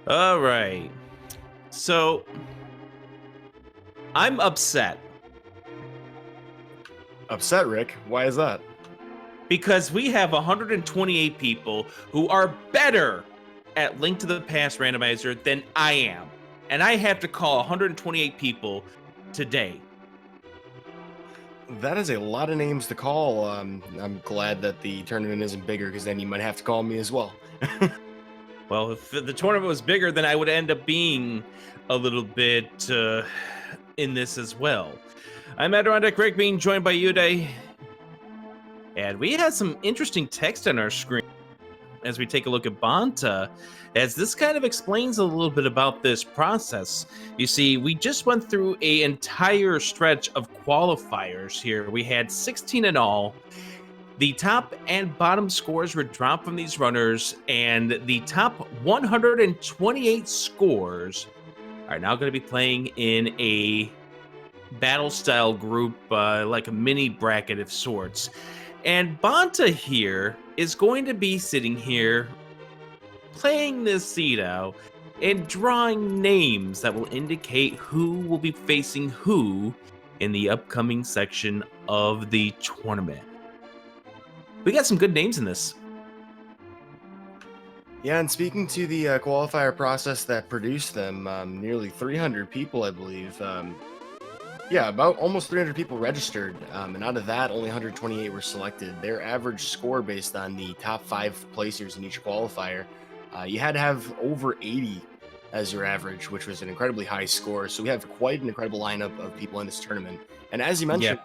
All right. So I'm upset Upset, Rick? Why is that? because we have 128 people who are better at Link to the Past Randomizer than I am. And I have to call 128 people today. That is a lot of names to call. I'm glad that the tournament isn't bigger because then you might have to call me as well. Well, if the tournament was bigger, then I would end up being a little bit in this as well. I'm Adirondack Rick, being joined by Uday. And we have some interesting text on our screen as we take a look at Banta, as this kind of explains a little bit about this process. You see, we just went through an entire stretch of qualifiers here. We had 16 in all. The top and bottom scores were dropped from these runners, and the top 128 scores are now going to be playing in a battle style group, like a mini bracket of sorts. And Banta here is going to be sitting here playing this seed out and drawing names that will indicate who will be facing who in the upcoming section of the tournament. We got some good names in this. Yeah, and speaking to the qualifier process that produced them, nearly 300 people, I believe. About almost 300 people registered, and out of that, only 128 were selected. Their average score based on the top 5 placers in each qualifier, you had to have over 80 as your average, which was an incredibly high score. So we have quite an incredible lineup of people in this tournament. And as you mentioned,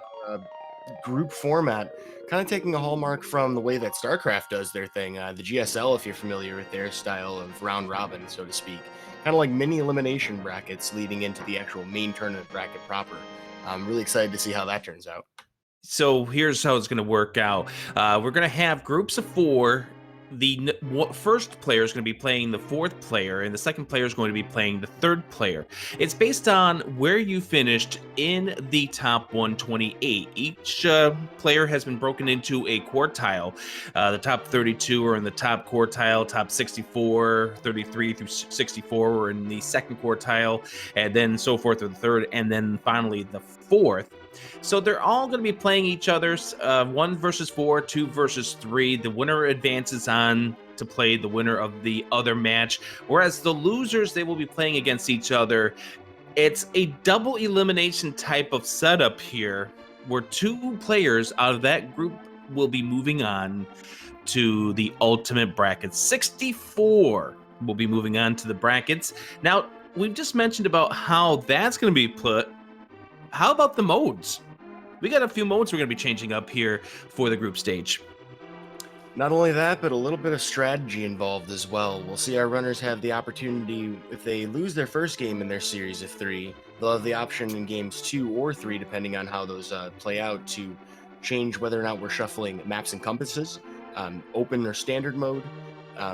group format, kind of taking a hallmark from the way that StarCraft does their thing. The GSL, if you're familiar with their style of round robin, so to speak, kind of like mini elimination brackets leading into the actual main tournament bracket proper. I'm really excited to see how that turns out. So here's how it's going to work out. We're going to have groups of 4. The first player is going to be playing the 4th player, and the second player is going to be playing the 3rd player. It's based on where you finished in the top 128. Each player has been broken into a quartile. The top 32 are in the top quartile, top 64, 33 through 64 are in the second quartile, and then so forth with the third, and then finally the 4th. So they're all going to be playing each other's 1 versus 4, 2 versus 3. The winner advances on to play the winner of the other match, whereas the losers, they will be playing against each other. It's a double elimination type of setup here, where 2 players out of that group will be moving on to the ultimate bracket. 64 will be moving on to the brackets. Now, we've just mentioned about how that's going to be put. How about the modes? We got a few modes we're going to be changing up here for the group stage. Not only that, but a little bit of strategy involved as well. We'll see our runners have the opportunity, if they lose their first game in their series of 3, they'll have the option in games 2 or 3, depending on how those play out, to change whether or not we're shuffling maps and compasses, open or standard mode.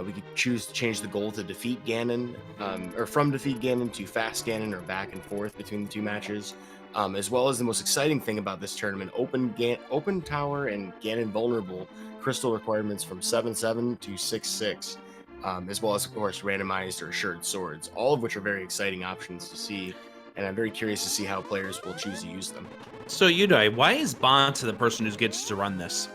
We could choose to change the goal to defeat Ganon, or from defeat Ganon to fast Ganon, or back and forth between the 2 matches. As well as the most exciting thing about this tournament, open tower and Ganon vulnerable crystal requirements from 7-7 to 6-6, as well as, of course, randomized or assured swords, all of which are very exciting options to see, and I'm very curious to see how players will choose to use them. So, Uday, why is Banta the person who gets to run this?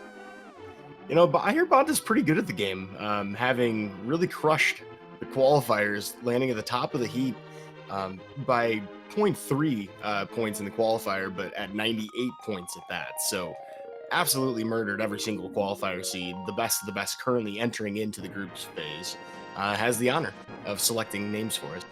You know, I hear Banta's pretty good at the game, having really crushed the qualifiers, landing at the top of the heap by 0.3 points in the qualifier, but at 98 points at that. So absolutely murdered every single qualifier seed. The best of the best currently entering into the groups phase has the honor of selecting names for us.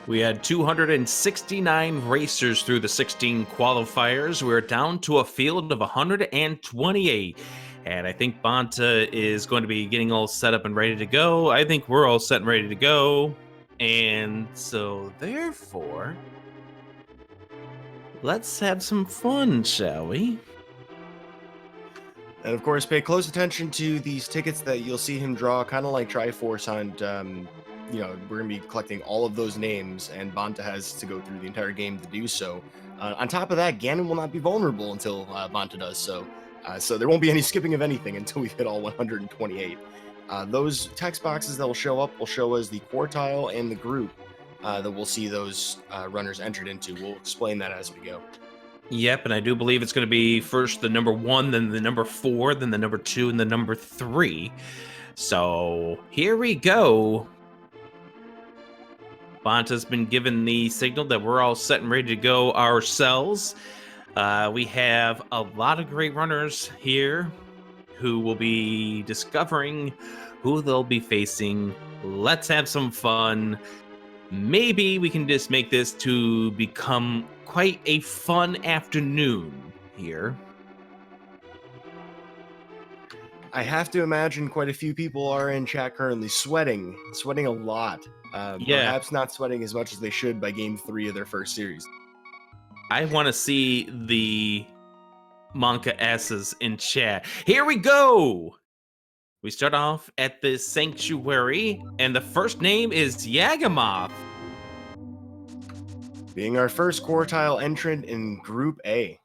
We had 269 racers through the 16 qualifiers. We're down to a field of 128. And I think Banta is going to be getting all set up and ready to go. I think we're all set and ready to go. And so, therefore, let's have some fun, shall we? And of course, pay close attention to these tickets that you'll see him draw, kind of like Triforce on, we're going to be collecting all of those names, and Banta has to go through the entire game to do so. On top of that, Ganon will not be vulnerable until Banta does so. So there won't be any skipping of anything until we hit all 128. Those text boxes that will show up will show us the quartile and the group that we'll see those runners entered into. We'll explain that as we go. Yep, and I do believe it's going to be first the number 1, then the number 4, then the number 2, and the number 3. So here we go. Bonta's been given the signal that we're all set and ready to go ourselves. We have a lot of great runners here who will be discovering who they'll be facing. Let's have some fun. Maybe we can just make this to become quite a fun afternoon here. I have to imagine quite a few people are in chat currently sweating a lot. Perhaps not sweating as much as they should by game 3 of their first series. I want to see the Monka S's in chat. Here we go! We start off at the Sanctuary, and the first name is Yagamoth. Being our first quartile entrant in Group A.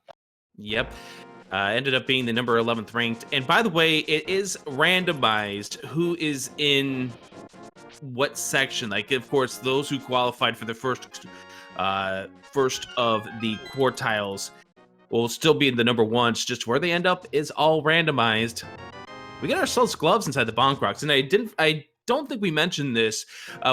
Yep. Ended up being the number 11th ranked. And by the way, it is randomized who is in what section. Like, of course, those who qualified for the first of the quartiles will still be in the number 1s. Just where they end up is all randomized. We got ourselves gloves inside the bonk rocks, and I don't think we mentioned this.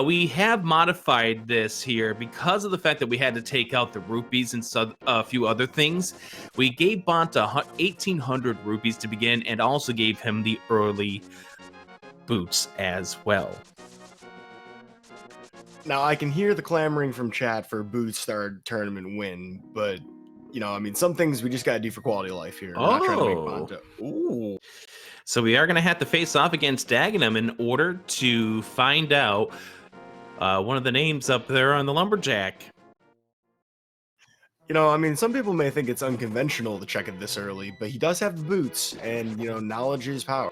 We have modified this here because of the fact that we had to take out the rupees and a few other things. We gave Bonta 1,800 rupees to begin, and also gave him the early boots as well. Now, I can hear the clamoring from chat for Boots Star tournament win, but, you know, I mean, some things we just got to do for quality of life here. We're not trying to make Bonta. Ooh. So we are going to have to face off against Dagenham in order to find out one of the names up there on the Lumberjack. You know, I mean, some people may think it's unconventional to check it this early, but he does have the boots, and, you know, knowledge is power.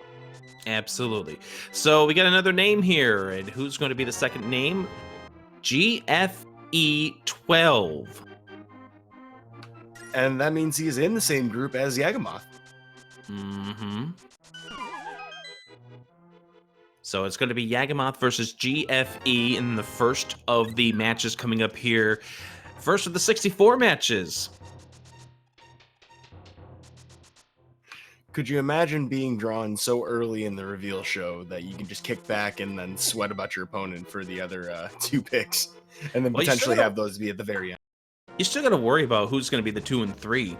Absolutely. So we got another name here, and who's going to be the second name? GFE12. And that means he is in the same group as Yagamoth. Mm-hmm. So it's going to be Yagamoth versus GFE in the first of the matches coming up here. First of the 64 matches. Could you imagine being drawn so early in the reveal show that you can just kick back and then sweat about your opponent for the other 2 picks, and then potentially have those be at the very end? You still got to worry about who's going to be the 2 and 3.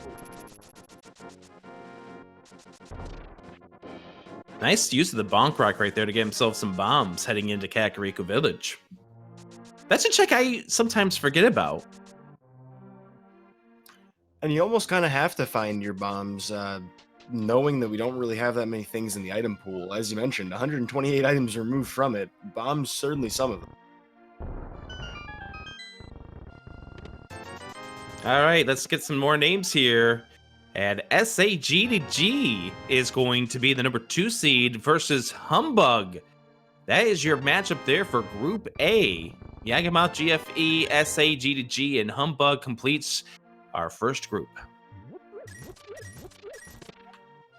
Nice use of the bonk rock right there to get himself some bombs heading into Kakariko Village. That's a check I sometimes forget about. And you almost kind of have to find your bombs, knowing that we don't really have that many things in the item pool. As you mentioned, 128 items removed from it. Bombs, certainly some of them. All right, let's get some more names here. And SAG2G is going to be the number 2 seed versus Humbug. That is your matchup there for Group A. Yagamoth, GFE, SAG2G, and Humbug completes our first group.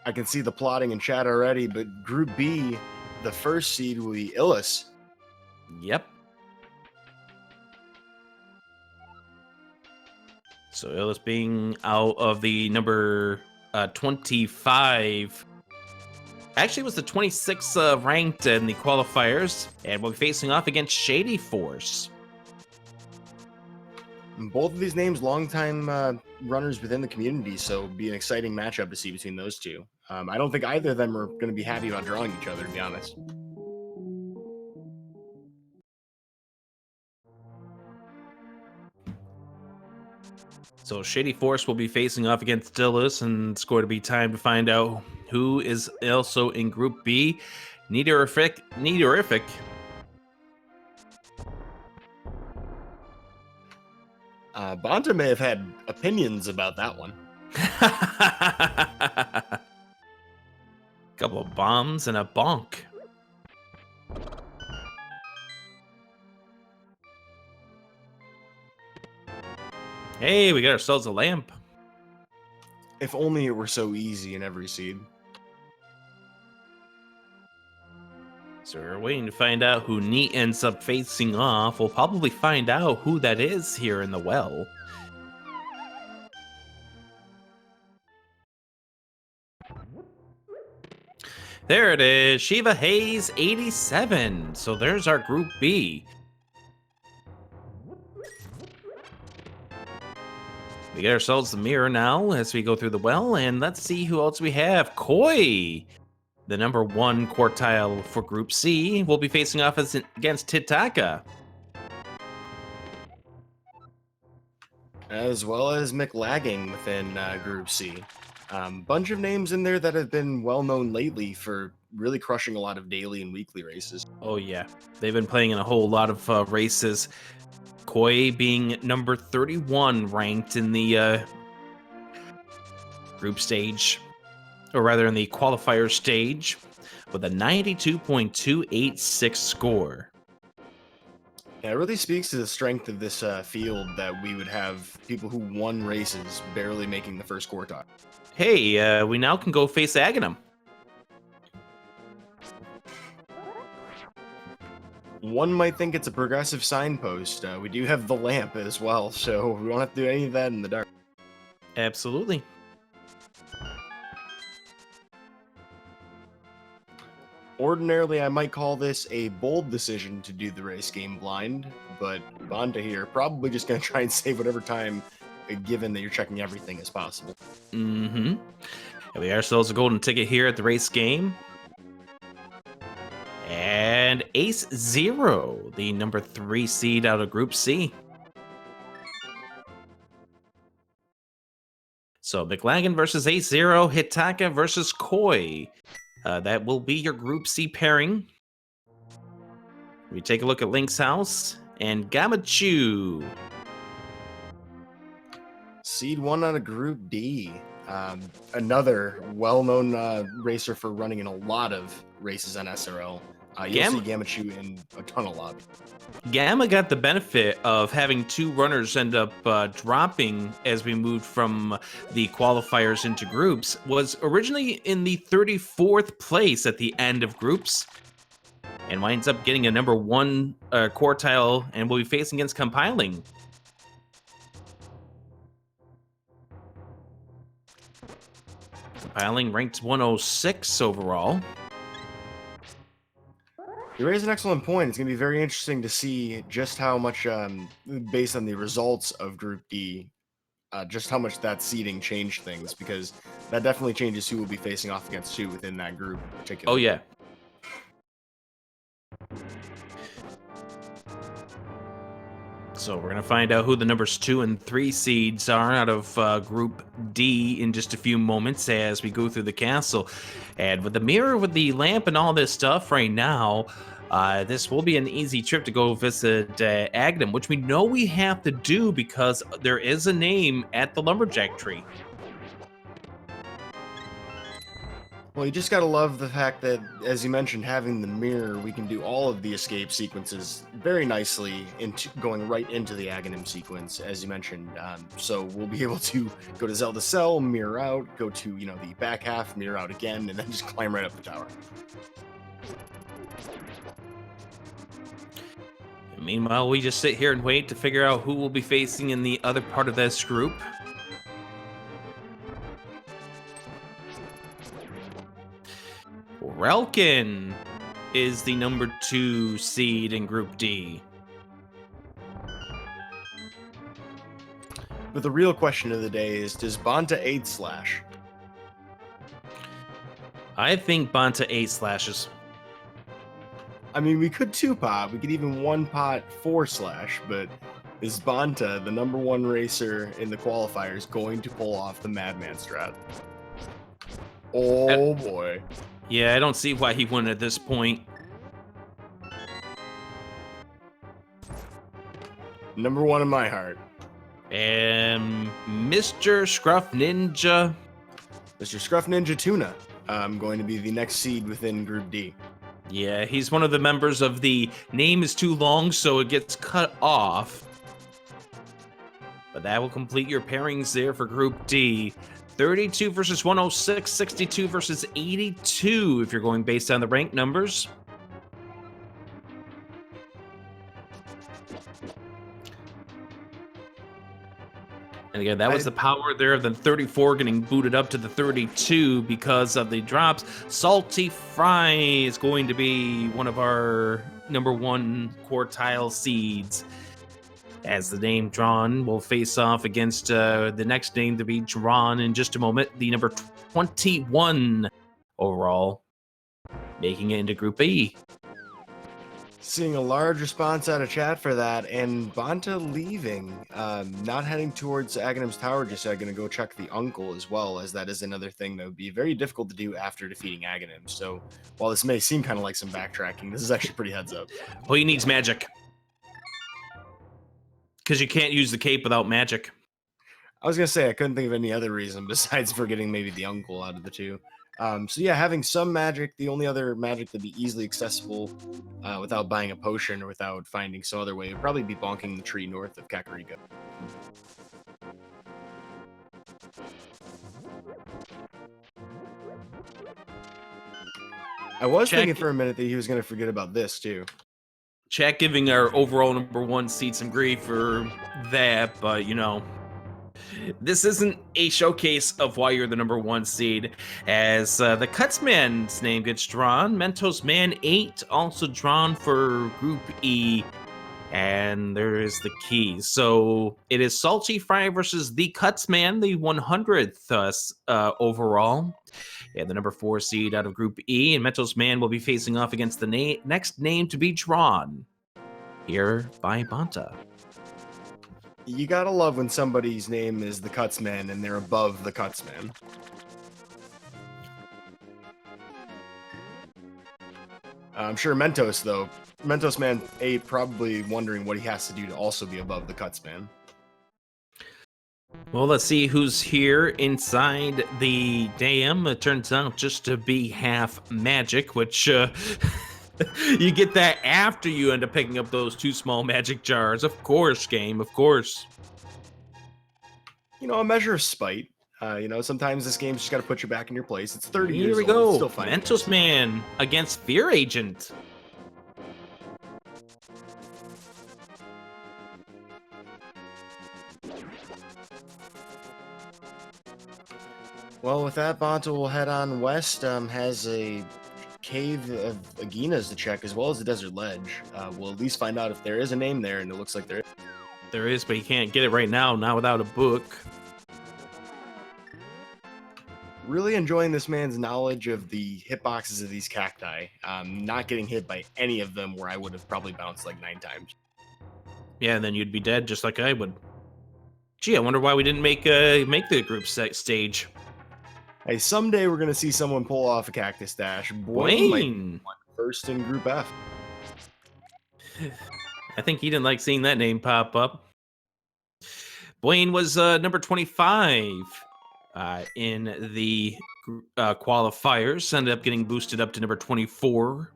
I can see the plotting in chat already, but Group B, the first seed will be Illis. Yep. So Illis being out of the number 25. Actually, was the 26th ranked in the qualifiers, and we'll be facing off against Shady Force. Both of these names, longtime runners within the community, so it'll be an exciting matchup to see between those two. I don't think either of them are going to be happy about drawing each other, to be honest. So Shady Force will be facing off against Illis, and it's going to be time to find out who is also in Group B. Neaterific. Bonta may have had opinions about that one. Couple of bombs and a bonk. Hey, we got ourselves a lamp. If only it were so easy in every seed. So we're waiting to find out who Neat ends up facing off. We'll probably find out who that is here in the well. There it is, Shiva Hayes 87. So there's our Group B. We get ourselves the mirror now as we go through the well, and let's see who else we have. Koi, the number 1 quartile for Group C, will be facing off against Titaka. As well as McLagging within Group C. Bunch of names in there that have been well known lately for really crushing a lot of daily and weekly races. Oh yeah, they've been playing in a whole lot of races. Koi being number 31 ranked in the group stage, or rather in the qualifier stage, with a 92.286 score. Yeah, it really speaks to the strength of this field that we would have people who won races barely making the first quartile. Hey, we now can go face Aghanim. One might think it's a progressive signpost. We do have the lamp as well, so we won't have to do any of that in the dark. Absolutely. Ordinarily, I might call this a bold decision to do the race game blind, but Banta here probably just going to try and save whatever time, given that you're checking everything as possible. Mm-hmm. And we ourselves a golden ticket here at the race game. And Ace Zero, the number 3 seed out of Group C. So McLagan versus Ace Zero, Hitaka versus Koi. That will be your Group C pairing. We take a look at Link's House and Gamachu. Seed 1 out of Group D. Another well-known racer for running in a lot of races on SRL. You'll see Gamachu in a ton of lobby. Gamma got the benefit of having 2 runners end up dropping as we moved from the qualifiers into groups, was originally in the 34th place at the end of groups, and winds up getting a number 1 quartile and will be facing against Compiling. Compiling ranked 106 overall. You raise an excellent point. It's going to be very interesting to see just how much, based on the results of Group D, just how much that seeding changed things, because that definitely changes who will be facing off against who within that group in particular. Oh, yeah. So we're going to find out who the numbers 2 and 3 seeds are out of Group D in just a few moments as we go through the castle. And with the mirror, with the lamp and all this stuff right now, this will be an easy trip to go visit Aghanim, which we know we have to do because there is a name at the Lumberjack tree. Well, you just gotta love the fact that, as you mentioned, having the mirror, we can do all of the escape sequences very nicely, into going right into the Aghanim sequence, as you mentioned. So we'll be able to go to Zelda Cell, mirror out, go to the back half, mirror out again, and then just climb right up the tower. And meanwhile, we just sit here and wait to figure out who will be facing in the other part of this group. Relkin is the number 2 seed in Group D. But the real question of the day is, does Banta 8/? I think Banta 8 slashes. I mean, we could 2-pot. We could even 1-pot 4/, but is Banta, the number 1 racer in the qualifiers, going to pull off the Madman strat? Oh, boy. Yeah, I don't see why he wouldn't at this point. Number 1 in my heart. And Mr. Scruff Ninja. Mr. Scruff Ninja Tuna. Going to be the next seed within Group D. Yeah, he's one of the members of the name is too long, so it gets cut off. But that will complete your pairings there for Group D. 32 versus 106, 62 versus 82 if you're going based on the rank numbers. And again, that was the power there of the 34 getting booted up to the 32 because of the drops. Salty Fry is going to be one of our #1 quartile seeds. As the name drawn will face off against the next name to be drawn in just a moment, the number 21 overall, making it into Group E. Seeing a large response out of chat for that, and Banta leaving, not heading towards Aghanim's Tower just yet, going to go check the uncle as well, as that is another thing that would be very difficult to do after defeating Aghanim. So while this may seem kind of like some backtracking, this is actually pretty heads up. Well, he needs magic. Because you can't use the cape without magic. I was going to say, I couldn't think of any other reason besides forgetting maybe the uncle out of the two. So yeah, having some magic, the only other magic that'd be easily accessible without buying a potion or without finding some other way would probably be bonking the tree north of Kakariko. I was thinking for a minute that he was going to forget about this too. Chat giving our overall #1 seed some grief for that, but you know, this isn't a showcase of why you're the #1 seed, as the Cutsman's name gets drawn. Mentos Man 8 also drawn for Group E, and there is the key. So it is Salty Fry versus the Cutsman, the 100th overall. Yeah, the #4 seed out of Group E, and Mentos Man will be facing off against the next name to be drawn here by Banta. You gotta love when somebody's name is the Cutsman and they're above the Cutsman. I'm sure Mentos, though. Mentos Man 8 probably wondering what he has to do to also be above the Cutsman. Well, let's see who's here inside the dam. It turns out just to be half magic, which you get that after you end up picking up those 2 small magic jars. Of course, game, of course. You know, a measure of spite. You know, sometimes this game's just got to put you back in your place. It's 30 Here years we old. go. It's still fine. Mentos Man against Fear Agent. Well, with that, Banta will head on west. Has a cave of Aginas to check, as well as a desert ledge. We'll at least find out if there is a name there, and it looks like there is. There is, but you can't get it right now, not without a book. Really enjoying this man's knowledge of the hitboxes of these cacti. Not getting hit by any of them, where I would have probably bounced like 9 times. Yeah, and then you'd be dead, just like I would. Gee, I wonder why we didn't make the group stage. Hey, someday we're gonna see someone pull off a cactus dash. Bwain might be first in Group F. I think he didn't like seeing that name pop up. Bwain was number 25 in the qualifiers. Ended up getting boosted up to number 24.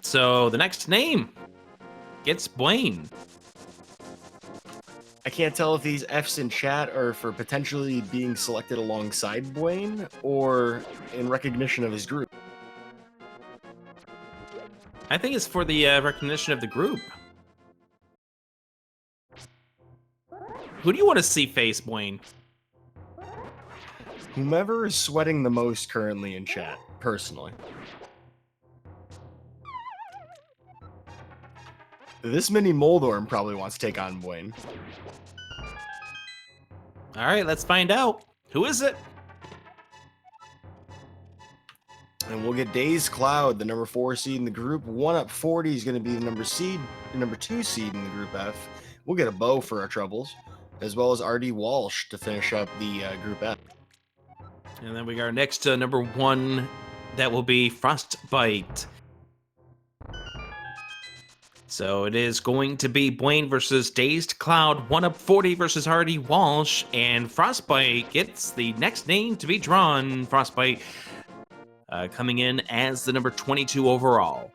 So the next name gets Bwain. I can't tell if these Fs in chat are for potentially being selected alongside Bwain or in recognition of his group. I think it's for the recognition of the group. Who do you want to see face Bwain? Whomever is sweating the most currently in chat, personally. This mini Moldorm probably wants to take on Bwain. All right, let's find out. Who is it? And we'll get Dazed Cloud, the number 4 seed in the group. 1UP40 is going to be the number 2 seed in the Group F. We'll get a bow for our troubles, as well as RD Walsh to finish up the Group F. And then we got our next #1. That will be Frostbite. So it is going to be Bwain versus Dazed Cloud, 1UP40 versus RD Walsh, and Frostbite gets the next name to be drawn. Frostbite coming in as the number 22 overall.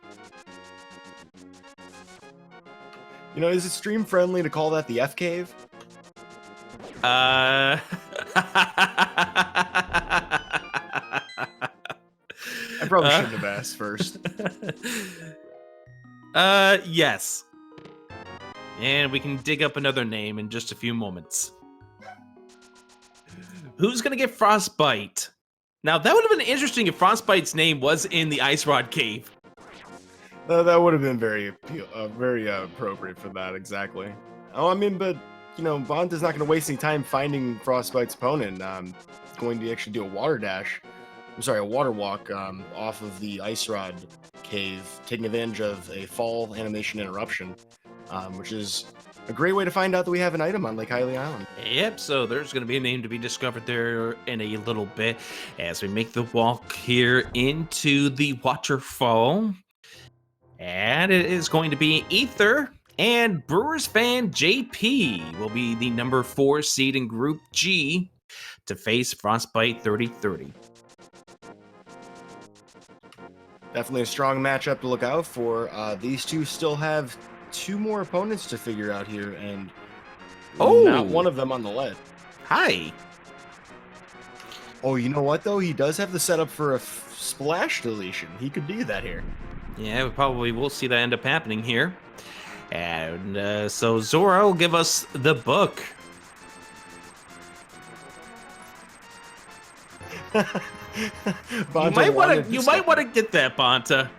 You know, is it stream friendly to call that the F cave? I probably shouldn't have asked first. Yes. And we can dig up another name in just a few moments. Who's going to get Frostbite? Now, that would have been interesting if Frostbite's name was in the Ice Rod Cave. That would have been very appropriate for that, exactly. Oh, I mean, but, you know, Bonta's not going to waste any time finding Frostbite's opponent. Going to actually do a water dash. I'm sorry, a water walk off of the Ice Rod Cave, taking advantage of a fall animation interruption, which is a great way to find out that we have an item on Lake Hylia Island. Yep, so there's going to be a name to be discovered there in a little bit as we make the walk here into the waterfall. And it is going to be Ether and Brewers fan JP will be the number 4 seed in Group G to face Frostbite 3030. Definitely a strong matchup to look out for. These two still have 2 more opponents to figure out here, and not one of them on the lead. Hi. Oh, you know what, though? He does have the setup for a splash deletion. He could do that here. Yeah, we probably will see that end up happening here. And so Zora will give us the book. You might want to get that, Bonta.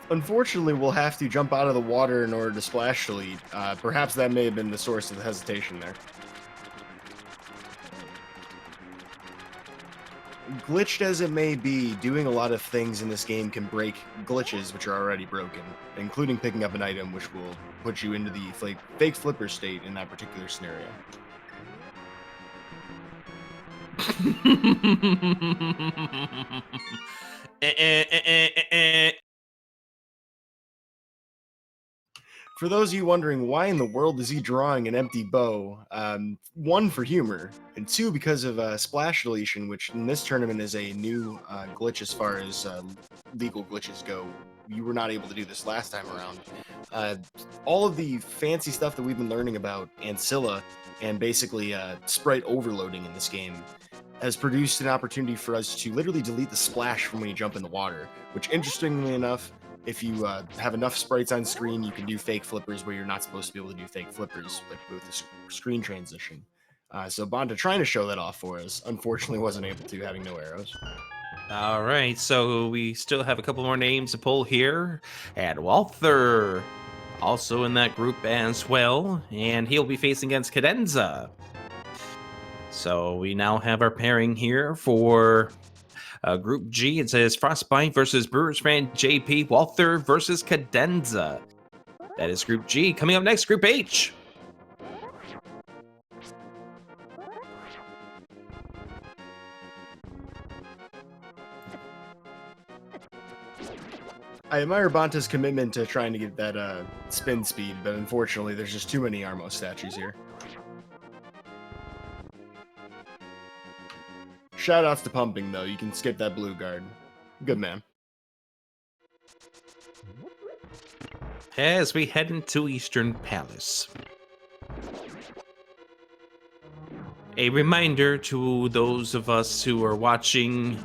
Unfortunately, we'll have to jump out of the water in order to splash delete. Perhaps that may have been the source of the hesitation there. Glitched as it may be, doing a lot of things in this game can break glitches which are already broken, including picking up an item which will put you into the fake flipper state in that particular scenario. For those of you wondering why in the world is he drawing an empty bow, 1 for humor, and 2 because of splash deletion, which in this tournament is a new glitch as far as legal glitches go. You were not able to do this last time around. All of the fancy stuff that we've been learning about Ancilla and basically sprite overloading in this game has produced an opportunity for us to literally delete the splash from when you jump in the water, which interestingly enough, if you have enough sprites on screen, you can do fake flippers where you're not supposed to be able to do fake flippers, like with the screen transition. So Bonta trying to show that off for us, unfortunately wasn't able to, having no arrows. All right, so we still have a couple more names to pull here. And Walther, also in that group as well, and he'll be facing against Cadenza. So we now have our pairing here for Group G. It says Frostbite versus Brewers fan JP, Walther versus Cadenza. That is Group G. Coming up next, Group H. I admire Bonta's commitment to trying to get that spin speed, but unfortunately there's just too many Armo statues here. Shoutouts to Pumping, though. You can skip that blue guard. Good man. As we head into Eastern Palace. A reminder to those of us who are watching.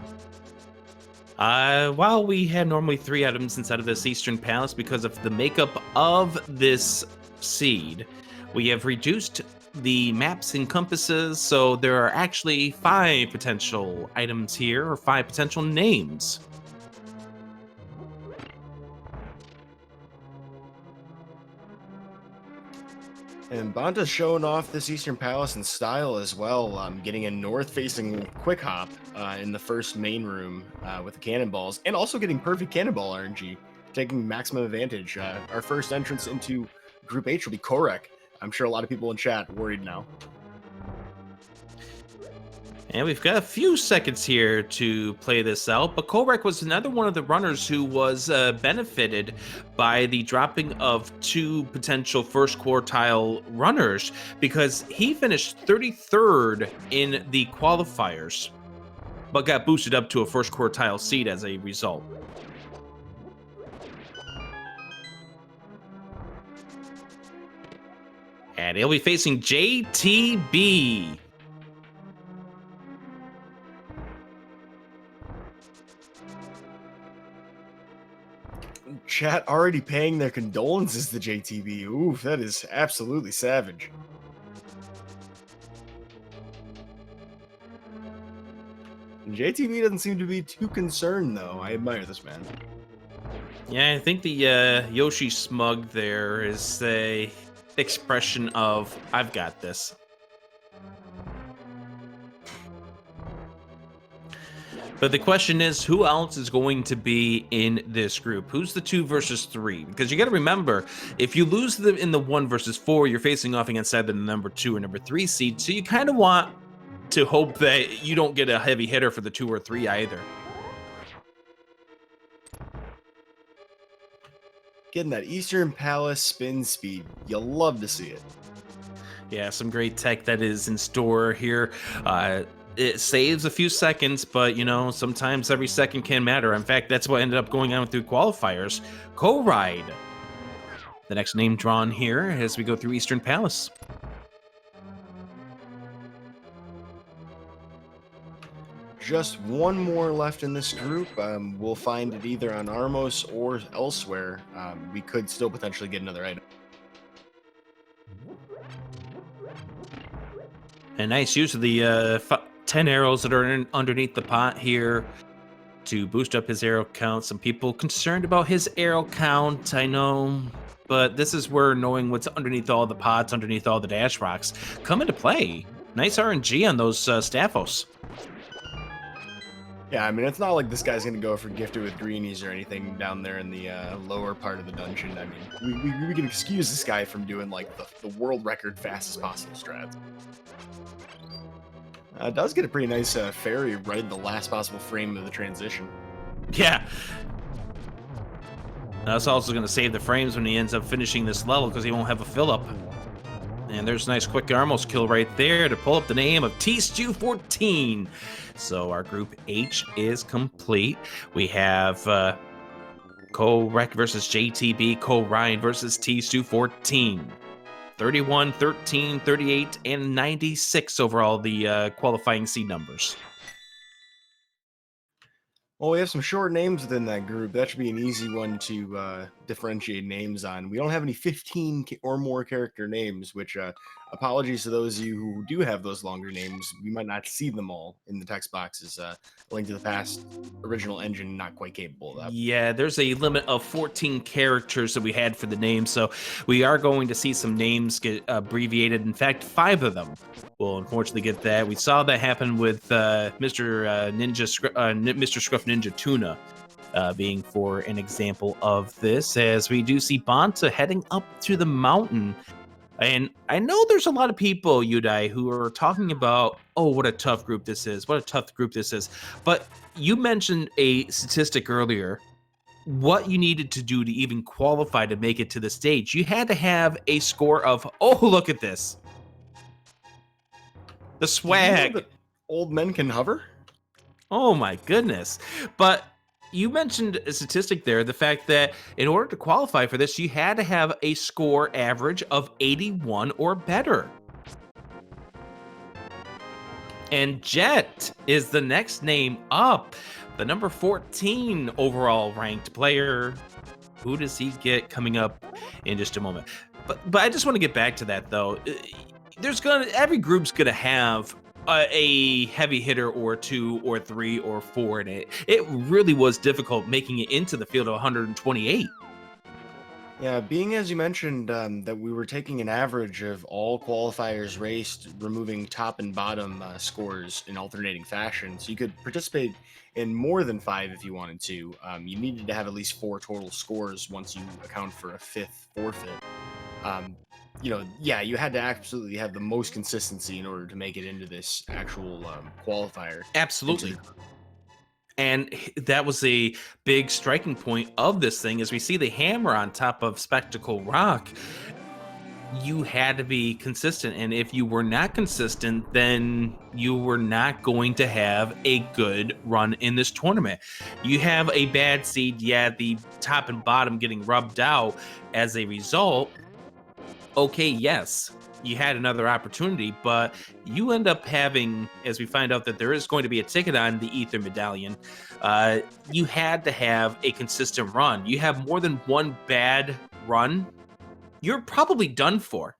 While we had normally 3 items inside of this Eastern Palace because of the makeup of this seed, we have reduced the maps and compasses, so there are actually 5 potential items here, or 5 potential names. And Bonta's showing off this Eastern Palace in style as well, getting a north-facing quick hop in the first main room with the cannonballs, and also getting perfect cannonball RNG, taking maximum advantage. Our first entrance into Group H will be Korek. I'm sure a lot of people in chat worried now. And we've got a few seconds here to play this out, but Korek was another one of the runners who was benefited by the dropping of 2 potential first quartile runners because he finished 33rd in the qualifiers, but got boosted up to a first quartile seed as a result. And he'll be facing JTB. Chat already paying their condolences to JTB. Oof, that is absolutely savage. JTB doesn't seem to be too concerned, though. I admire this man. Yeah, I think the Yoshi smug there is a expression of, I've got this. But the question is, who else is going to be in this group? Who's the 2 versus 3? Because you got to remember, if you lose them in the 1 versus 4, you're facing off against either the number 2 or number 3 seed. So you kind of want to hope that you don't get a heavy hitter for the 2 or 3 either. Getting that Eastern Palace spin speed. You'll love to see it. Yeah, some great tech that is in store here. It saves a few seconds, but you know, sometimes every second can matter. In fact, that's what ended up going on through qualifiers. Co-Ride, the next name drawn here as we go through Eastern Palace. Just one more left in this group. We'll find it either on Armos or elsewhere. We could still potentially get another item. A nice use of the 10 arrows that are underneath the pot here to boost up his arrow count. Some people concerned about his arrow count, I know, but this is where knowing what's underneath all the pots, underneath all the dash rocks, come into play. Nice RNG on those Staphos. Yeah, I mean, it's not like this guy's going to go for gifted with greenies or anything down there in the lower part of the dungeon. I mean, we can excuse this guy from doing, like, the world record fastest possible strats. Does get a pretty nice fairy right in the last possible frame of the transition. Yeah. That's also going to save the frames when he ends up finishing this level because he won't have a fill-up. And there's a nice quick Armos kill right there to pull up the name of T-Stew14. So our group H is complete. We have Co-Rec versus JTB, Co-Ryan versus T-Stew14. 31, 13, 38, and 96 overall, the qualifying seed numbers. Well, we have some short names within that group. That should be an easy one to differentiate names on. We don't have any 15 or more character names, which apologies to those of you who do have those longer names. We might not see them all in the text boxes. Link to the Past original engine not quite capable of that. Yeah, there's a limit of 14 characters that we had for the names, so we are going to see some names get abbreviated. In fact, 5 of them will unfortunately get that. We saw that happen with Mr. Scruff Ninja Tuna being for an example of this, as we do see Bonta heading up to the mountain. And I know there's a lot of people, Udai, who are talking about, oh, what a tough group this is, what a tough group this is. But you mentioned a statistic earlier, what you needed to do to even qualify to make it to the stage. You had to have a score of, oh, look at this. The swag. You know that old men can hover? Oh my goodness. But you mentioned a statistic there, the fact that in order to qualify for this, you had to have a score average of 81 or better. And Jet is the next name up, the number 14 overall ranked player. Who does he get coming up in just a moment? But I just want to get back to that though. Every group's gonna have a heavy hitter or 2 or 3 or 4 in it. It really was difficult making it into the field of 128. Yeah, being as you mentioned that we were taking an average of all qualifiers raced, removing top and bottom scores in alternating fashion, so you could participate in more than 5 if you wanted to. You needed to have at least 4 total scores once you account for a 5th forfeit. Yeah, you had to absolutely have the most consistency in order to make it into this actual qualifier. Absolutely. And that was a big striking point of this thing, as we see the hammer on top of Spectacle Rock. You had to be consistent, and if you were not consistent, then you were not going to have a good run in this tournament. You have a bad seed, yeah, the top and bottom getting rubbed out as a result. Okay, yes, you had another opportunity, but you end up having, as we find out that there is going to be a ticket on the Ether Medallion, you had to have a consistent run. You have more than one bad run, you're probably done for.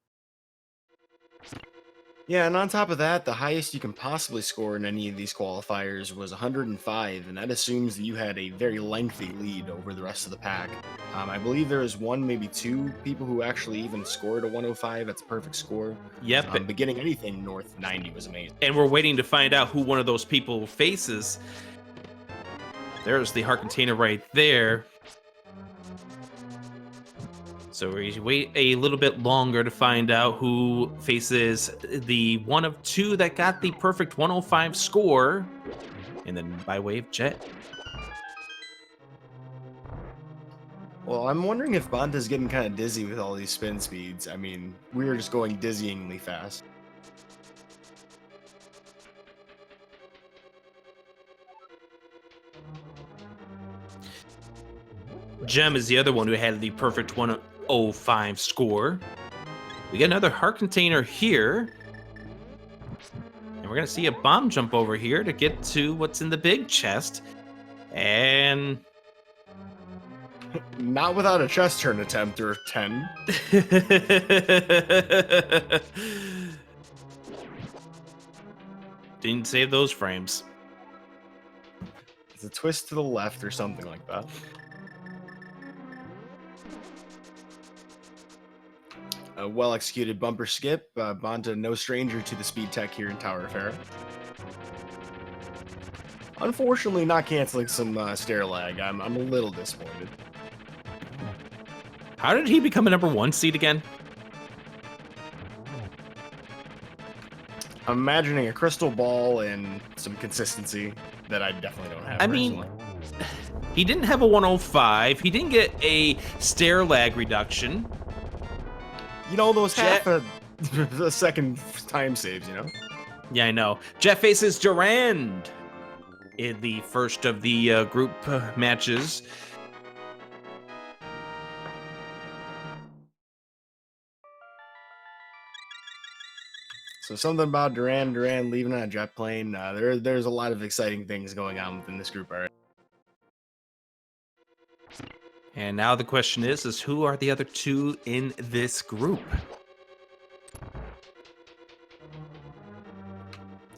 Yeah, and on top of that, the highest you can possibly score in any of these qualifiers was 105, and that assumes that you had a very lengthy lead over the rest of the pack. I believe there is one, maybe two people who actually even scored a 105. That's a perfect score. Yep. But getting anything north 90 was amazing. And we're waiting to find out who one of those people faces. There's the heart container right there. So we wait a little bit longer to find out who faces the one of two that got the perfect 105 score. And then by way of Jet. Well, I'm wondering if Banta's getting kind of dizzy with all these spin speeds. I mean, we were just going dizzyingly fast. Gem is the other one who had the perfect 105 score. We get another heart container here. And we're going to see a bomb jump over here to get to what's in the big chest. And... not without a chest turn attempt or 10. Didn't save those frames. It's a twist to the left or something like that. A well-executed bumper skip. Banta, no stranger to the speed tech here in Tower of Hera. Unfortunately, not canceling some stair lag. I'm a little disappointed. How did he become a #1 seed again? I'm imagining a crystal ball and some consistency that I definitely don't have. I mean, he didn't have a 105. He didn't get a stair lag reduction. You know, those half a second time saves, you know? Yeah, I know. Jet faces Durand in the first of the group matches. So something about Durand leaving on a jet plane. There's a lot of exciting things going on within this group already. And now the question is who are the other two in this group?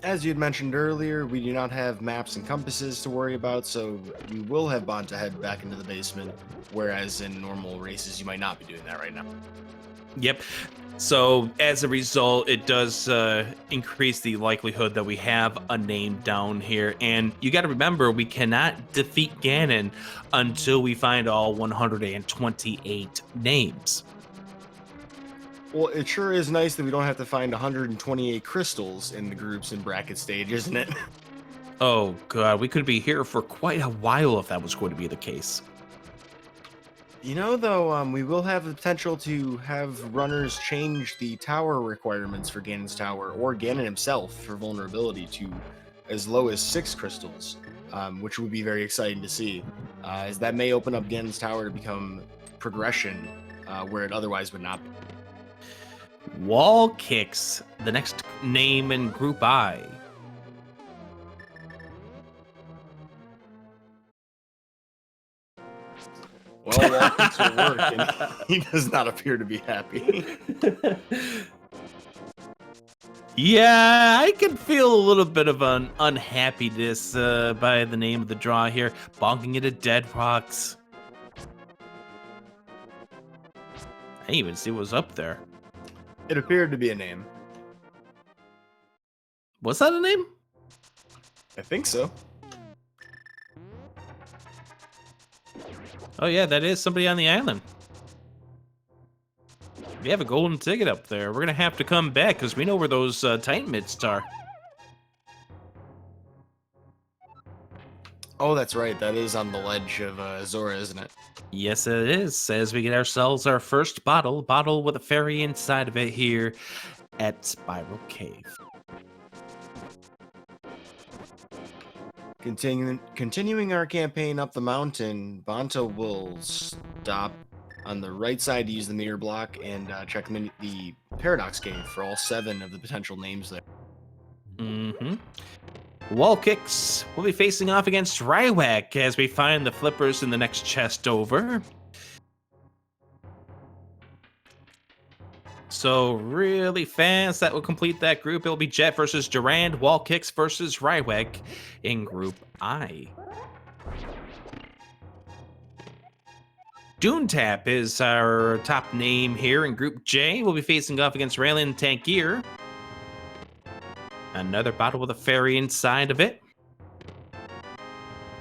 As you had mentioned earlier, we do not have maps and compasses to worry about, so we will have Banta head back into the basement, whereas in normal races, you might not be doing that right now. Yep. So as a result, it does increase the likelihood that we have a name down here. And you got to remember, we cannot defeat Ganon until we find all 128 names. Well, it sure is nice that we don't have to find 128 crystals in the groups and bracket stage, isn't it? Oh, God. We could be here for quite a while if that was going to be the case. You know, though, we will have the potential to have runners change the tower requirements for Ganon's tower, or Ganon himself for vulnerability, to as low as 6 crystals, which would be very exciting to see, as that may open up Ganon's tower to become progression where it otherwise would not be. Wall kicks, the next name in Group I. Well, Wall kicks will work, and he does not appear to be happy. Yeah, I can feel a little bit of an unhappiness by the name of the draw here. Bonking into dead rocks. I didn't even see what was up there. It appeared to be a name. Was that a name? I think so. Oh yeah, that is somebody on the island. We have a golden ticket up there. We're gonna have to come back because we know where those Titan mids are. Oh, that's right. That is on the ledge of Zora, isn't it? Yes, it is. As we get ourselves our first bottle with a fairy inside of it here at Spiral Cave. Continuing our campaign up the mountain, Banta will stop on the right side to use the mirror block and check the paradox game for all 7 of the potential names there. Mm-hmm. Wall kicks will be facing off against Rywak as we find the flippers in the next chest over. So really fast, that will complete that group. It'll be Jet versus Durand, Wall kicks versus Rywak in Group I. Doontap is our top name here in Group J. We'll be facing off against Raylan Tankier. Another bottle with a fairy inside of it.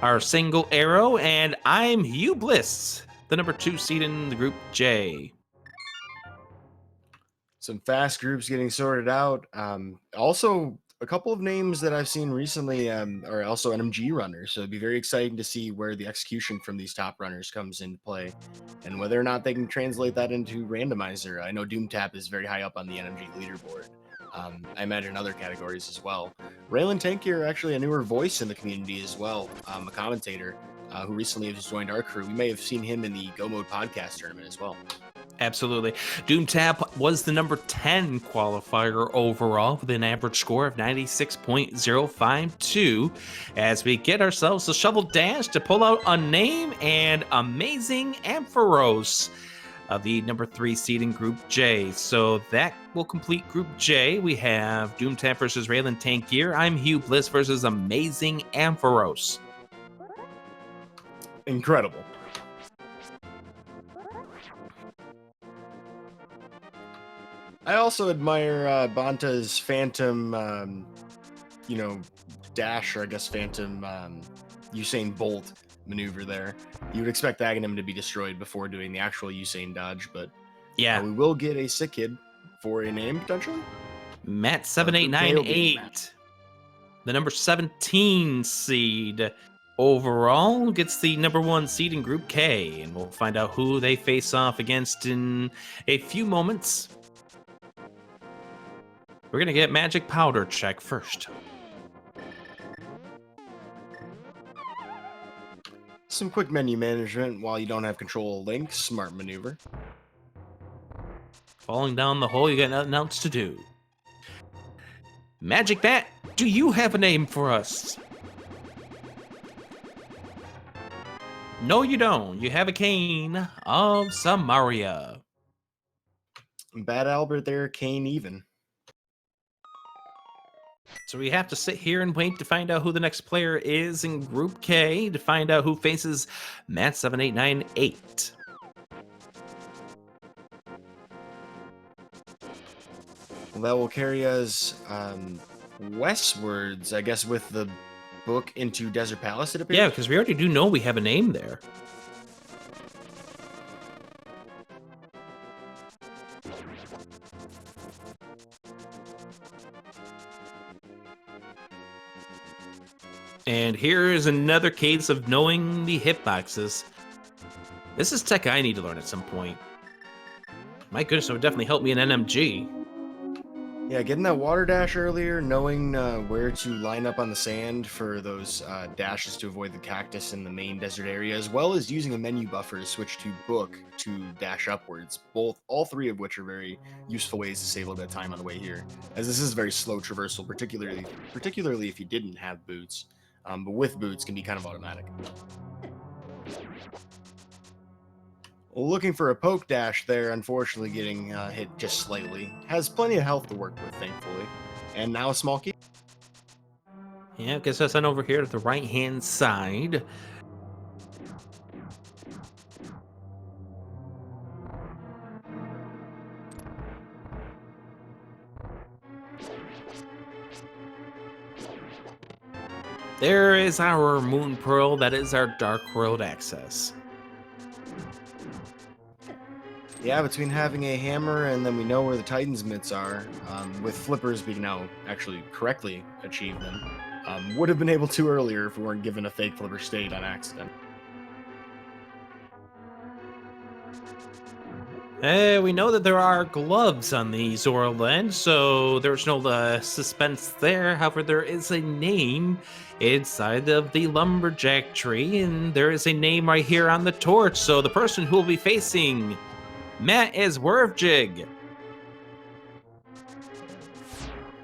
Our single arrow, and I'm Hugh Bliss, the number 2 seed in the Group J. Some fast groups getting sorted out. Also, a couple of names that I've seen recently are also NMG runners, so it'd be very exciting to see where the execution from these top runners comes into play, and whether or not they can translate that into Randomizer. I know Doomtap is very high up on the NMG leaderboard. I imagine other categories as well. Raylan Tankier, actually a newer voice in the community as well, a commentator who recently has joined our crew. We may have seen him in the Go Mode podcast tournament as well. Absolutely. Doomtap was the number 10 qualifier overall with an average score of 96.052 as we get ourselves a shovel dash to pull out a name and Amazing Ampharos of the number 3 seed in Group J. So that will complete Group J. We have Doomtap versus Raylan Tankier. I'm Hugh Bliss versus Amazing Ampharos. Incredible. I also admire Banta's Phantom, dash, or I guess Phantom Usain Bolt maneuver there. You would expect Aghanim to be destroyed before doing the actual Usain dodge, but yeah, we will get a sick kid for a name potentially. Matt 7898, the number 17 seed overall, gets the number 1 seed in Group K, and we'll find out who they face off against in a few moments. We're going to get Magic Powder check first. Some quick menu management while you don't have control of links. Smart maneuver. Falling down the hole, you got nothing else to do. Magic Bat, do you have a name for us? No, you don't. You have a cane of Samaria. Bad Albert there, Kane even. So we have to sit here and wait to find out who the next player is in Group K to find out who faces Matt 7898. Well, that will carry us westwards, I guess, with the book into Desert Palace, it appears. Yeah, because we already do know we have a name there. And here is another case of knowing the hitboxes. This is tech I need to learn at some point. My goodness, it would definitely help me in NMG. Yeah, getting that water dash earlier, knowing where to line up on the sand for those dashes to avoid the cactus in the main desert area, as well as using a menu buffer to switch to book to dash upwards. All three of which are very useful ways to save a little bit of time on the way here, as this is very slow traversal, particularly if you didn't have boots. But with boots, can be kind of automatic. Looking for a poke dash there, unfortunately getting hit just slightly. Has plenty of health to work with, thankfully. And now a small key. Yeah, gets us on over here to the right-hand side. There is our Moon Pearl. That is our Dark World access. Yeah, between having a hammer and then we know where the Titan's mitts are, with flippers we can now actually correctly achieve them. Would have been able to earlier if we weren't given a fake flipper state on accident. We know that there are gloves on the Zora land, so there's no suspense there. However, there is a name inside of the lumberjack tree, and there is a name right here on the torch. So the person who will be facing Matt is Werfjig.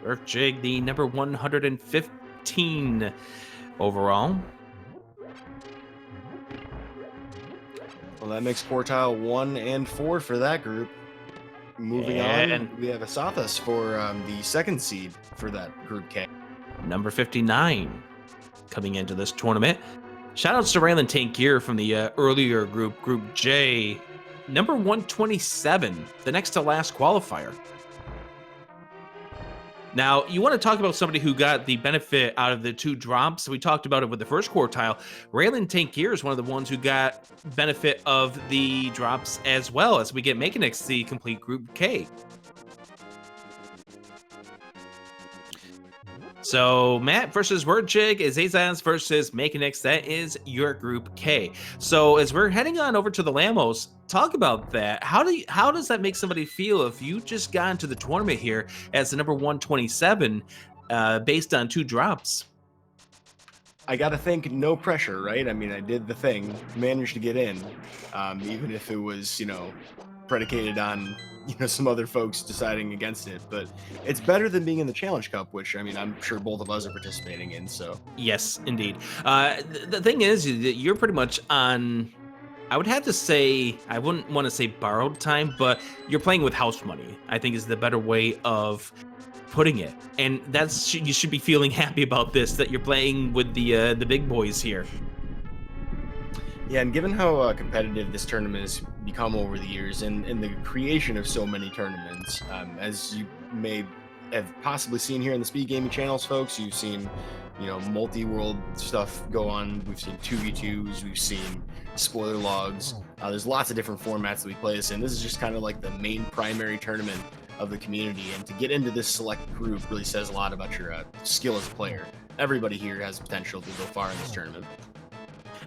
Werfjig, the number 115 overall. Well, that makes quartile 1 and 4 for that group. Moving on, we have Asathas for the second seed for that Group K. Number 59 coming into this tournament. Shoutouts to Raylan Tankier from the earlier group, Group J. Number 127, the next to last qualifier. Now, you want to talk about somebody who got the benefit out of the 2 drops. We talked about it with the first quartile. Raylan Tankier is one of the ones who got benefit of the drops as well, as we get Mechanic's the complete Group K. So Matt versus Wordjig, Azazans versus Mechanic's. That is your Group K. So as we're heading on over to the Lamos, talk about that. How does that make somebody feel if you just got into the tournament here as the number 127 based on 2 drops? I gotta think no pressure, right? I mean, I did the thing, managed to get in, even if it was, predicated on some other folks deciding against it. But it's better than being in the Challenge Cup, which I mean I'm sure both of us are participating in. So yes, indeed. The thing is that you're pretty much on, I would have to say, I wouldn't want to say borrowed time, but you're playing with house money, I think is the better way of putting it. And that's, you should be feeling happy about this, that you're playing with the big boys here. Yeah, and given how competitive this tournament has become over the years, and the creation of so many tournaments, as you may have possibly seen here in the Speed Gaming channels, folks, you've seen, multi-world stuff go on. We've seen 2v2s, we've seen spoiler logs. There's lots of different formats that we play this in. This is just kind of like the main primary tournament of the community, and to get into this select group really says a lot about your skill as a player. Everybody here has potential to go far in this tournament.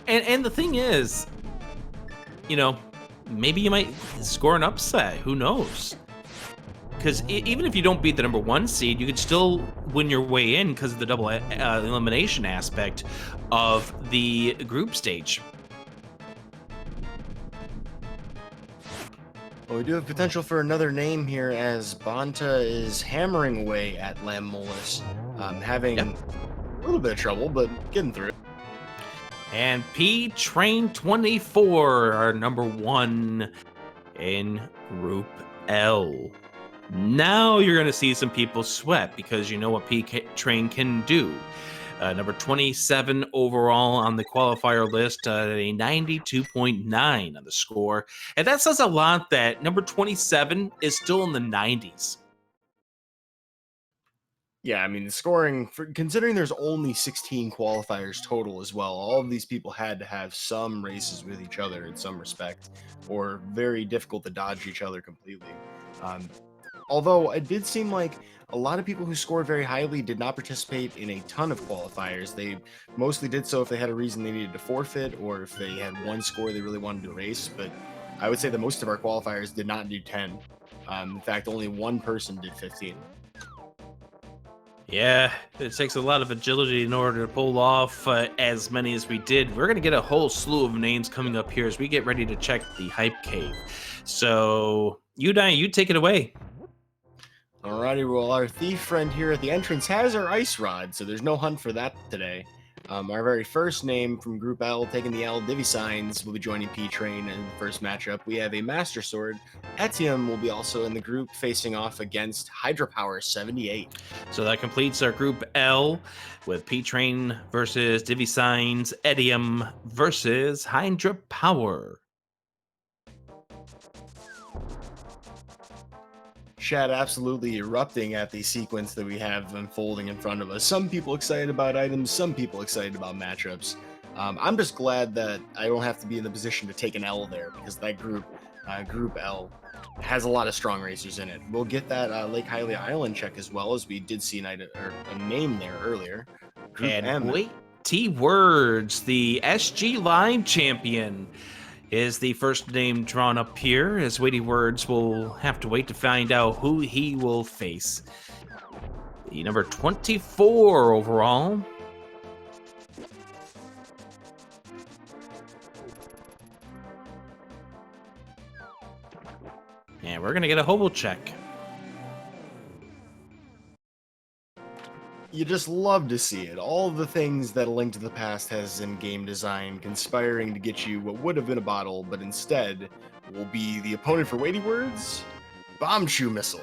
And the thing is, maybe you might score an upset. Who knows? Because even if you don't beat the number 1 seed, you could still win your way in because of the double elimination aspect of the group stage. Well, we do have potential for another name here, as Banta is hammering away at Lam Molis, having a little bit of trouble, but getting through it. And P-Train 24, our number 1 in Group L. Now you're going to see some people sweat, because you know what P-Train can do. Number 27 overall on the qualifier list, a 92.9 on the score. And that says a lot that number 27 is still in the 90s. Yeah, I mean, the scoring, considering there's only 16 qualifiers total as well, all of these people had to have some races with each other in some respect, or very difficult to dodge each other completely. Although it did seem like a lot of people who scored very highly did not participate in a ton of qualifiers. They mostly did so if they had a reason they needed to forfeit, or if they had one score they really wanted to race. But I would say that most of our qualifiers did not do 10. In fact, only one person did 15. Yeah, it takes a lot of agility in order to pull off as many as we did. We're going to get a whole slew of names coming up here as we get ready to check the Hype Cave. So, you take it away. Alrighty, well, our thief friend here at the entrance has our ice rod, so there's no hunt for that today. Our very first name from Group L, taking the L, Divi Signs, will be joining P-Train in the first matchup. We have a Master Sword. Etium will be also in the group, facing off against Hydropower 78. So that completes our Group L with P-Train versus Divi Signs, Etium versus Hydropower. Chat absolutely erupting at the sequence that we have unfolding in front of us. Some people excited about items, some people excited about matchups. I'm just glad that I don't have to be in the position to take an L there, because that group, Group L, has a lot of strong racers in it. We'll get that Lake Hylia Island check as well, as we did see a name there earlier. Group and M. wait, T-Words, the SG Live champion. is the first name drawn up here, as Weighty Words will have to wait to find out who he will face. The number 24 overall. And we're going to get a hobo check. You just love to see it. All the things that A Link to the Past has in game design conspiring to get you what would have been a bottle, but instead will be the opponent for Weighty Words, Bomb Shoe Missile.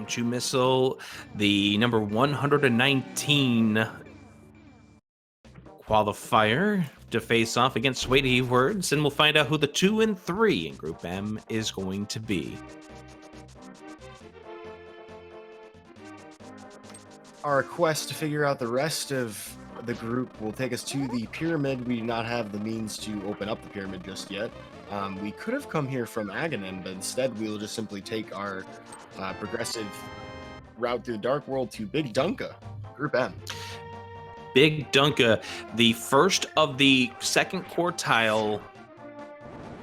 Chew Missile, the number 119 qualifier to face off against Weighty Words, and we'll find out who the 2 and 3 in Group M is going to be. Our quest to figure out the rest of the group will take us to the pyramid. We do not have the means to open up the pyramid just yet. We could have come here from Aghanim, but instead we'll just simply take our progressive route through the Dark World to Big Dunka, Group M. Big Dunka, the first of the second quartile,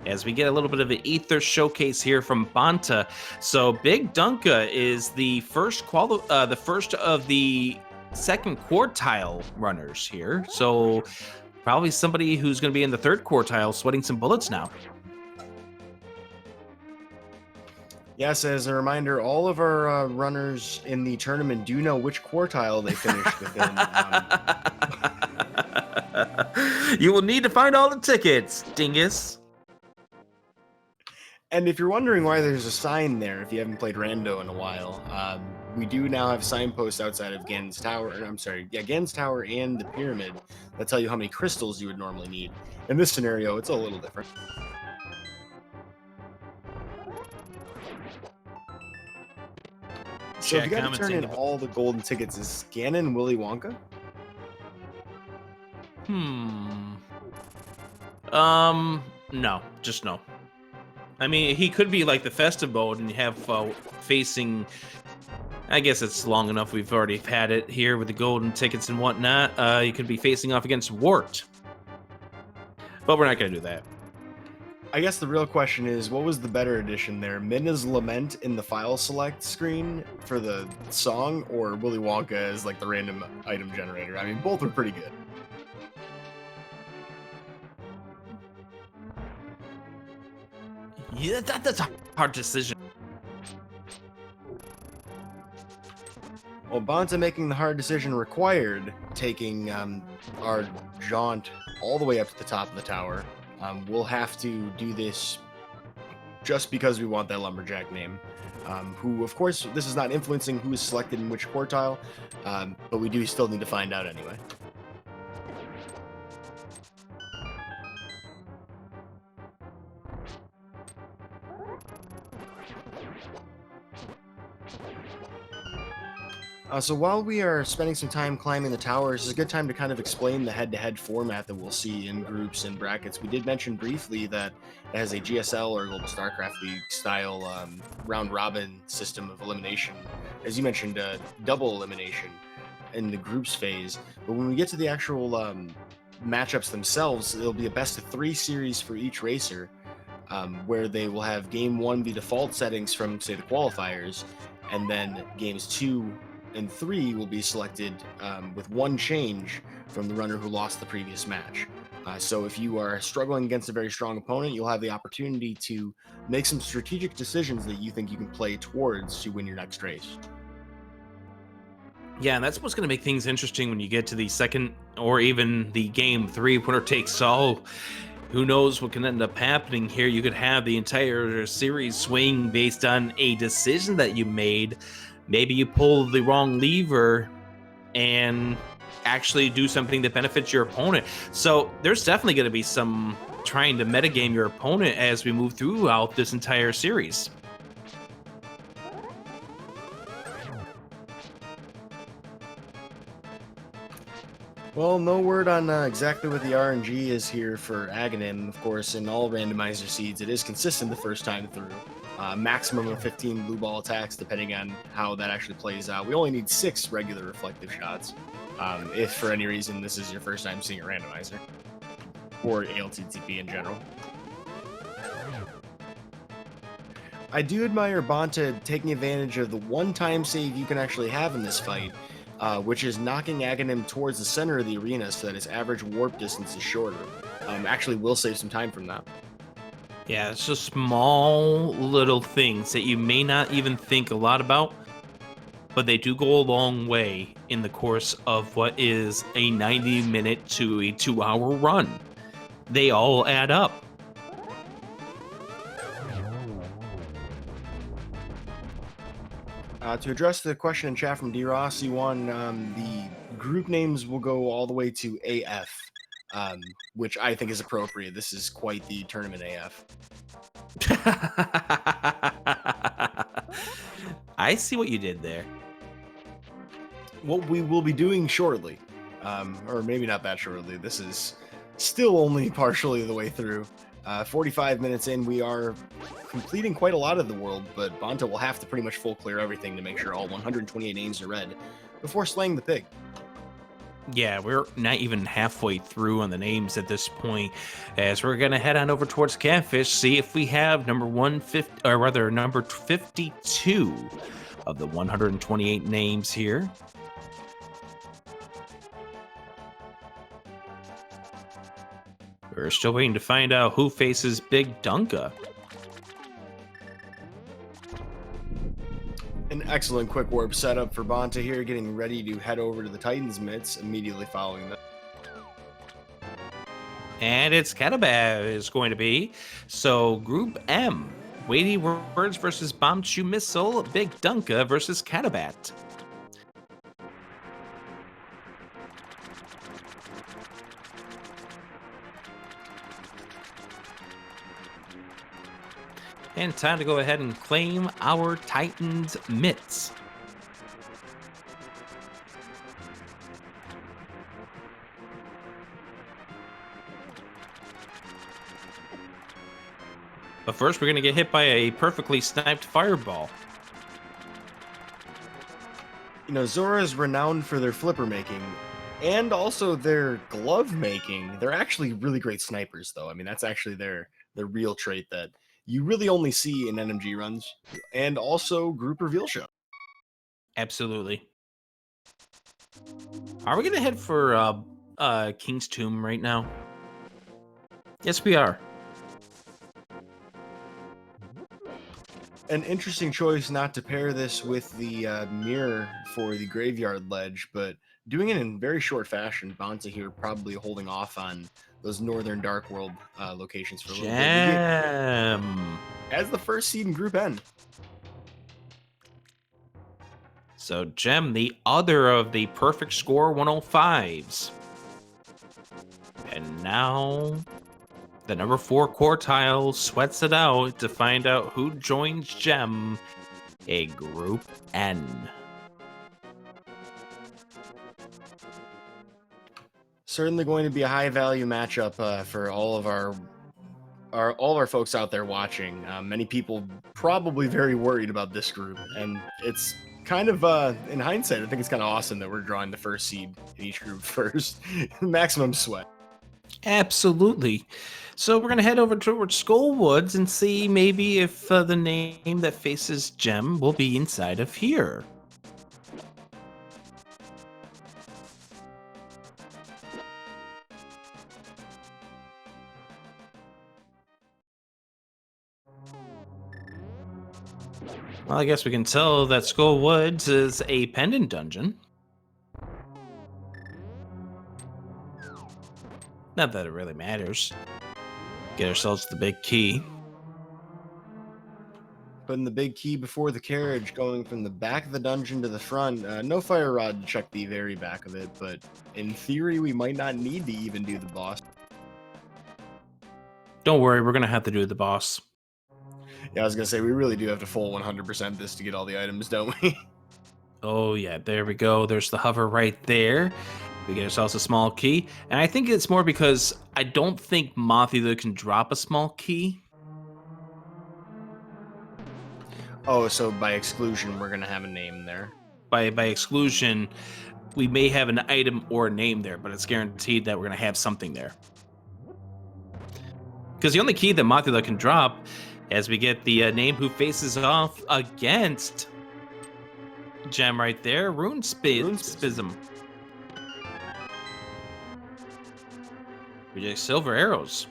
as we get a little bit of an ether showcase here from Banta. So Big Dunka is the first of the second quartile runners here. So probably somebody who's going to be in the third quartile sweating some bullets now. Yes, as a reminder, all of our runners in the tournament do know which quartile they finished within. You will need to find all the tickets, dingus. And if you're wondering why there's a sign there, if you haven't played Rando in a while, we do now have signposts outside of Gan's Tower, Gan's Tower and the Pyramid that tell you how many crystals you would normally need. In this scenario, it's a little different. So if you got to turn in all the golden tickets, is Ganon Willy Wonka? No, just no. I mean, he could be like the festive mode and you have facing, I guess it's long enough. We've already had it here with the golden tickets and whatnot. You could be facing off against Wart. But we're not going to do that. I guess the real question is, what was the better addition there? Midna's Lament in the file select screen for the song, or Willy Wonka as like the random item generator? I mean, both were pretty good. Yeah, that's a hard decision. Well, Banta making the hard decision required taking our jaunt all the way up to the top of the tower. We'll have to do this just because we want that lumberjack name. Who, of course, this is not influencing who is selected in which quartile, but we do still need to find out anyway. So while we are spending some time climbing the towers, it's a good time to kind of explain the head-to-head format that we'll see in groups and brackets. We did mention briefly that it has a GSL or Global StarCraft League style round-robin system of elimination. As you mentioned, double elimination in the groups phase. But when we get to the actual matchups themselves, it'll be a best-of-3 series for each racer, where they will have Game 1 be default settings from, say, the qualifiers, and then Games 2 and 3 will be selected with one change from the runner who lost the previous match. So if you are struggling against a very strong opponent, you'll have the opportunity to make some strategic decisions that you think you can play towards to win your next race. Yeah, and that's what's going to make things interesting when you get to the second or even the Game 3 winner takes all. Who knows what can end up happening here? You could have the entire series swing based on a decision that you made. Maybe you pull the wrong lever and actually do something that benefits your opponent. So there's definitely going to be some trying to metagame your opponent as we move throughout this entire series. Well, no word on exactly what the RNG is here for Aghanim. Of course, in all randomizer seeds, it is consistent the first time through. maximum of 15 blue ball attacks, depending on how that actually plays out. We only need 6 regular reflective shots. If for any reason this is your first time seeing a randomizer, or ALTTP in general. I do admire Bonta taking advantage of the one-time save you can actually have in this fight, which is knocking Aghanim towards the center of the arena so that his average warp distance is shorter. Actually will save some time from that. Yeah, it's just small little things that you may not even think a lot about, but they do go a long way in the course of what is a 90-minute to a 2-hour run. They all add up. To address the question in chat from D-Ross, the group names will go all the way to AF, which I think is appropriate. This is quite the tournament AF. I see what you did there. What we will be doing shortly, or maybe not that shortly. This is still only partially the way through. 45 minutes in, we are completing quite a lot of the world, but Bonta will have to pretty much full clear everything to make sure all 128 names are read before slaying the pig. Yeah, we're not even halfway through on the names at this point, as we're gonna head on over towards Catfish, see if we have number 150, or rather number 52 of the 128 names here. We're still waiting to find out who faces Big Dunka. An excellent quick warp setup for Bonta here, getting ready to head over to the Titans mitts immediately following that. And it's Catabat is going to be. So Group M, Weighty Words versus Bombchu Missile, Big Dunka versus Catabat. And time to go ahead and claim our Titans mitts. But first, we're going to get hit by a perfectly sniped fireball. You know, Zora is renowned for their flipper making and also their glove making. They're actually really great snipers, though. I mean, that's actually their real trait that you really only see in NMG runs and also group reveal show. Absolutely. Are we going to head for King's Tomb right now? Yes, we are. An interesting choice not to pair this with the mirror for the graveyard ledge, but doing it in very short fashion. Bonta here probably holding off on those Northern Dark World locations for a little bit. Gem. As the first seed in Group N. So Gem, the other of the perfect score 105s. And now the number 4 quartile sweats it out to find out who joins Gem in Group N. Certainly going to be a high value matchup for all of our folks out there watching. Many people probably very worried about this group, and it's kind of in hindsight, I think it's kind of awesome that we're drawing the first seed in each group first. Maximum sweat. Absolutely. So we're going to head over towards Skull Woods and see maybe if the name that faces Gem will be inside of here. Well, I guess we can tell that Skull Woods is a pendant dungeon. Not that it really matters. Get ourselves the big key. Putting the big key before the carriage, going from the back of the dungeon to the front. No fire rod to check the very back of it, but in theory, we might not need to even do the boss. Don't worry, we're going to have to do the boss. Yeah, I was going to say, we really do have to full 100% this to get all the items, don't we? Oh, yeah, there we go. There's the hover right there. We get ourselves a small key. And I think it's more because I don't think Mothula can drop a small key. Oh, so by exclusion, we're going to have a name there. By exclusion, we may have an item or a name there, but it's guaranteed that we're going to have something there. Because the only key that Mothula can drop, as we get the name who faces off against Gem right there, Runespism. We get silver arrows.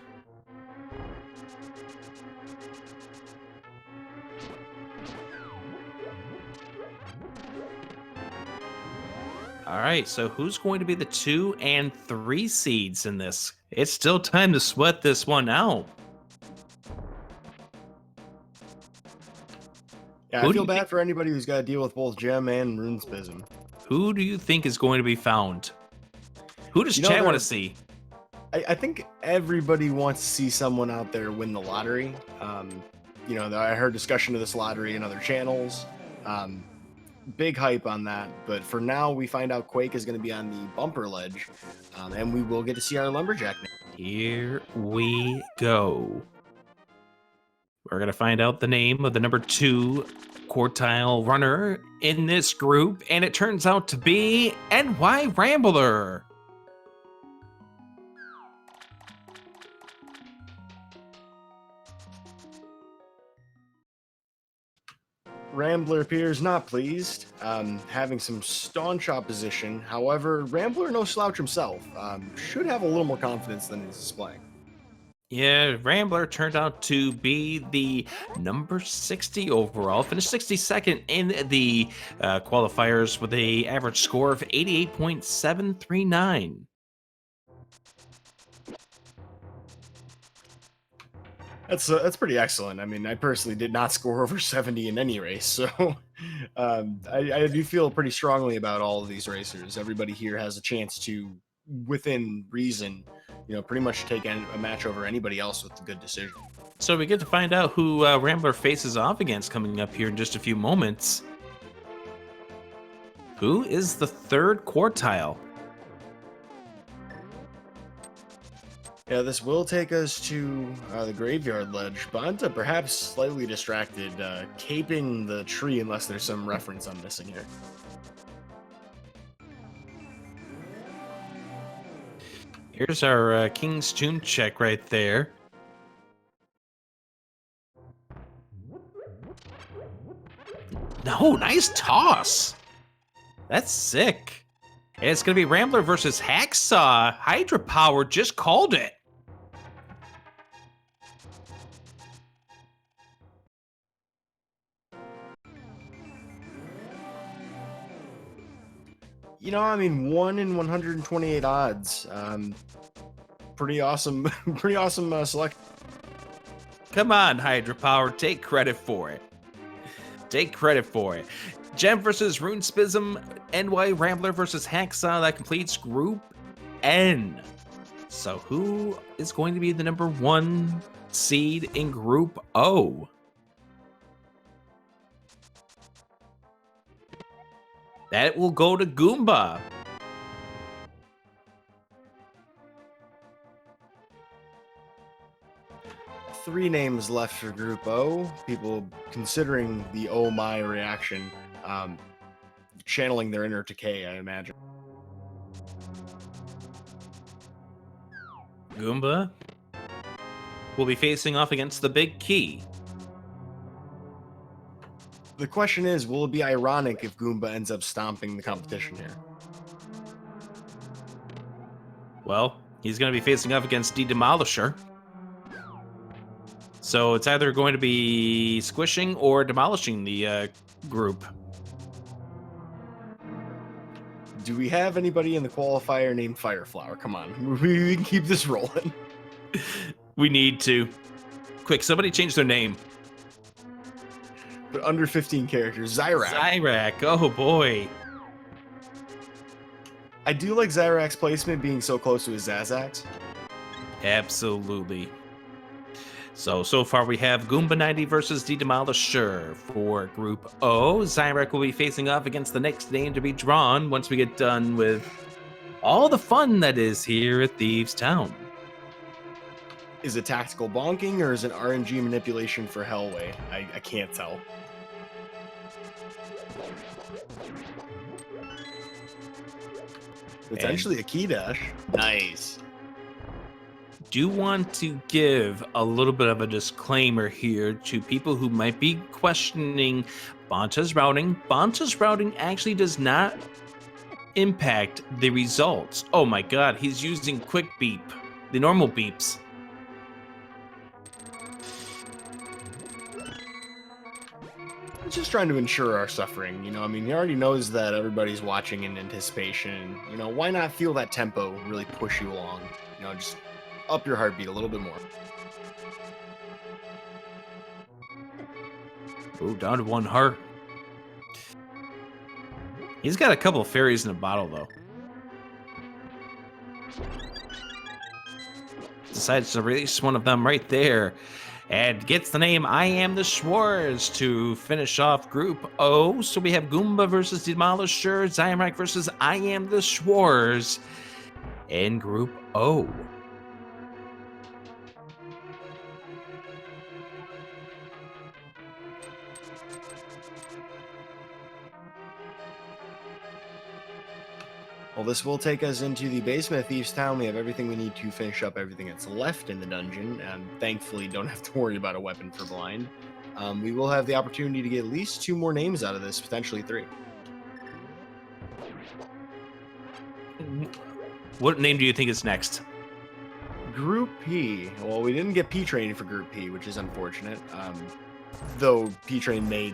All right, so who's going to be the 2 and 3 seeds in this? It's still time to sweat this one out. Yeah, I feel bad for anybody who's got to deal with both Gem and Runespism. Who do you think is going to be found? Who does chat want to see? I think everybody wants to see someone out there win the lottery. I heard discussion of this lottery in other channels. Big hype on that, but for now we find out Quake is going to be on the bumper ledge, and we will get to see our lumberjack name. Here we go. We're going to find out the name of the number 2 quartile runner in this group, and it turns out to be NY Rambler. Rambler appears not pleased, having some staunch opposition. However, Rambler, no slouch himself, should have a little more confidence than he's displaying. Yeah, Rambler turned out to be the number 60 overall, finished 62nd in the qualifiers with an average score of 88.739. That's pretty excellent. I mean, I personally did not score over 70 in any race, so I do feel pretty strongly about all of these racers. Everybody here has a chance to, within reason, pretty much take a match over anybody else with a good decision. So we get to find out who Rambler faces off against coming up here in just a few moments. Who is the 3rd quartile? Yeah, this will take us to the graveyard ledge. Banta, perhaps slightly distracted, caping the tree unless there's some reference I'm missing here. Here's our King's Tune check right there. No, nice toss. That's sick. And it's going to be Rambler versus Hacksaw. Hydropower just called it. I mean, 1 in 128 odds. Pretty awesome. Pretty awesome select. Come on, Hydropower, take credit for it. Take credit for it. Gem versus Runespism, NY Rambler versus Hacksaw. That completes Group N. So who is going to be the number 1 seed in Group O? That will go to Goomba. Three names left for Group O. People considering the oh my reaction, channeling their inner decay, I imagine. Goomba will be facing off against the Big Key. The question is, will it be ironic if Goomba ends up stomping the competition here? Well, he's going to be facing off against D Demolisher. So it's either going to be squishing or demolishing the group. Do we have anybody in the qualifier named Fireflower? Come on, we can keep this rolling. We need to. Quick, somebody change their name. But under 15 characters, Zyrak. Zyrak, oh boy. I do like Zyrak's placement being so close to his Zazax. Absolutely. So far we have Goomba 90 versus D Demolisher for Group O. Zyrak will be facing off against the next name to be drawn once we get done with all the fun that is here at Thieves Town. Is it tactical bonking or is it RNG manipulation for Hellway? I can't tell. Potentially a key dash. Nice. Do want to give a little bit of a disclaimer here to people who might be questioning Bonta's routing. Bonta's routing actually does not impact the results. Oh my god, he's using quick beep, the normal beeps. Just trying to ensure our suffering, you know. I mean, he already knows that everybody's watching in anticipation. You know, why not feel that tempo really push you along? You know, just up your heartbeat a little bit more. Oh, down to 1 heart. He's got a couple of fairies in a bottle, though. Decides to release one of them right there. And gets the name I Am the Schwarz to finish off Group O. So we have Goomba versus Demolisher, Zyamrak versus I Am the Schwarz in Group O. Well, this will take us into the basement of Thieves Town. We have everything we need to finish up everything that's left in the dungeon, and thankfully don't have to worry about a weapon for blind. We will have the opportunity to get at least 2 more names out of this, potentially 3. What name do you think is next? Group P. Well, we didn't get P-Train for Group P, which is unfortunate. Though P-Train may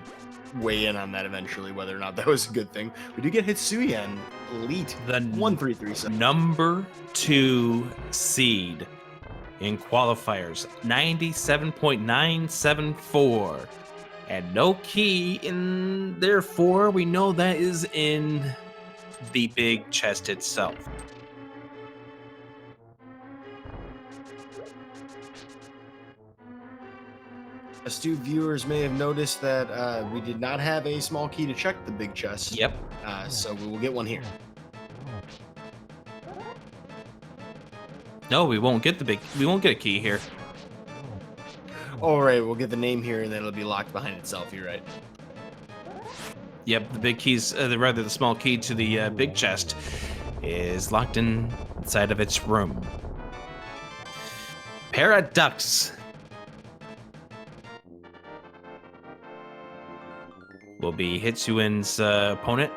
weigh in on that eventually, whether or not that was a good thing. We do get Hitsuyen Elite, The 1337. number 2 seed in qualifiers, 97.974. And no key in, therefore, we know that is in the big chest itself. Astute viewers may have noticed that we did not have a small key to check the big chest. Yep. So we will get one here. No, we won't get a key here. All right, we'll get the name here, and then it'll be locked behind itself. You're right. Yep, the big keys, rather the small key to the big chest is locked inside of its room. Paradox will be Hitsuin's opponent.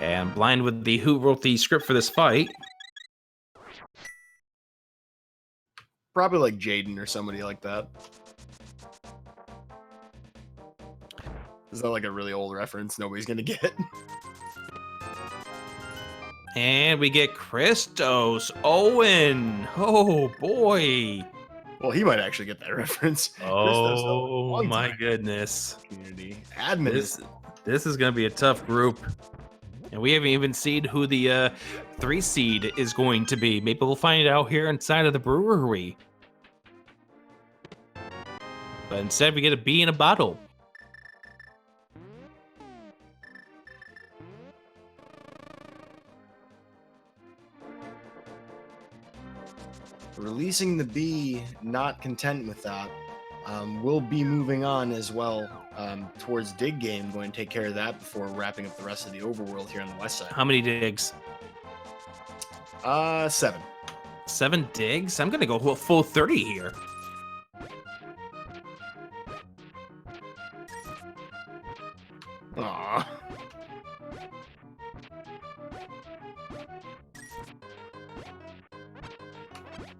And blind with the who wrote the script for this fight. Probably like Jaden or somebody like that. Is that like a really old reference nobody's gonna get? And we get Christos Owen. Oh boy. Well, he might actually get that reference. Oh my goodness. Community admin. This is gonna be a tough group. And we haven't even seen who the 3 seed is going to be. Maybe we'll find out here inside of the brewery. But instead we get a bee in a bottle. Releasing the bee, not content with that. We'll be moving on as well towards Dig Game, going to take care of that before wrapping up the rest of the overworld here on the west side. How many digs? 7. 7 digs? I'm gonna go full 30 here. Aww.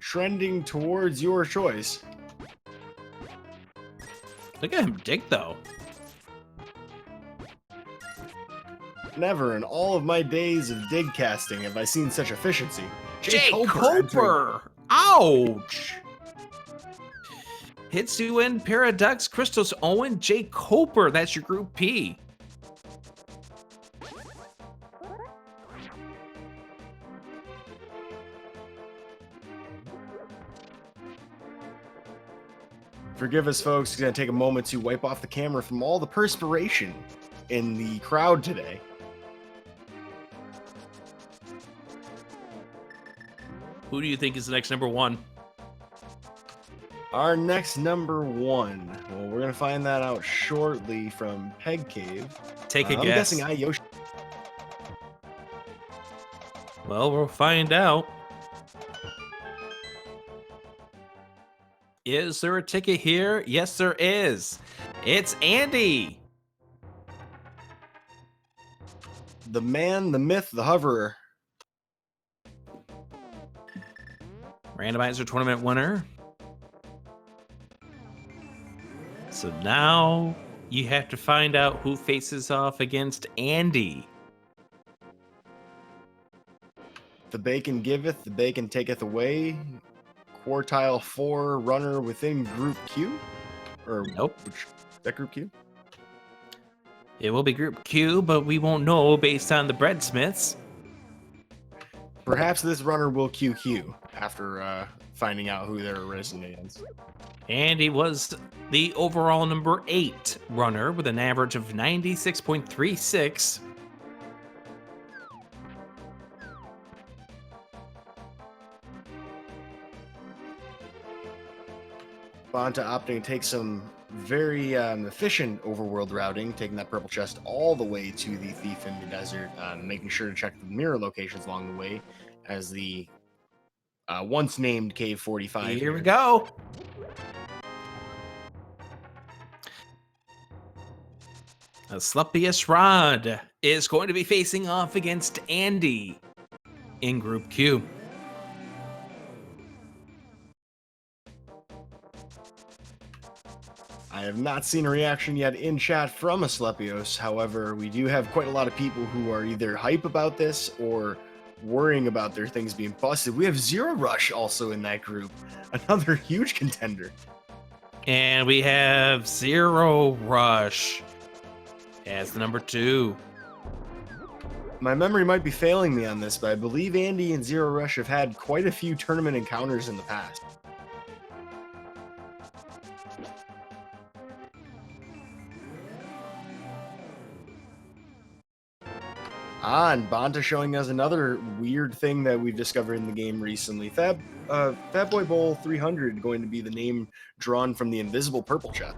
Trending towards your choice. Look at him dig, though. Never in all of my days of dig casting have I seen such efficiency. Jay Coper! Ouch! Hitsuin, Paradox, Christos Owen, Jay Coper. That's your Group P. Forgive us, folks. It's going to take a moment to wipe off the camera from all the perspiration in the crowd today. Who do you think is the next number 1? Our next number 1. Well, we're gonna find that out shortly from Peg Cave. Take a I'm guess. guessing Yoshi. Well, we'll find out. Is there a ticket here? Yes, there is. It's Andy. The man, the myth, the hoverer. Randomizer tournament winner. So now you have to find out who faces off against Andy. The bacon giveth, the bacon taketh away. Quartile 4 runner within Group Q? Or Nope. which, that Group Q? It will be Group Q, but we won't know based on the breadsmiths. Perhaps this runner will QQ after finding out who they're racing against. Andy was the overall number 8 runner with an average of 96.36. Bonta opting to take some very efficient overworld routing, taking that purple chest all the way to the Thief in the Desert, making sure to check the mirror locations along the way as the once named Cave 45. Here we go. A Sluppiest Rod is going to be facing off against Andy in Group Q. I have not seen a reaction yet in chat from Asclepios. However, we do have quite a lot of people who are either hype about this or worrying about their things being busted. We have Zero Rush also in that group, another huge contender. And we have Zero Rush as the number 2. My memory might be failing me on this, but I believe Andy and Zero Rush have had quite a few tournament encounters in the past. And Bonta showing us another weird thing that we've discovered in the game recently. Fat Boy Bowl 300 going to be the name drawn from the invisible purple chest.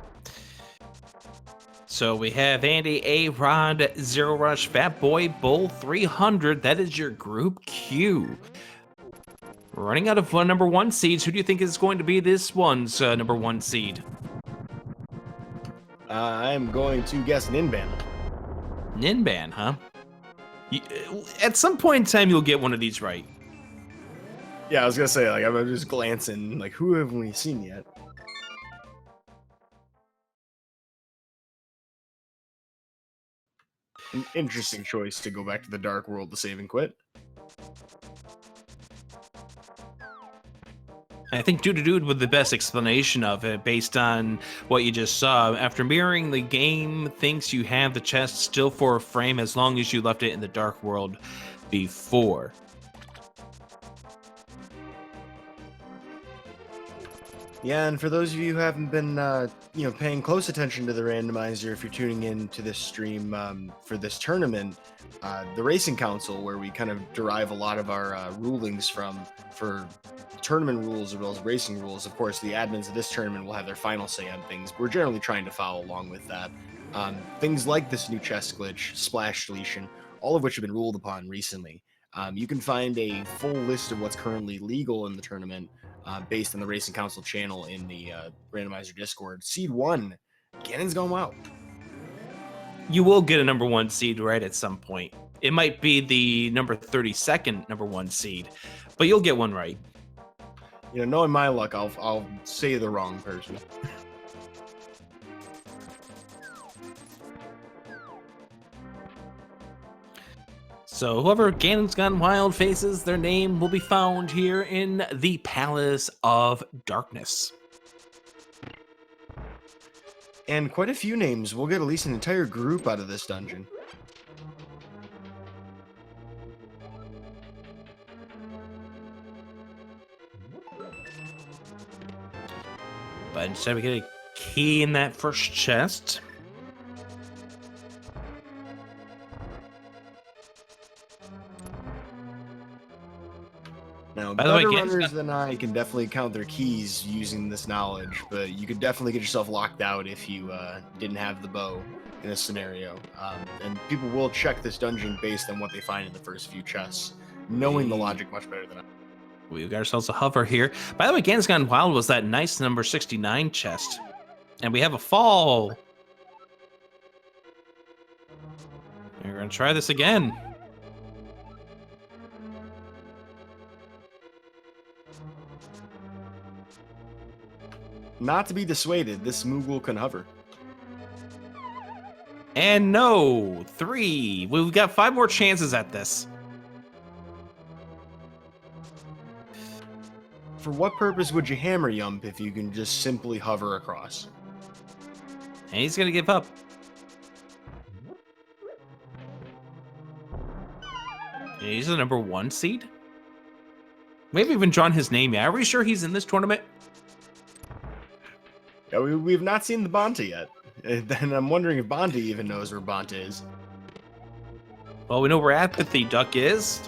So we have Andy, A-Rod, Zero Rush, Fat Boy, Bull 300. That is your Group Q. We're running out of number 1 seeds. Who do you think is going to be this one's number 1 seed? I'm going to guess Ninban. Ninban, huh? At some point in time, you'll get one of these right. Yeah, I was gonna say, like, I'm just glancing, like, who haven't we seen yet? An interesting choice to go back to the Dark World to save and quit. I think Dude with the best explanation of it based on what you just saw. After mirroring the game, thinks you have the chest still for a frame as long as you left it in the Dark World before. Yeah, and for those of you who haven't been, paying close attention to the randomizer, if you're tuning in to this stream for this tournament, the Racing Council, where we kind of derive a lot of our rulings from for tournament rules as well as racing rules. Of course, the admins of this tournament will have their final say on things. We're generally trying to follow along with that. Things like this new chest glitch, splash deletion, all of which have been ruled upon recently. You can find a full list of what's currently legal in the tournament based on the Racing Council channel in the Randomizer Discord. Seed 1, Ganon's going wild. You will get a number 1 seed right at some point. It might be the number 32nd number 1 seed, but you'll get one right. You know, knowing my luck, I'll say the wrong person. So whoever Ganon's Gone Wild faces, their name will be found here in the Palace of Darkness. And quite a few names. We'll get at least an entire group out of this dungeon. But instead we get a key in that first chest. Now, By the way, better Gan's runners got- than I can definitely count their keys using this knowledge, but you could definitely get yourself locked out if you didn't have the bow in this scenario. And people will check this dungeon based on what they find in the first few chests, knowing the logic much better than I. We've got ourselves a hover here. By the way, Gan's Gone Wild was that nice number 69 chest. And we have a fall. We're going to try this again. Not to be dissuaded, this Moogle can hover. And no, 3. We've got 5 more chances at this. For what purpose would you hammer yump if you can just simply hover across? And he's going to give up. And he's the number 1 seed. We haven't even drawn his name yet. Are we sure he's in this tournament? Yeah, we've not seen the Bonta yet. And I'm wondering if Bonta even knows where Bonta is. Well, we know where Apathy Duck is.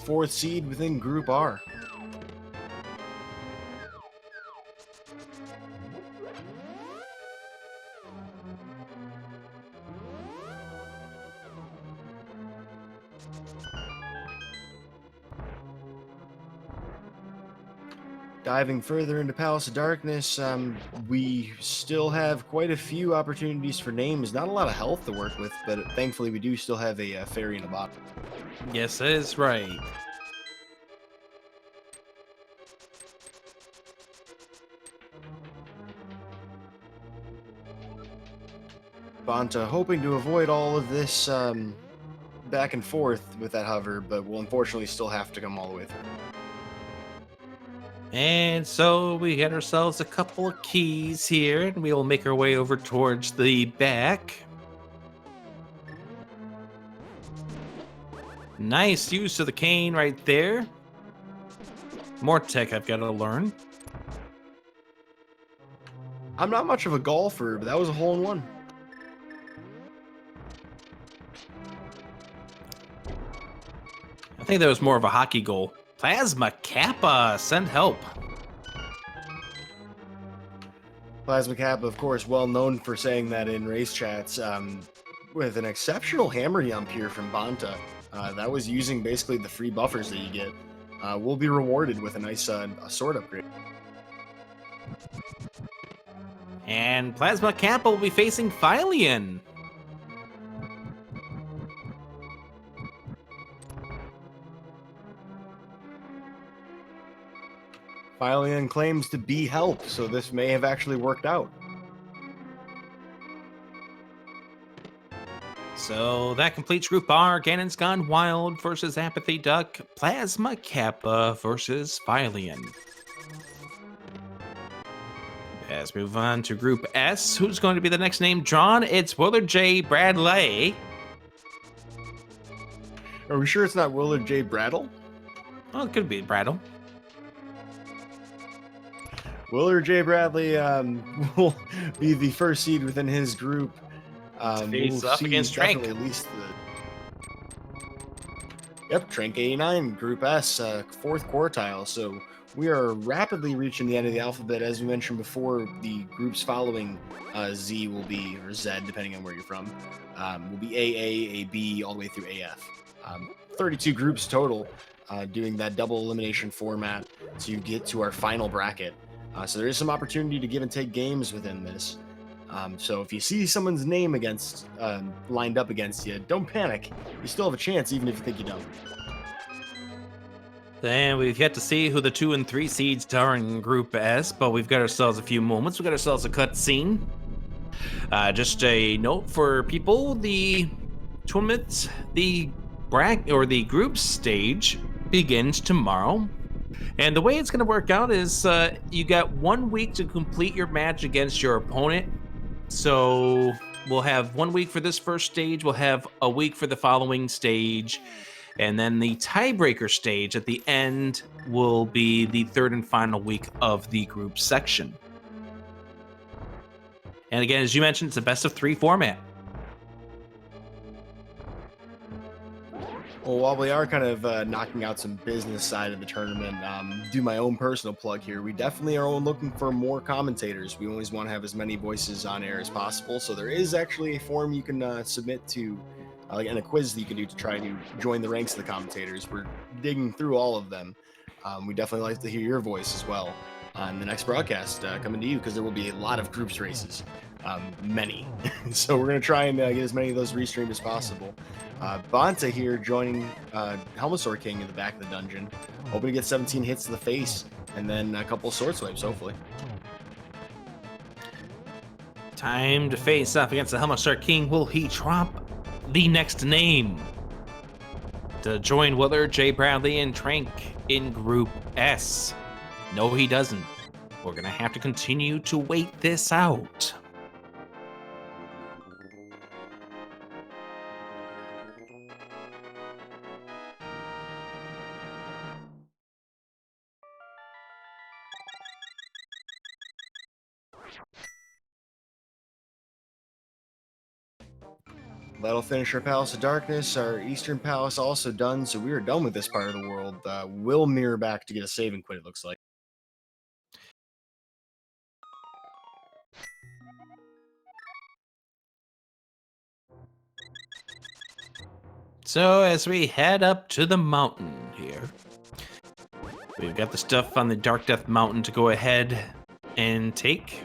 4th seed within Group R. Diving further into Palace of Darkness, we still have quite a few opportunities for names. Not a lot of health to work with, but thankfully we do still have a fairy in a bottle. Yes, that is right. Bonta hoping to avoid all of this back and forth with that hover, but will unfortunately still have to come all the way through. And so we get ourselves a couple of keys here, and we will make our way over towards the back. Nice use of the cane right there. More tech I've got to learn. I'm not much of a golfer, but that was a hole in one. I think that was more of a hockey goal. Plasma Kappa, send help. Plasma Kappa, of course, well known for saying that in race chats, with an exceptional hammer yump here from Bonta. That was using basically the free buffers that you get. Will be rewarded with a nice a sword upgrade. And Plasma Kappa will be facing Phylian. Phylian claims to be help, so this may have actually worked out. So that completes Group R. Ganon's Gone Wild versus Apathy Duck. Plasma Kappa versus Phylian. Let's move on to Group S. Who's going to be the next name drawn? It's Willard J. Bradley. Are we sure it's not Willard J. Brattle? Oh, it could be Brattle. Willard J. Bradley will be the 1st seed within his group. Face up against Trank. At least Yep, Trank 89, Group S, 4th quartile. So we are rapidly reaching the end of the alphabet. As we mentioned before, the groups following Z will be, or Z, depending on where you're from, will be AA, AB, all the way through AF. 32 groups total, doing that double elimination format to get to our final bracket. So there is some opportunity to give and take games within this. So if you see someone's name against lined up against you, don't panic. You still have a chance, even if you think you don't. Then we've yet to see who the 2 and 3 seeds are in Group S, but we've got ourselves a few moments. We've got ourselves a cutscene. Just a note for people: the tournament, the group stage begins tomorrow. And the way it's going to work out is you got 1 week to complete your match against your opponent. So we'll have 1 week for this first stage. We'll have a week for the following stage. And then the tiebreaker stage at the end will be the 3rd and final week of the group section. And again, as you mentioned, it's a best of 3 format. Well, while we are kind of knocking out some business side of the tournament, do my own personal plug here. We definitely are looking for more commentators. We always want to have as many voices on air as possible. So there is actually a form you can submit to, and a quiz that you can do to try to join the ranks of the commentators. We're digging through all of them. We definitely like to hear your voice as well on the next broadcast coming to you, because there will be a lot of groups races, many. So we're going to try and get as many of those restreamed as possible. Bonta here joining Helmasaur King in the back of the dungeon, hoping to get 17 hits to the face and then a couple sword swipes, hopefully. Time to face off against the Helmasaur King. Will he drop the next name to join Willard, J. Bradley, and Trank in Group S? No, he doesn't. We're going to have to continue to wait this out. That'll finish our Palace of Darkness. Our Eastern Palace also done, so we are done with this part of the world. We'll mirror back to get a save and quit, it looks like. So as we head up to the mountain here, we've got the stuff on the Dark Death Mountain to go ahead and take.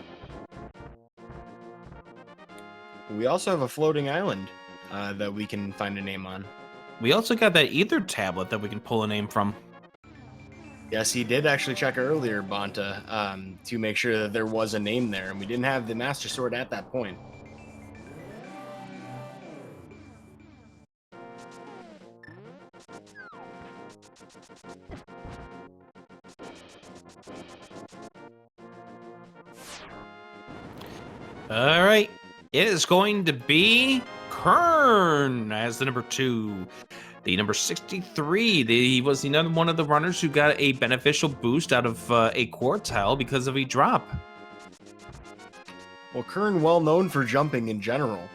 We also have a floating island that we can find a name on. We also got that Ether tablet that we can pull a name from. Yes, he did actually check earlier, Bonta, to make sure that there was a name there, and we didn't have the Master Sword at that point. All right, it is going to be Kern as the number 2. The number 63, he was another one of the runners who got a beneficial boost out of a quartile because of a drop. Well, Kern, well known for jumping in general,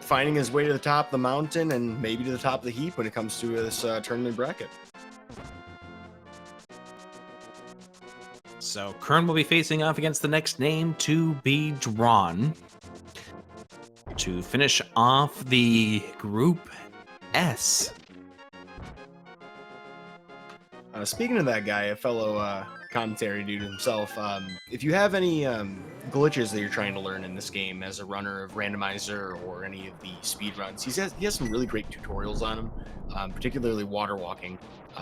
finding his way to the top of the mountain and maybe to the top of the heap when it comes to this tournament bracket. So Kern will be facing off against the next name to be drawn to finish off the Group S. Speaking of that guy, a fellow commentary dude himself, if you have any glitches that you're trying to learn in this game as a runner of Randomizer or any of the speed runs, he has some really great tutorials on him, particularly water walking,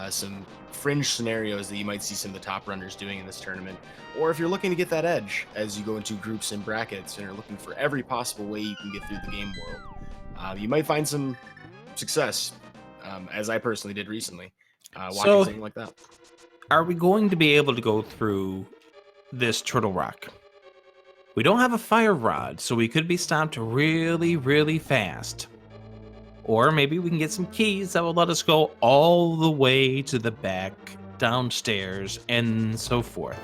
some fringe scenarios that you might see some of the top runners doing in this tournament. Or if you're looking to get that edge as you go into groups and brackets and are looking for every possible way you can get through the game world, you might find some success, as I personally did recently, watching something like that. Are we going to be able to go through this Turtle Rock? We don't have a fire rod, so we could be stopped really, really fast. Or maybe we can get some keys that will let us go all the way to the back, downstairs, and so forth.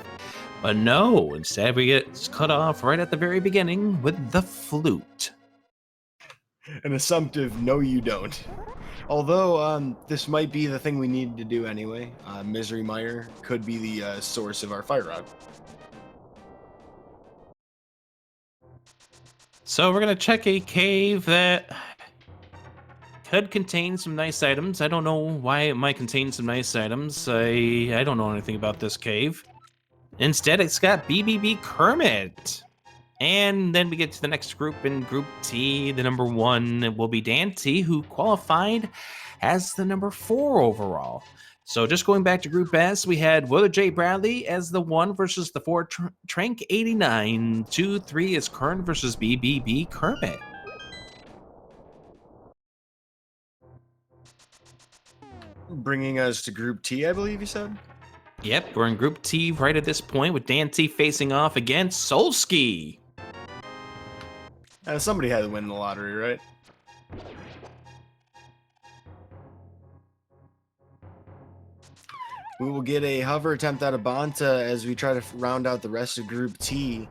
But no, instead we get cut off right at the very beginning with the flute. An assumptive no you don't. Although this might be the thing we need to do anyway. Misery Mire could be the source of our fire rod. So we're going to check a cave that could contain some nice items. I don't know why it might contain some nice items. I don't know anything about this cave. Instead, it's got BBB Kermit. And then we get to the next group in Group T. The number 1 will be Dante, who qualified as the number 4 overall. So just going back to Group S, we had Willard J. Bradley as the 1 versus the 4 Trank 89. 2-3 is Kern versus BBB Kermit. Bringing us to Group T, I believe you said? Yep, we're in Group T right at this point with Dante facing off against Solski. Somebody had to win the lottery, right? We will get a hover attempt out of Bonta as we try to round out the rest of Group T.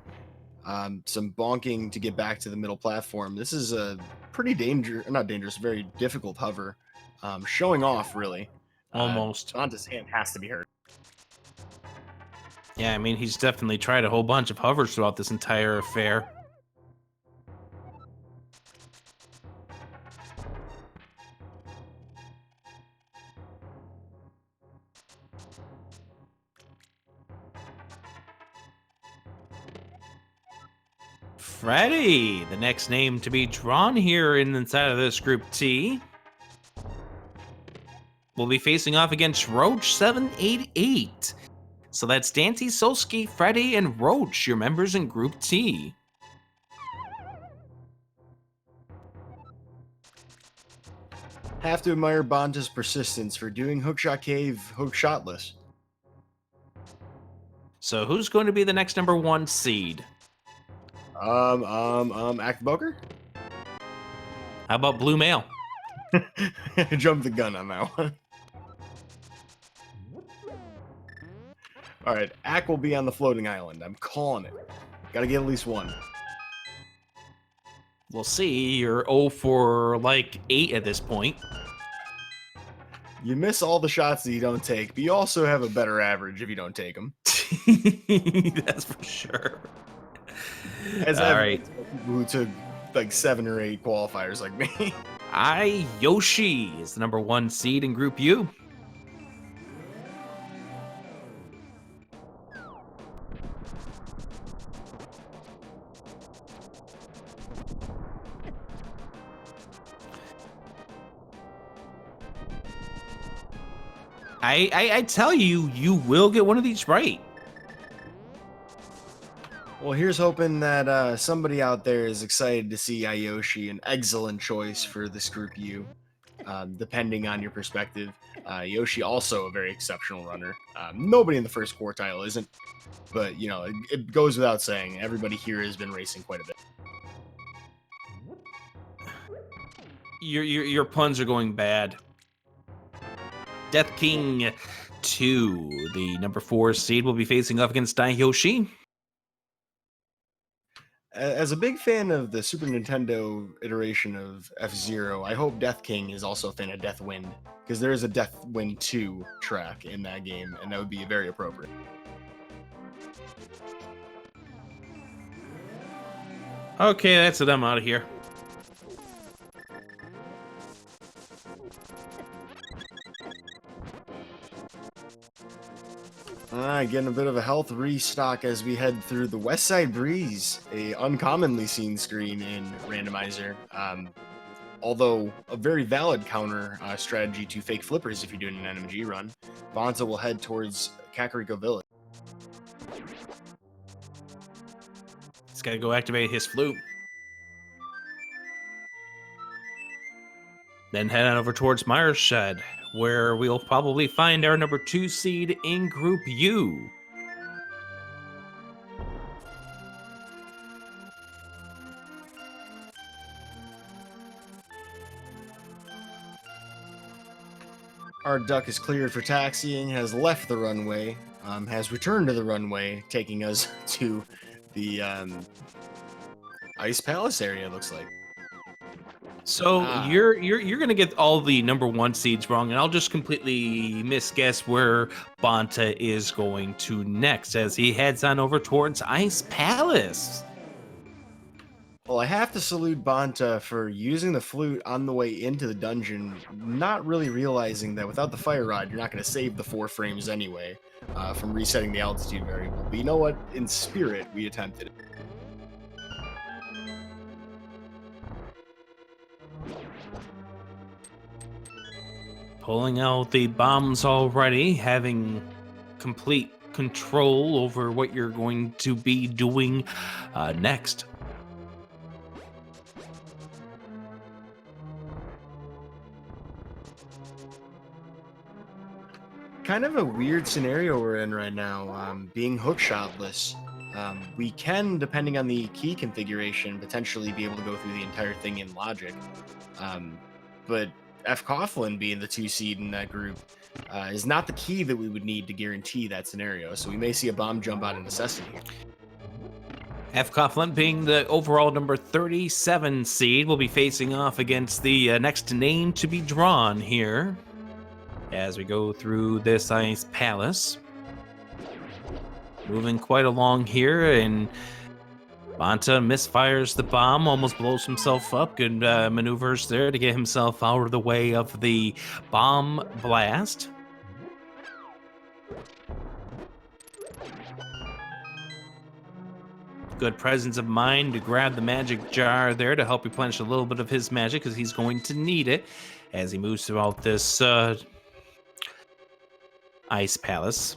Some bonking to get back to the middle platform. This is a pretty very difficult hover. showing off, really. Almost. Bonta's hand has to be hurt. Yeah, I mean, he's definitely tried a whole bunch of hovers throughout this entire affair. Freddy, the next name to be drawn here inside of this Group T, will be facing off against Roach788. So that's Dante, Solsky, Freddy, and Roach, your members in Group T. Have to admire Bonta's persistence for doing Hookshot Cave hookshotless. So who's going to be the next number 1 seed? Act Boker? How about Blue Male? Jump the gun on that one. All right, Ack will be on the floating island. I'm calling it. Gotta get at least one. We'll see. You're 0 for like 8 at this point. You miss all the shots that you don't take, but you also have a better average if you don't take them. That's for sure. As all right. People who took like 7 or 8 qualifiers like me. Yoshi is the number 1 seed in Group U. I tell you, you will get one of these right. Well, here's hoping that somebody out there is excited to see Yoshi, an excellent choice for this Group U, depending on your perspective. Yoshi also a very exceptional runner. Nobody in the first quartile isn't, but you know it goes without saying. Everybody here has been racing quite a bit. Your puns are going bad. Death King 2, the number 4 seed, will be facing off against Yoshi. As a big fan of the Super Nintendo iteration of F-Zero, I hope Death King is also a fan of Death Wind, because there is a Death Wind 2 track in that game, and that would be very appropriate. Okay, that's it. I'm out of here. Getting a bit of a health restock as we head through the West Side Breeze, a uncommonly seen screen in Randomizer. Although a very valid counter strategy to fake flippers if you're doing an NMG run. Bonta will head towards Kakariko Village. He's got to go activate his flute. Then head on over towards Myers Shed, where we'll probably find our number 2 seed in Group U. Our duck is cleared for taxiing, has left the runway, has returned to the runway, taking us to the Ice Palace area, looks like. So you're gonna get all the number 1 seeds wrong, and I'll just completely misguess where Bonta is going to next as he heads on over towards Ice Palace. Well, I have to salute Bonta for using the flute on the way into the dungeon, not really realizing that without the fire rod, you're not going to save the 4 frames anyway from resetting the altitude variable. But you know what? In spirit, we attempted it. Pulling out the bombs already, having complete control over what you're going to be doing next. Kind of a weird scenario we're in right now, being hookshotless. We can, depending on the key configuration, potentially be able to go through the entire thing in logic. But F. Coughlin being the 2 seed in that group is not the key that we would need to guarantee that scenario. So we may see a bomb jump out of necessity here. F. Coughlin, being the overall number 37 seed, will be facing off against the next name to be drawn here as we go through this Ice Palace. Moving quite along here, and Banta misfires the bomb, almost blows himself up. Good maneuvers there to get himself out of the way of the bomb blast. Good presence of mind to grab the magic jar there to help replenish a little bit of his magic, because he's going to need it as he moves throughout this Ice Palace.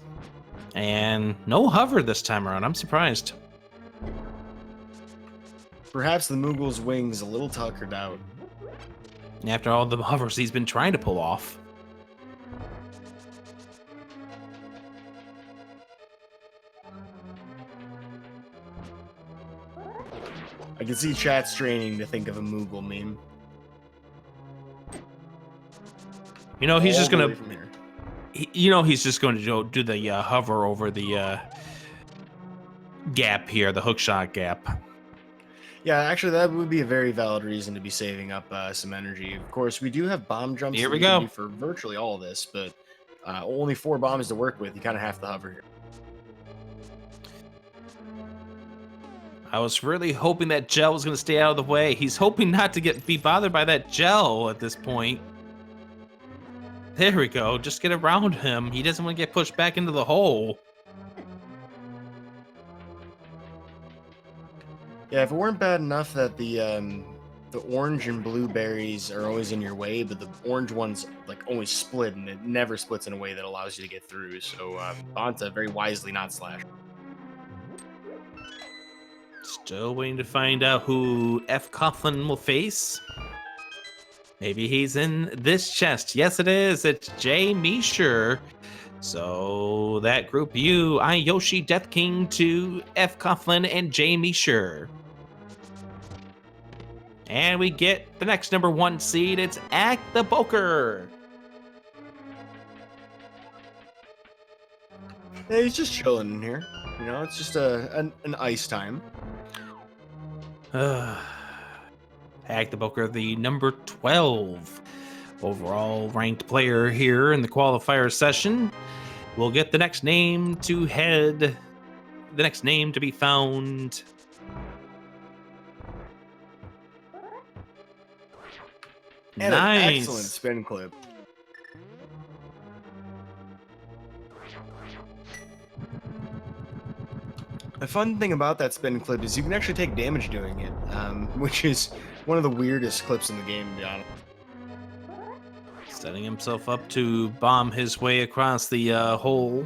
And no hover this time around. I'm surprised. Perhaps the Moogle's wings a little tuckered out. After all the hovers he's been trying to pull off. I can see chat straining to think of a Moogle meme. You know, he's All just the gonna. way from here. He's just going to do the hover over the gap here, the hookshot gap. Yeah, actually, that would be a very valid reason to be saving up some energy. Of course, we do have bomb jumps. Here that we can go. do for virtually all of this, but only 4 bombs to work with. You kind of have to hover here. I was really hoping that gel was going to stay out of the way. He's hoping not to be bothered by that gel at this point. There we go. Just get around him. He doesn't want to get pushed back into the hole. Yeah, if it weren't bad enough that the orange and blue berries are always in your way, but the orange ones like always split, and it never splits in a way that allows you to get through. So Banta very wisely not slash. Still waiting to find out who F. Coughlin will face. Maybe he's in this chest. Yes, it is. It's Jay Meisher. So that group U, Yoshi, Death King to F. Coughlin and Jay Meisher. And we get the next number 1 seed. It's Act the Boker. Yeah, he's just chilling in here. You know, it's just an ice time. Act the Boker, the number 12 overall ranked player here in the qualifier session, will get the next name to be found. And Nice. an excellent spin clip. The fun thing about that spin clip is you can actually take damage doing it, which is one of the weirdest clips in the game, to be honest. Setting himself up to bomb his way across the hole,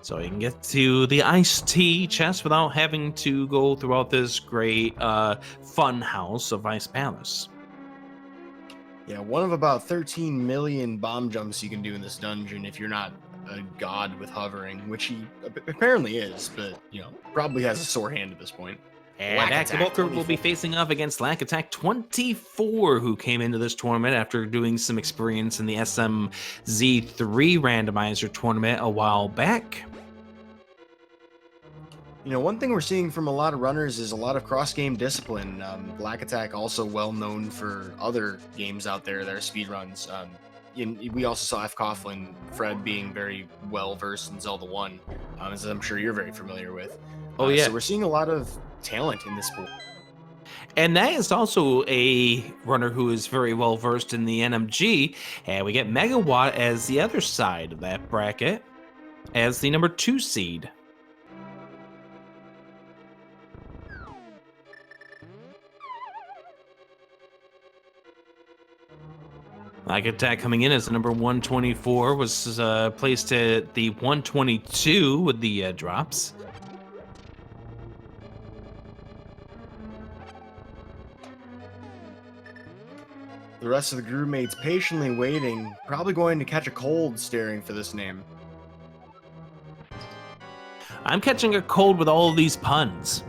so he can get to the iced tea chest without having to go throughout this great fun house of Ice Palace. Yeah, one of about 13 million bomb jumps you can do in this dungeon if you're not a god with hovering, which he apparently is, but, you know, probably has a sore hand at this point. And Lack Act the Attack Boker will be facing off against Lack Attack 24, who came into this tournament after doing some experience in the SMZ3 randomizer tournament a while back. You know, one thing we're seeing from a lot of runners is a lot of cross-game discipline. Black Attack also well known for other games out there that are speedruns. We also saw F. Coughlin, Fred being very well versed in Zelda 1, as I'm sure you're very familiar with. Oh, yeah. So we're seeing a lot of talent in this sport. And that is also a runner who is very well versed in the NMG. And we get Megawatt as the other side of that bracket as the number 2 seed. Like Attack coming in as the number 124 was placed at the 122 with the drops. The rest of the group mates patiently waiting, probably going to catch a cold staring for this name. I'm catching a cold with all of these puns.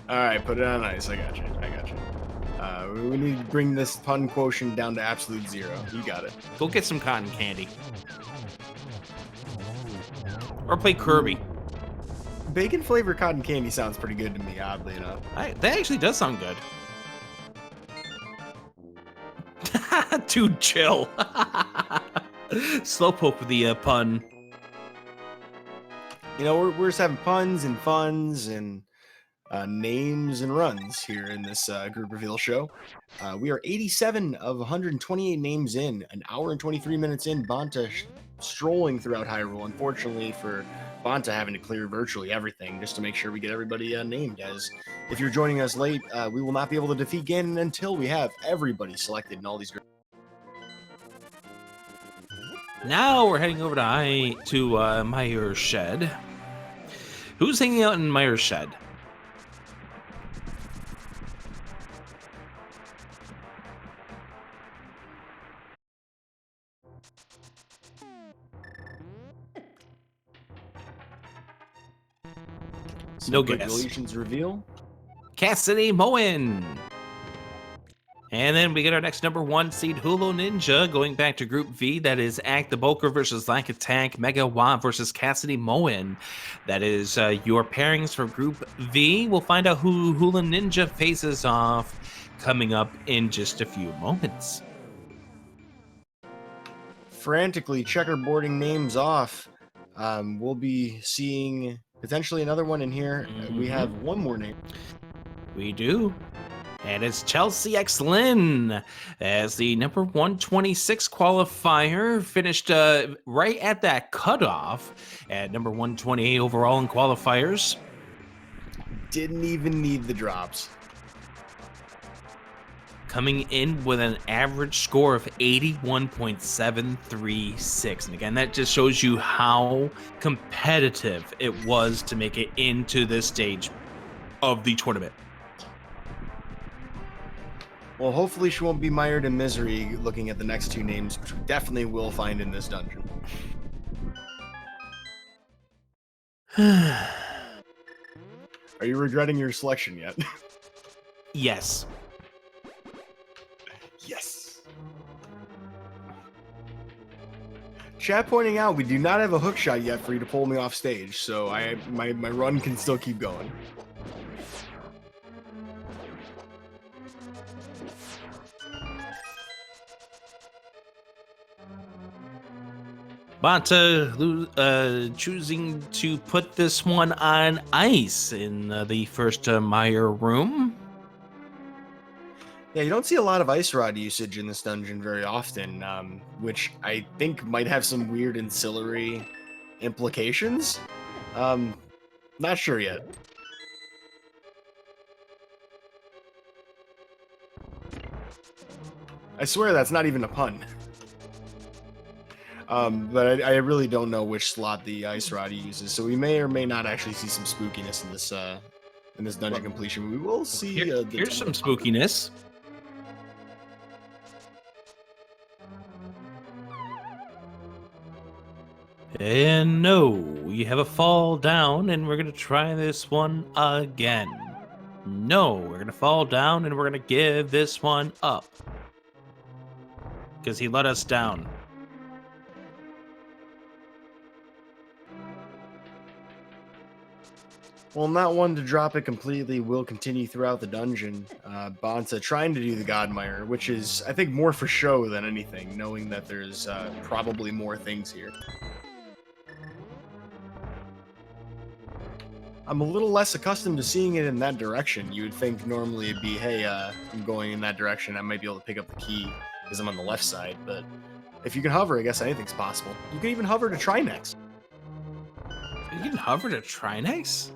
All right, put it on ice. I got you. We need to bring this pun quotient down to absolute 0. You got it. Go get some cotton candy. Or play Kirby. Bacon flavored cotton candy sounds pretty good to me, oddly enough. That actually does sound good. Dude, chill. Slowpoke with the pun. You know, we're just having puns and funs and names and runs here in this group reveal show. We are 87 of 128 names in, an hour and 23 minutes in. Banta strolling throughout Hyrule. Unfortunately for Banta, having to clear virtually everything just to make sure we get everybody named. As if you're joining us late, we will not be able to defeat Ganon until we have everybody selected in all these groups. Now we're heading over to Meyer's shed. Who's hanging out in Meyer's shed? No guess. Congratulations reveal. Cassidy Moen. And then we get our next number 1 seed, Hulu Ninja, going back to Group V. That is Act the Bulker versus Lack Attack, Mega Wa versus Cassidy Moen. That is your pairings for Group V. We'll find out who Hula Ninja faces off coming up in just a few moments. Frantically checkerboarding names off. We'll be seeing potentially another one in here. We have one more name. We do. And it's Chelsea X Lynn as the number 126 qualifier, finished right at that cutoff at number 128 overall in qualifiers. Didn't even need the drops. Coming in with an average score of 81.736. And again, that just shows you how competitive it was to make it into this stage of the tournament. Well, hopefully she won't be mired in misery looking at the next two names, which we definitely will find in this dungeon. Are you regretting your selection yet? Yes. Yes. Chat pointing out we do not have a hook shot yet for you to pull me off stage, so my run can still keep going. Banta choosing to put this one on ice in the first Meyer room. Yeah, you don't see a lot of ice rod usage in this dungeon very often, which I think might have some weird ancillary implications. Not sure yet. I swear that's not even a pun. But I really don't know which slot the ice rod uses, so we may or may not actually see some spookiness in this dungeon completion. We will see. Here's some spookiness. And no, you have a fall down, and we're gonna try this one again. No, we're gonna fall down, and we're gonna give this one up because he let us down. Well, not one to drop it completely will continue throughout the dungeon. Banta trying to do the Godmire, which is, I think, more for show than anything, knowing that there's probably more things here. I'm a little less accustomed to seeing it in that direction. You would think normally it'd be, hey, I'm going in that direction. I might be able to pick up the key because I'm on the left side. But if you can hover, I guess anything's possible. You can even hover to Trinex. You can hover to Trinex?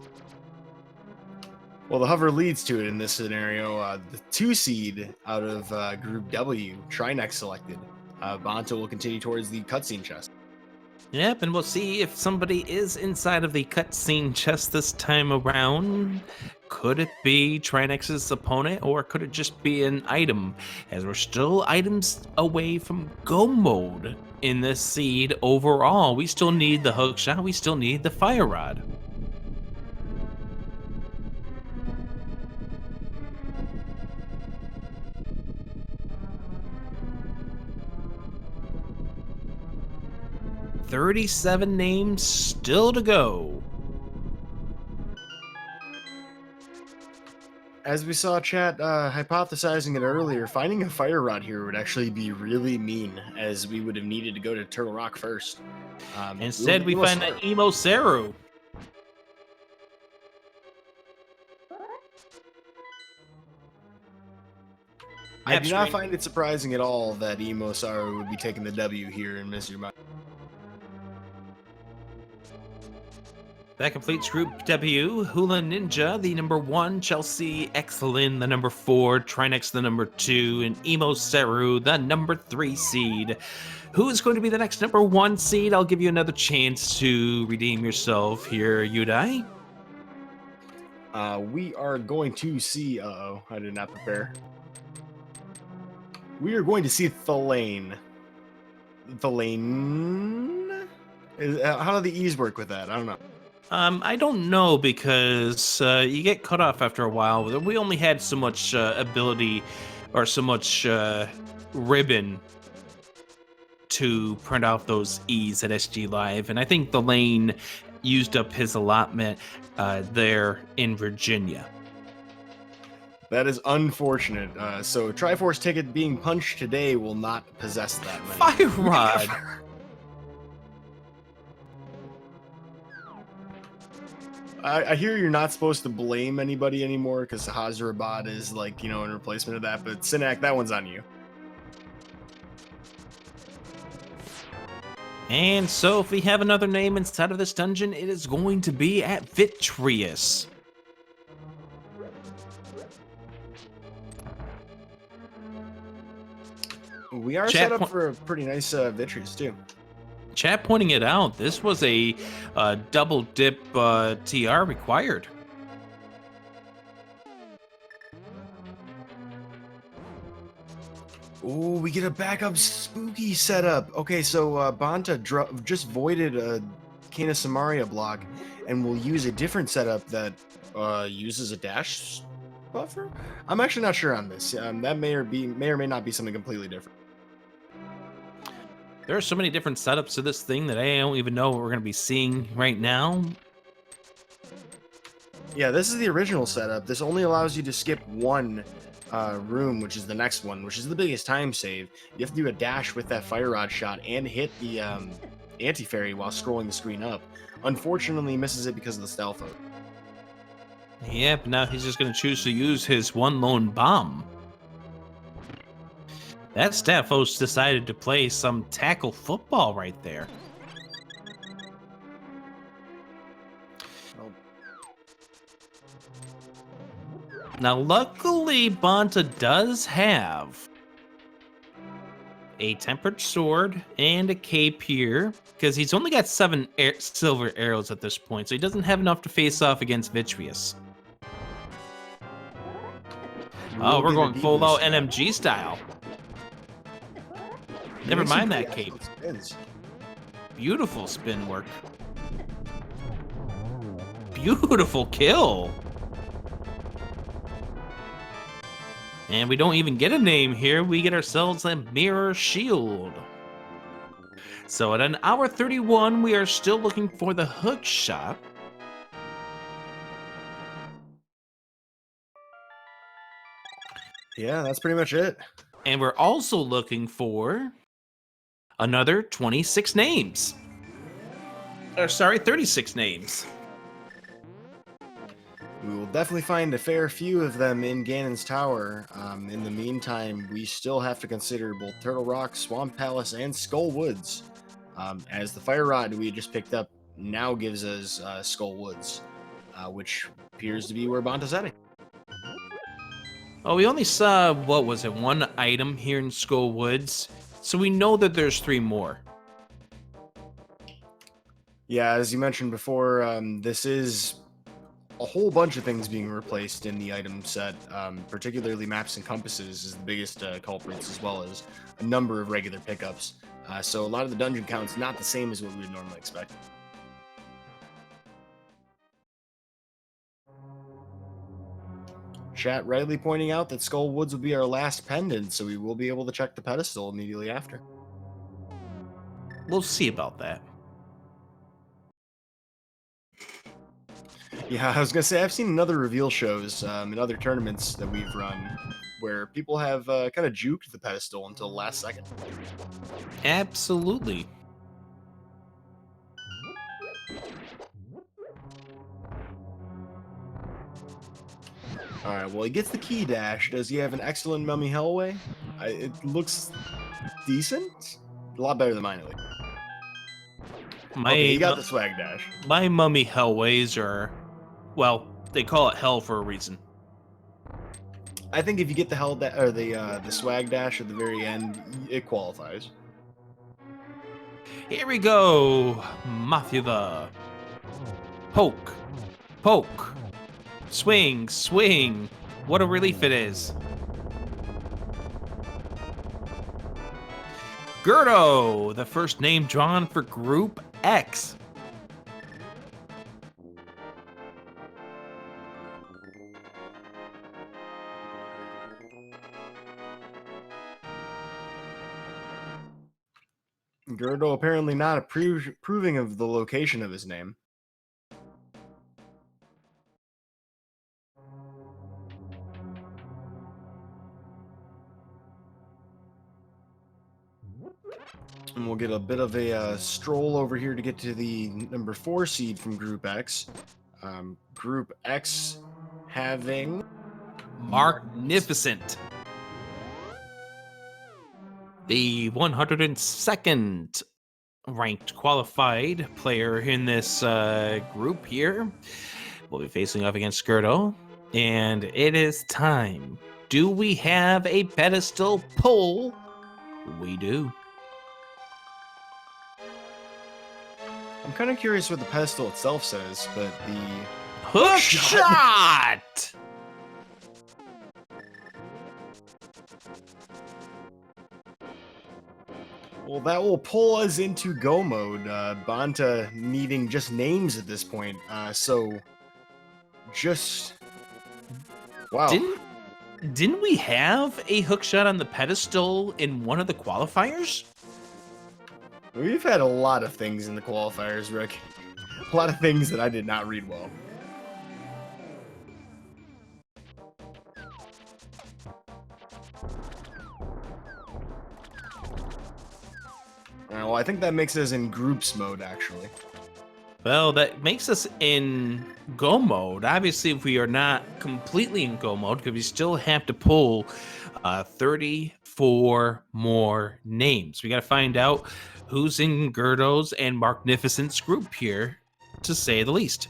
Well, the hover leads to it in this scenario. The 2 seed out of Group W, Trinex selected. Banta will continue towards the cutscene chest. Yep, and we'll see if somebody is inside of the cutscene chest this time around. Could it be Trinex's opponent, or could it just be an item? As we're still items away from go mode in this seed overall. We still need the hook shot, we still need the fire rod. $37 names still to go. As we saw chat hypothesizing it earlier, finding a fire rod here would actually be really mean, as we would have needed to go to Turtle Rock first. Instead, we find an Emo Saru. I do not find it surprising at all that Emo Saru would be taking the W here in Mizuma. That completes Group W. Hula Ninja, the number 1, Chelsea Excelin, the number 4, Trinex, the number 2, and Emo Saru, the number 3 seed. Who is going to be the next number 1 seed? I'll give you another chance to redeem yourself here, Yudai. We are going to see... Uh-oh, I did not prepare. We are going to see Thalane. Thalane? How do the E's work with that? I don't know. I don't know, because you get cut off after a while. We only had so much ability or so much ribbon to print out those E's at SG Live, and I think the lane used up his allotment there in Virginia. That is unfortunate. So Triforce ticket being punched today will not possess that. Fire Rod! I hear you're not supposed to blame anybody anymore because Hazarabad is like, in replacement of that, but Sinak, that one's on you. And so if we have another name inside of this dungeon, it is going to be at Vitreous. We are set up for a pretty nice Vitreous too. Chat pointing it out, this was a double dip TR required. Oh, we get a backup spooky setup. Okay, so Banta just voided a Kana Samaria block, and we'll use a different setup that uses a dash buffer. I'm actually not sure on this. That may or may not be something completely different. There are so many different setups to this thing that I don't even know what we're going to be seeing right now. Yeah, this is the original setup. This only allows you to skip one room, which is the next one, which is the biggest time save. You have to do a dash with that fire rod shot and hit the anti-fairy while scrolling the screen up. Unfortunately, he misses it because of the stealth mode. Yep, now he's just going to choose to use his one lone bomb. That staff host decided to play some tackle football right there. Now, luckily, Banta does have a tempered sword and a cape here, because he's only got 7 silver arrows at this point, so he doesn't have enough to face off against Vitreous. Oh, we're going full out NMG style. Never mind that cape. Beautiful spin work. Beautiful kill. And we don't even get a name here. We get ourselves a mirror shield. So at an hour 31, we are still looking for the hook shot. Yeah, that's pretty much it. And we're also looking for another 26 names. Or sorry, 36 names. We will definitely find a fair few of them in Ganon's Tower. In the meantime, we still have to consider both Turtle Rock, Swamp Palace, and Skull Woods, as the Fire Rod we just picked up now gives us Skull Woods, which appears to be where Banta's heading. Oh, we only saw, what was it, 1 item here in Skull Woods, so we know that there's 3 more. Yeah, as you mentioned before, this is a whole bunch of things being replaced in the item set, particularly maps and compasses is the biggest culprits, as well as a number of regular pickups. So a lot of the dungeon count's not the same as what we would normally expect. Chat rightly pointing out that Skull Woods will be our last pendant, so we will be able to check the pedestal immediately after. We'll see about that. Yeah, I was gonna say I've seen in other reveal shows, in other tournaments that we've run, where people have kind of juked the pedestal until the last second. Absolutely. All right, well, he gets the key dash. Does he have an excellent mummy hellway? It looks decent, a lot better than mine at least. Okay, My he got the swag dash. my mummy hellways are, well, they call it hell for a reason. I think if you get the hell or the swag dash at the very end, it qualifies. Here we go, Mafia. Poke, poke, swing, swing. What a relief it is. Gerdo, the first name drawn for Group X. Gerdo apparently not approving of the location of his name. And we'll get a bit of a stroll over here to get to the number 4 seed from Group X. Group X having Magnificent. The 102nd ranked qualified player in this group here will be facing off against Skirto. And it is time. Do we have a pedestal pull? We do. I'm kind of curious what the pedestal itself says, but the Hook shot! well, that will pull us into go mode. Banta needing just names at this point. So just wow. Didn't we have a hook shot on the pedestal in one of the qualifiers? We've had a lot of things in the qualifiers, Rick. A lot of things that I did not read well. Well, I think that makes us in groups mode, actually. Well, that makes us in go mode. Obviously, if we are not completely in go mode, because we still have to pull 34 more names. We got to find out who's in Gerdo's and Magnificent's group here, to say the least.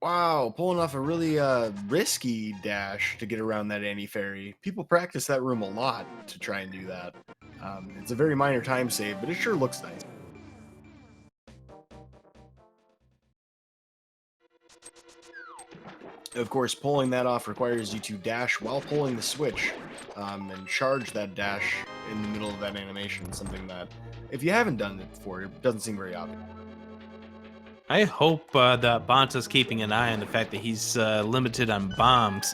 Wow, pulling off a really risky dash to get around that anti-fairy. People practice that room a lot to try and do that. It's a very minor time save, but it sure looks nice. Of course, pulling that off requires you to dash while pulling the switch, and charge that dash in the middle of that animation, something that, if you haven't done it before, it doesn't seem very obvious. I hope that Banta's keeping an eye on the fact that he's limited on bombs.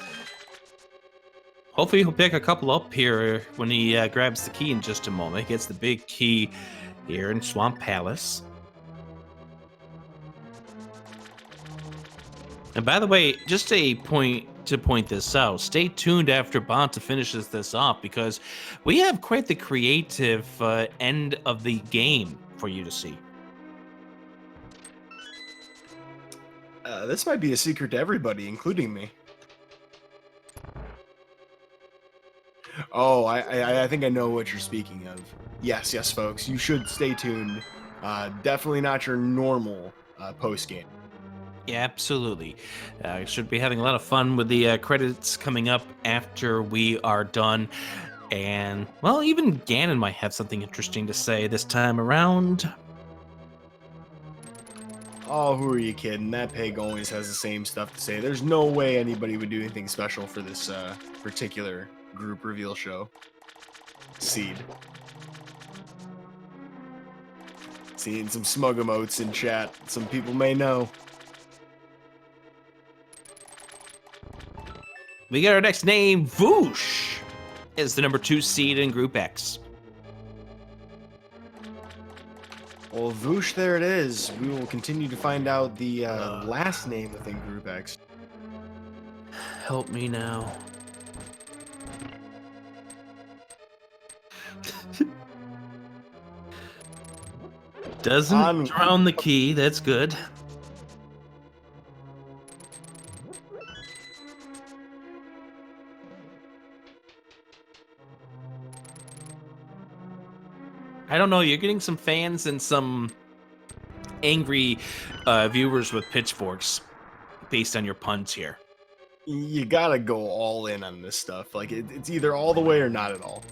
Hopefully he'll pick a couple up here when he grabs the key in just a moment. Gets the big key here in Swamp Palace. And by the way, just a point to point this out, stay tuned after Banta finishes this off, because we have quite the creative end of the game for you to see. This might be a secret to everybody, including me. Oh, I think I know what you're speaking of. Yes, folks, you should stay tuned. Definitely not your normal post-game. Yeah, absolutely. Should be having a lot of fun with the credits coming up after we are done. And, well, even Ganon might have something interesting to say this time around. Oh, who are you kidding? That pig always has the same stuff to say. There's no way anybody would do anything special for this particular group reveal show. Seed. Seeing some smug emotes in chat. Some people may know. We got our next name, Voosh, is the number 2 seed in Group X. Well, Voosh, there it is. We will continue to find out the last name within Group X. Help me now. Doesn't drown the key. That's good. I don't know. You're getting some fans and some angry viewers with pitchforks based on your puns here. You gotta go all in on this stuff. Like, it's either all the way or not at all.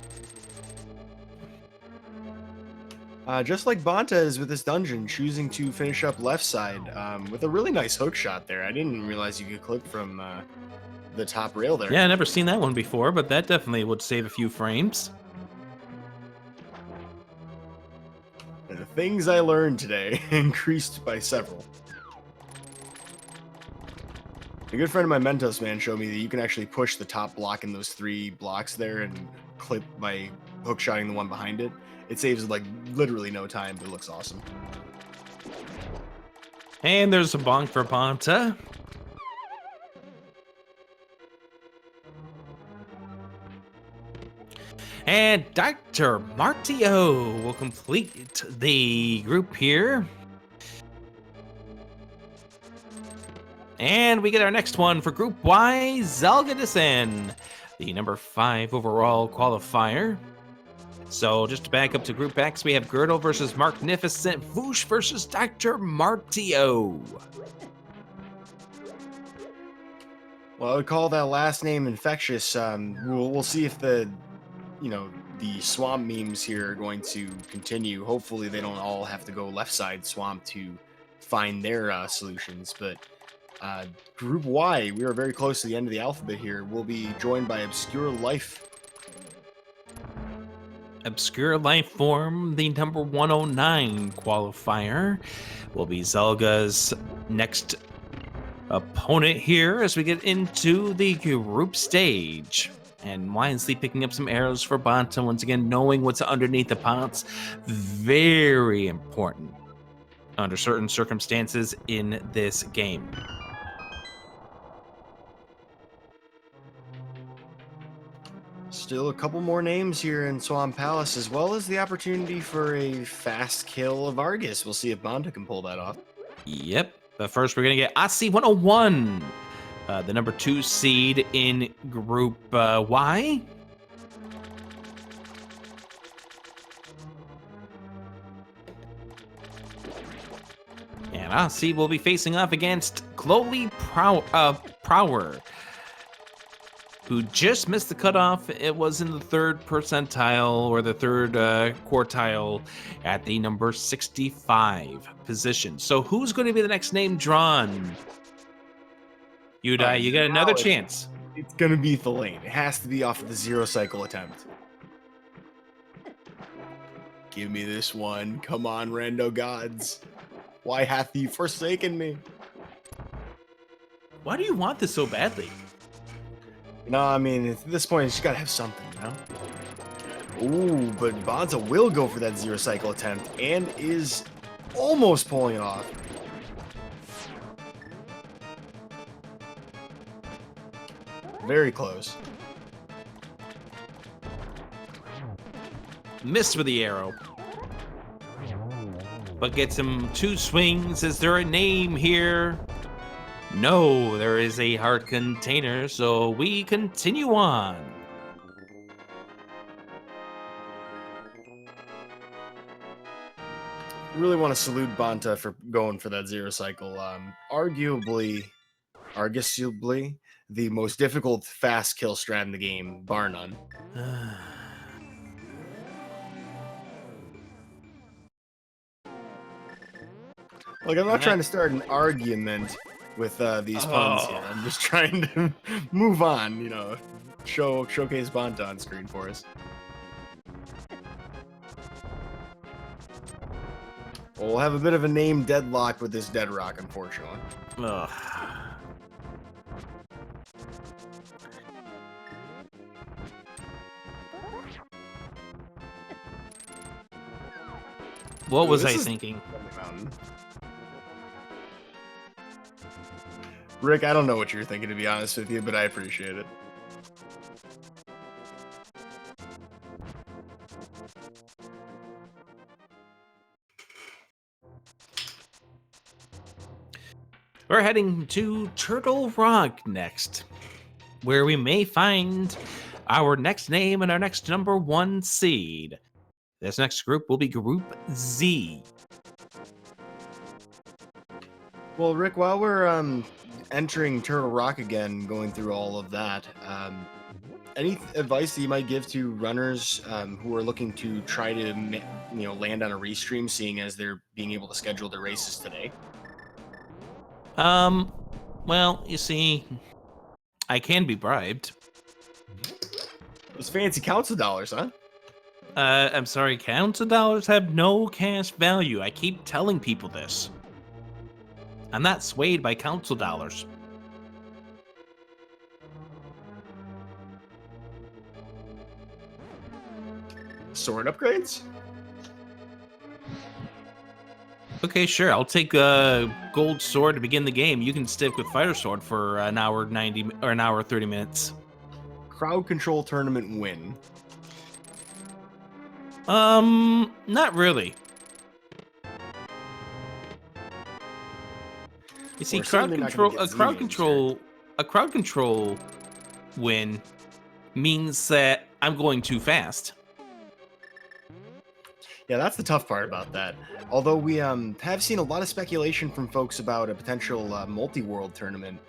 Just like Banta is with this dungeon, choosing to finish up left side with a really nice hook shot there. I didn't realize you could clip from the top rail there. Yeah, I never seen that one before, but that definitely would save a few frames. The things I learned today increased by several. A good friend of mine, Mentos Man, showed me that you can actually push the top block in those 3 blocks there and clip by hook shotting the one behind it. It saves like literally no time, but it looks awesome. And there's a bonk for Banta. And Dr. Martio will complete the group here. And we get our next one for Group Y, Zelda, the number 5 overall qualifier. So just to back up to Group X, we have Girdle versus Magnificent, Voosh versus Dr. Martio. Well, I would call that last name infectious. We'll see if the swamp memes here are going to continue. Hopefully they don't all have to go left side swamp to find their solutions. But Group Y, we are very close to the end of the alphabet here. We'll be joined by Obscure Life. Obscure Life Form, the number 109 qualifier, will be Zelga's next opponent here as we get into the group stage. And wisely picking up some arrows for Banta. Once again, knowing what's underneath the pots, very important under certain circumstances in this game. Still a couple more names here in Swamp Palace, as well as the opportunity for a fast kill of Argus. We'll see if Banta can pull that off. Yep. But first, we're going to get AC 101, the number 2 seed in Group Y. And AC will be facing off against Chloe Prower, who just missed the cutoff. It was in the 3rd percentile or the 3rd quartile at the number 65 position. So who's going to be the next name drawn? You got another chance. It's going to be Thalane. It has to be off of the 0 cycle attempt. Give me this one. Come on, Rando gods. Why hath he forsaken me? Why do you want this so badly? No, I mean, at this point, it's got to have something, you know? Ooh, but Banta will go for that 0 cycle attempt and is almost pulling it off. Very close. Missed with the arrow. But gets him 2 swings. Is there a name here? No, there is a heart container, so we continue on. Really want to salute Banta for going for that 0 cycle. Arguably, the most difficult fast kill strat in the game, bar none. Look, I'm not trying to start an argument with these puns here. I'm just trying to move on, you know, showcase Banta on screen for us. We'll have a bit of a name deadlock with this Dead Rock, unfortunately. Ugh. What was this I is thinking? Mountain. Rick, I don't know what you're thinking, to be honest with you, but I appreciate it. We're heading to Turtle Rock next, where we may find our next name and our next number 1 seed. This next group will be Group Z. Well, Rick, while we're entering Turtle Rock again, going through all of that, any advice that you might give to runners who are looking to try to land on a restream, seeing as they're being able to schedule their races today? Well, you see, I can be bribed. Those fancy council dollars, huh? I'm sorry, council dollars have no cash value. I keep telling people this. I'm not swayed by council dollars. Sword upgrades? Okay, sure. I'll take a gold sword to begin the game. You can stick with fighter sword for an hour 90 or an hour 30 minutes. Crowd control tournament win. Not really. You see, We're certainly not gonna get a crowd control win means that I'm going too fast. Yeah, that's the tough part about that. Although we have seen a lot of speculation from folks about a potential multi-world tournament,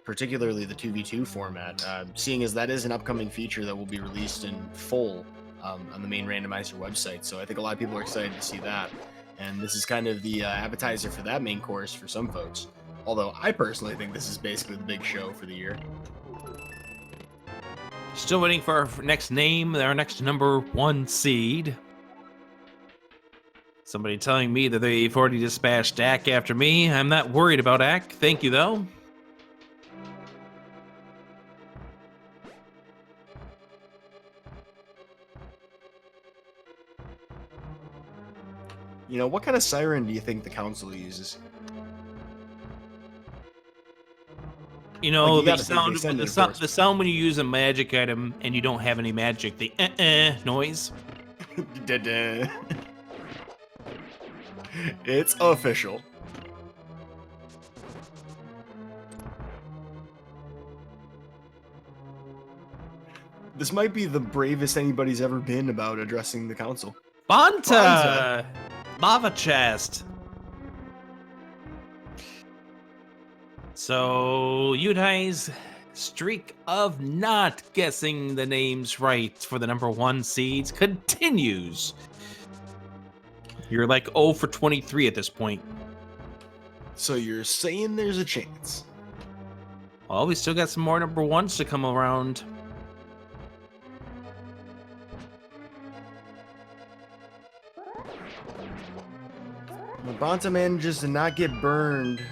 particularly the 2v2 format, seeing as that is an upcoming feature that will be released in full on the main Randomizer website. So I think a lot of people are excited to see that. And this is kind of the appetizer for that main course for some folks. Although I personally think this is basically the big show for the year. Still waiting for our next name, our next number 1 seed. Somebody telling me that they've already dispatched Ack after me. I'm not worried about Ack. Thank you, though. You know, what kind of siren do you think the council uses? You know, Like, the sound when you use a magic item and you don't have any magic, the noise. It's official. This might be the bravest anybody's ever been about addressing the council. Banta! Lava chest. So, Yudai's streak of not guessing the names right for the number 1 seeds continues. You're like 0 for 23 at this point. So you're saying there's a chance? Well, we still got some more number 1s to come around. Banta manages to not get burned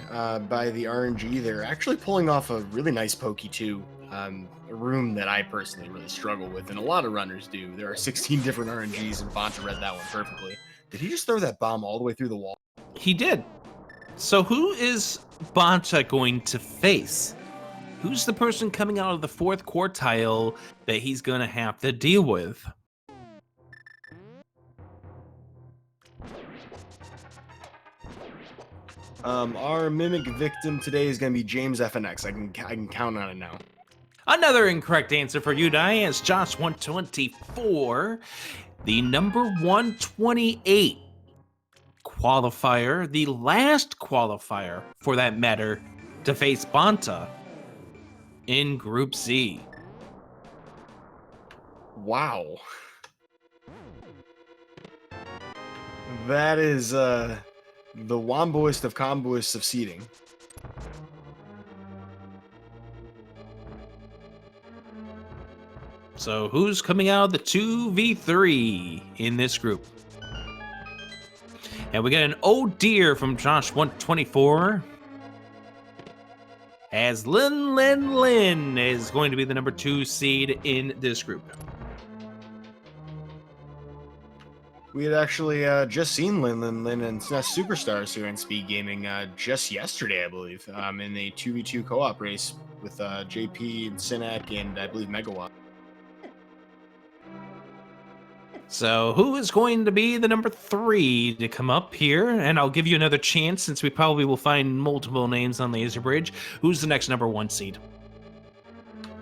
by the RNG there, actually pulling off a really nice pokey too. A room that I personally really struggle with, and a lot of runners do. There are 16 different RNGs, and Banta read that one perfectly. Did he just throw that bomb all the way through the wall? He did. So who is Banta going to face? Who's the person coming out of the 4th quartile that he's going to have to deal with? Our mimic victim today is going to be James FNX. I can count on it now. Another incorrect answer for you, Diane. It's Josh 124, the number 128 qualifier, the last qualifier for that matter, to face Banta in Group Z. Wow. That is the womboist of comboists of seeding. So who's coming out of the 2v3 in this group? And we get an oh dear from Josh 124. As Lin is going to be the number 2 seed in this group. We had actually just seen Lin and SNES Superstars here in Speed Gaming just yesterday, I believe, in a 2v2 co-op race with JP and Sinek and I believe Megawatt. So who is going to be the number 3 to come up here? And I'll give you another chance since we probably will find multiple names on Laser Bridge. Who's the next number 1 seed?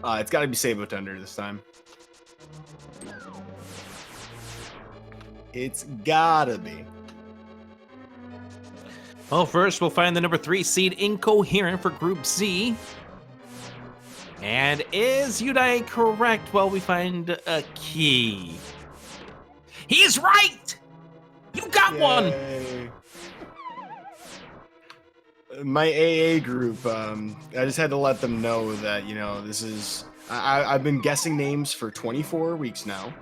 It's got to be Sabo Thunder this time. It's gotta be. Well, first we'll find the number 3 seed Incoherent for Group Z. And is Udai correct? Well, we find a key. He's right! You got one! My AA group, I just had to let them know that, you know, this is... I've been guessing names for 24 weeks now.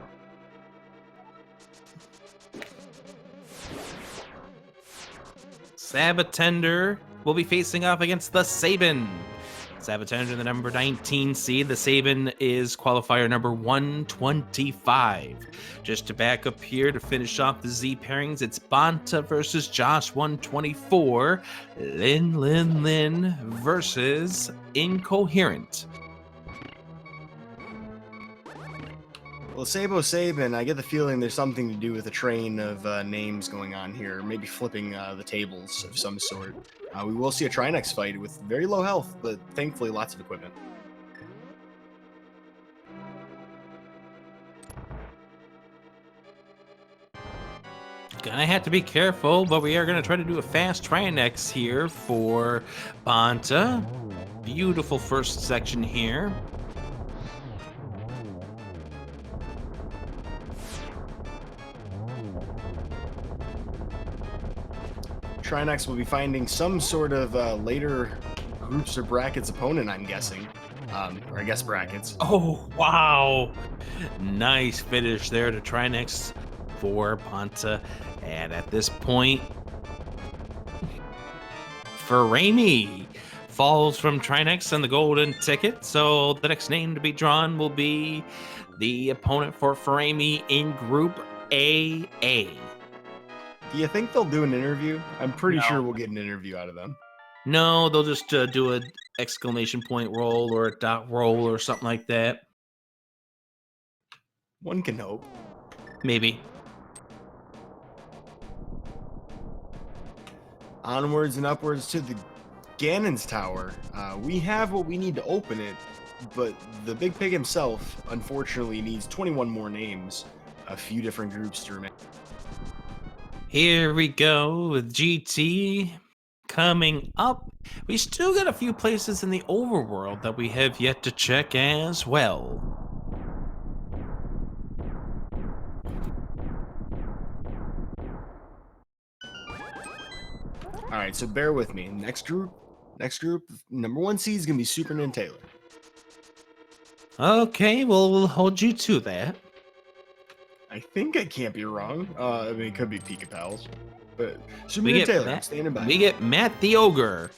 Sabatender will be facing off against the Sabin. Sabatender, the number 19 seed. The Sabin is qualifier number 125. Just to back up here to finish off the Z pairings, it's Banta versus Josh 124. Lin versus Incoherent. Well, Sabo Sabin, I get the feeling there's something to do with a train of names going on here, maybe flipping the tables of some sort. We will see a Trinex fight with very low health, but thankfully lots of equipment. Gonna have to be careful, but we are gonna try to do a fast Trinex here for Banta. Beautiful first section here. Trinex will be finding some sort of later groups or brackets opponent, I'm guessing. Or I guess brackets. Oh, wow. Nice finish there to Trinex for Banta. And at this point, Farami falls from Trinex and the golden ticket. So the next name to be drawn will be the opponent for Farami in Group AA. Do you think they'll do an interview? I'm pretty sure we'll get an interview out of them. No, they'll just do an exclamation point roll or a dot roll or something like that. One can hope. Maybe. Onwards and upwards to the Ganon's Tower. We have what we need to open it, but the Big Pig himself, unfortunately, needs 21 more names, a few different groups to remain. Here we go with GT coming up. We still got a few places in the overworld that we have yet to check as well. All right, so bear with me. Next group, number 1 seed is gonna be Superman Taylor. Okay, well, we'll hold you to that. I think I can't be wrong. I mean, it could be Pika Pals, but Superman Taylor, I'm standing by. We get Matt the Ogre.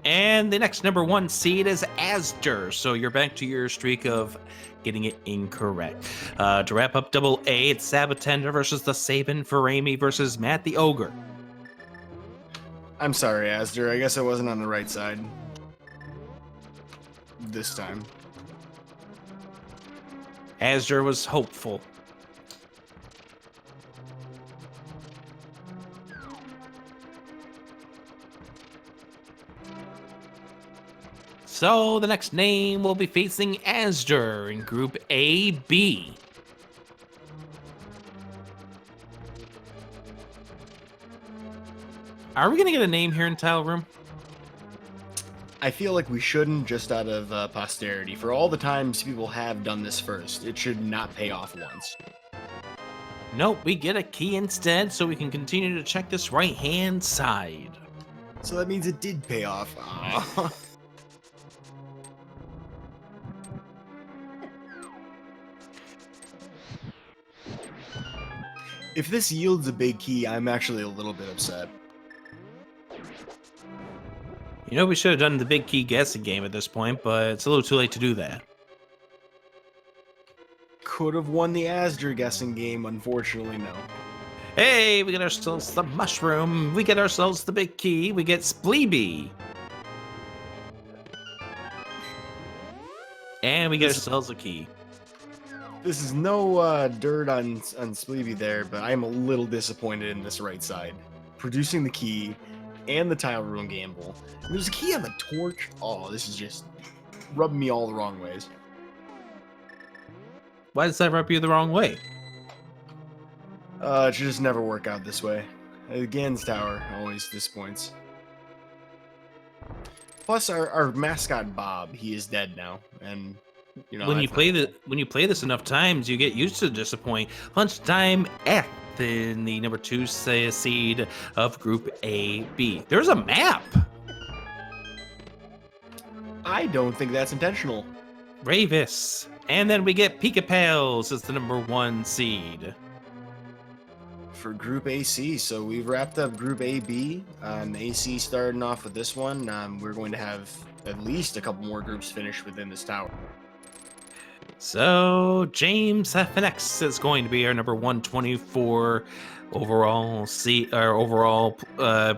And the next number 1 seed is Asder. So you're back to your streak of getting it incorrect. To wrap up double A, it's Sabatender versus the Sabin, Farami versus Matt the Ogre. I'm sorry, Asder. I guess I wasn't on the right side this time. Asder was hopeful. So the next name will be facing Asder in Group AB. Are we going to get a name here in Tile Room? I feel like we shouldn't, just out of posterity. For all the times people have done this first, it should not pay off once. Nope, we get a key instead so we can continue to check this right-hand side. So that means it did pay off. Aw. If this yields a big key, I'm actually a little bit upset. You know, we should have done the big key guessing game at this point, but it's a little too late to do that. could have won the Asdr guessing game. Unfortunately, no. Hey, we get ourselves the mushroom. We get ourselves the big key. We get Spleeby. And we get ourselves a key. This is no dirt on Spleeby there, but I'm a little disappointed in this right side. Producing the key and the tile room gamble. And there's a key on the torch. Oh, this is just rubbing me all the wrong ways. Why does that rub you the wrong way? It should just never work out this way. Gans Tower always disappoints. Plus, our mascot Bob, he is dead now, and you know when you play this enough times, you get used to disappoint. Lunchtime F in the number 2 seed of Group A B. There's a map. I don't think that's intentional. Ravis, and then we get Pika Pals as the number 1 seed. For Group AC, so we've wrapped up Group AB. AC starting off with this one. We're going to have at least a couple more groups finish within this tower. So James FNX is going to be our number 124 overall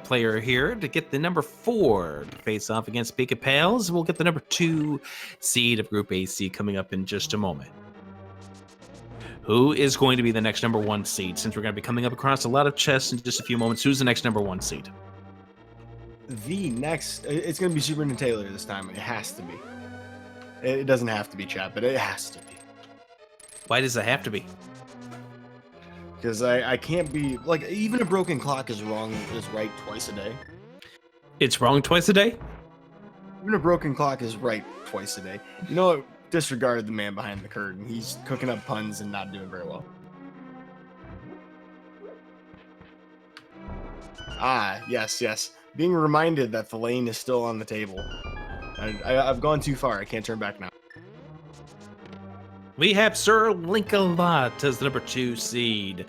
player here to get the number 4 to face off against Pika Pals. We'll get the number 2 seed of Group AC coming up in just a moment. Who is going to be the next number 1 seed? Since we're going to be coming up across a lot of chests in just a few moments, who's the next number 1 seed? The next, it's going to be Super Taylor this time. It has to be. It doesn't have to be, chat, but it has to be. Why does it have to be? Because I can't be, like, even a broken clock is right twice a day. It's wrong twice a day? Even a broken clock is right twice a day. You know what? Disregard the man behind the curtain. He's cooking up puns and not doing very well. Ah, yes. Being reminded that the lane is still on the table. I've gone too far. I can't turn back now. We have Sir Link-a-Lot as the number 2 seed.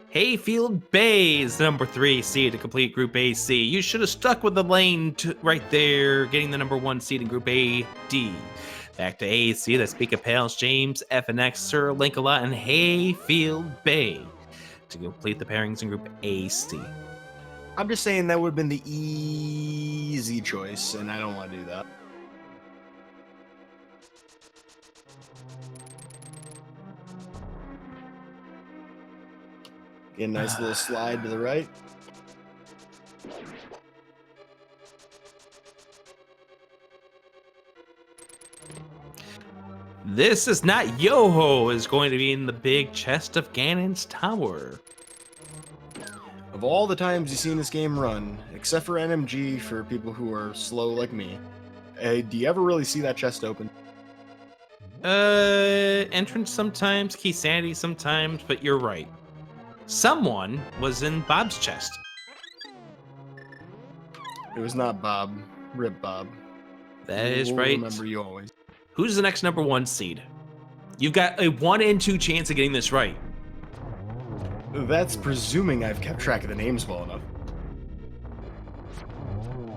Hayfield Bay is the number 3 seed to complete Group AC. You should have stuck with the lane right there, getting the number 1 seed in Group AD. Back to AC, that's Pika Pals, James, FNX, Sir Link-a-Lot, and Hayfield Bay to complete the pairings in Group AC. I'm just saying that would have been the easy choice, and I don't want to do that. Get a nice little slide to the right. This is not Yoho is going to be in the big chest of Ganon's Tower. Of all the times you've seen this game run, except for NMG for people who are slow like me, do you ever really see that chest open? Entrance sometimes, Key Sanity sometimes, but you're right. Someone was in Bob's chest. It was not Bob. Rip Bob. That is We'll right. Remember you always. Who's the next number 1 seed? You've got a 1 in 2 chance of getting this right. That's presuming I've kept track of the names well enough.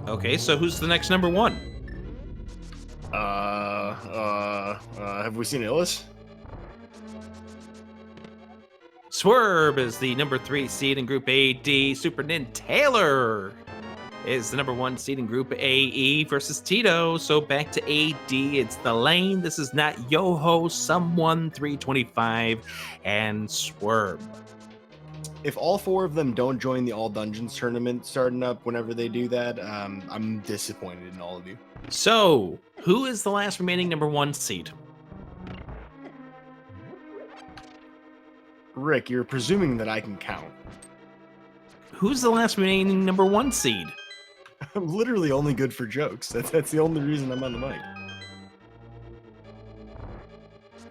Okay, so who's the next number 1? Have we seen Illis? Swerve is the number 3 seed in Group AD. Super Taylor is the number 1 seed in Group AE versus Tito. So back to AD. It's the lane. This is not Yoho, Someone 325, and Swerve. If all 4 of them don't join the All Dungeons tournament starting up whenever they do that, I'm disappointed in all of you. So, who is the last remaining number 1 seed? Rick, you're presuming that I can count. Who's the last remaining number 1 seed? I'm literally only good for jokes. That's the only reason I'm on the mic.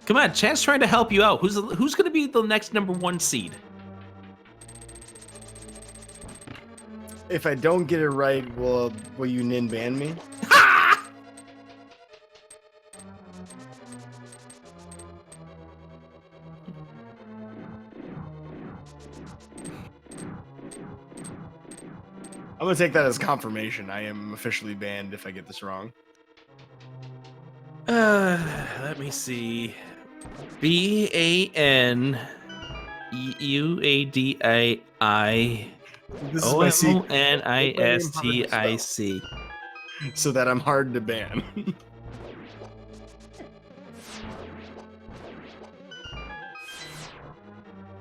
Come on, chat's trying to help you out. Who's going to be the next number 1 seed? If I don't get it right, will you nin ban me? I'm gonna take that as confirmation. I am officially banned if I get this wrong. Let me see. BANUADII This is my secret. OMONISTIC. So that I'm hard to ban.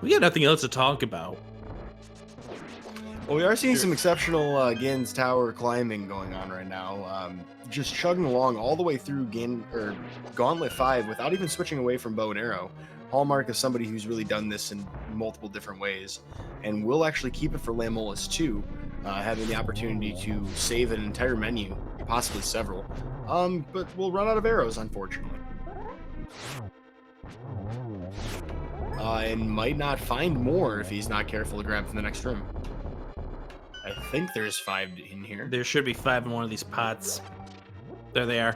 We got nothing else to talk about. Well, we are seeing some exceptional Gins Tower climbing going on right now. Just chugging along all the way through Gauntlet 5 without even switching away from bow and arrow. Hallmark of somebody who's really done this in multiple different ways. And we'll actually keep it for Lamolus too, having the opportunity to save an entire menu, possibly several. But we'll run out of arrows, unfortunately. And might not find more if he's not careful to grab from the next room. I think there's 5 in here. There should be 5 in one of these pots. There they are.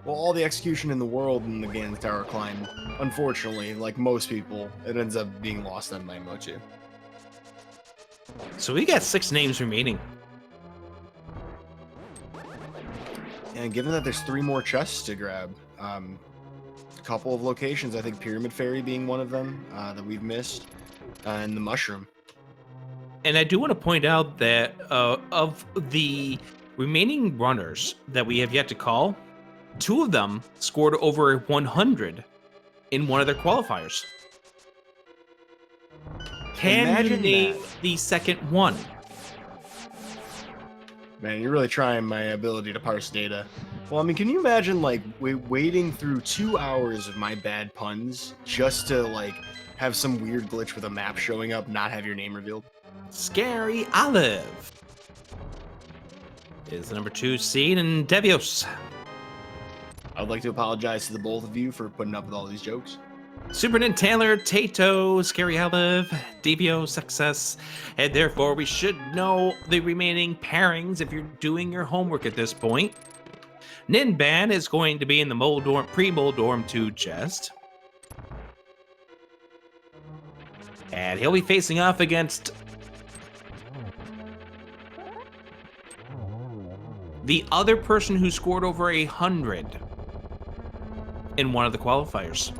Well, all the execution in the world in the Gans Tower climb, unfortunately, like most people, it ends up being lost on Lambo too. So we got 6 names remaining. And given that there's 3 more chests to grab, a couple of locations, I think Pyramid Fairy being one of them that we've missed, and the Mushroom. And I do want to point out that of the remaining runners that we have yet to call, 2 of them scored over 100 in one of their qualifiers. Can you name the second one? Man, you're really trying my ability to parse data. Well, I mean, can you imagine, like, waiting through 2 hours of my bad puns just to, like, have some weird glitch with a map showing up, not have your name revealed? Scary Olive is the number 2 seed, and Devios. I would like to apologize to the both of you for putting up with all these jokes. Superintendent Taylor, Tato, Scary Olive, Devio, Success, and therefore we should know the remaining pairings if you're doing your homework at this point. Ninban is going to be in the Moldorm, pre-Moldorm 2 chest. And he'll be facing off against the other person who scored over 100 in one of the qualifiers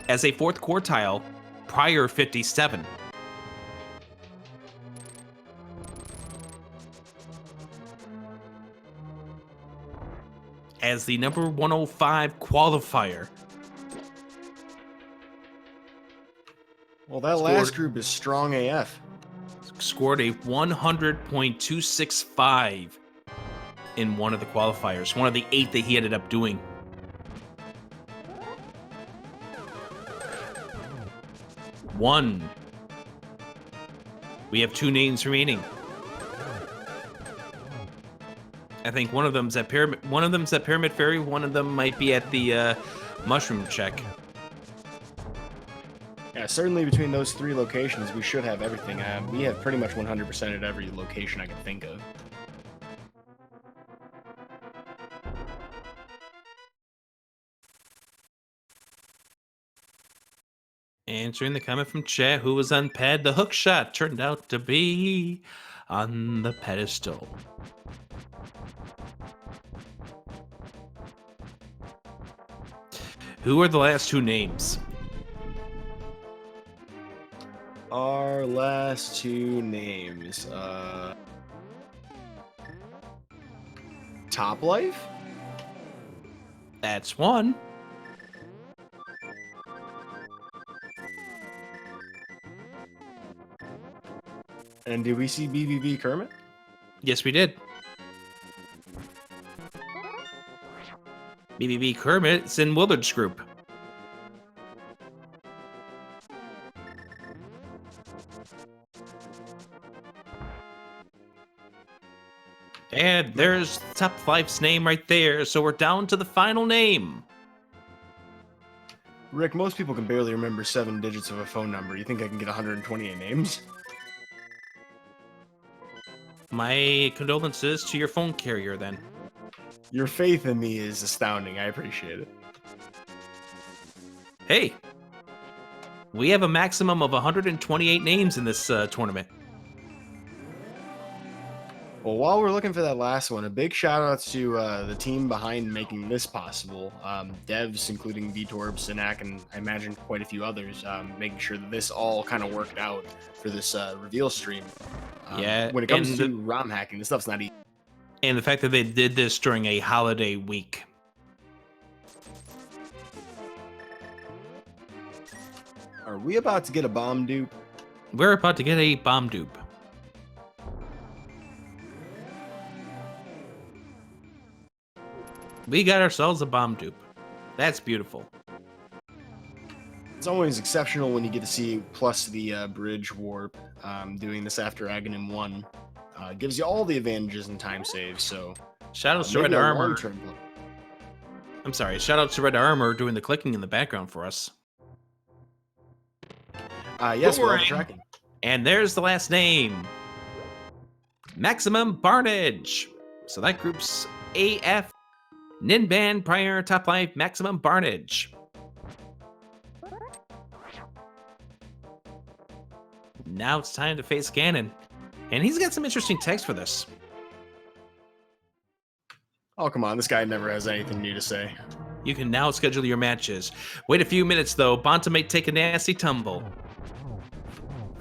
as a 4th quartile prior 57. As the number 105 qualifier. Well, that last group is strong AF. Scored a 100.265 in one of the qualifiers, one of the 8 that he ended up doing. One. We have 2 names remaining. I think one of them's at Pyramid. One of them's at Pyramid Fairy. One of them might be at the Mushroom Check. Yeah, certainly between those 3 locations, we should have everything. We have pretty much 100% at every location I can think of. Answering the comment from chat, who was on pad? The hook shot turned out to be on the pedestal. Who are the last 2 names? Our last 2 names. Top Life? That's one. And did we see BBB Kermit? Yes, we did. BBB Kermit's in Willard's group. And there's Top Life's name right there, so we're down to the final name. Rick, most people can barely remember 7 digits of a phone number. You think I can get 128 names? My condolences to your phone carrier, then. Your faith in me is astounding. I appreciate it. Hey, we have a maximum of 128 names in this tournament. Well, while we're looking for that last one, a big shout out to the team behind making this possible. Devs, including Vitor, Sinak, and I imagine quite a few others, making sure that this all kind of worked out for this reveal stream. Yeah, When it comes to ROM hacking, this stuff's not easy. and the fact that they did this during a holiday week. Are we about to get a bomb dupe? We're about to get a bomb dupe. We got ourselves a bomb dupe. That's beautiful. It's always exceptional when you get to see plus the bridge warp. Doing this after Aghanim 1 gives you all the advantages in time saves. So Shoutouts to maybe Red a Armor. long-term play. I'm sorry. Shoutouts to Red Armor doing the clicking in the background for us. Yes, we're Boomerang. tracking. And there's the last name. Maximum Barnage. So that group's AF. Ninban Prior Top Life Maximum Barnage. Now it's time to face Ganon. And he's got some interesting text for this. Oh, come on. This guy never has anything new to say. You can now schedule your matches. Wait a few minutes though. Bonta may take a nasty tumble.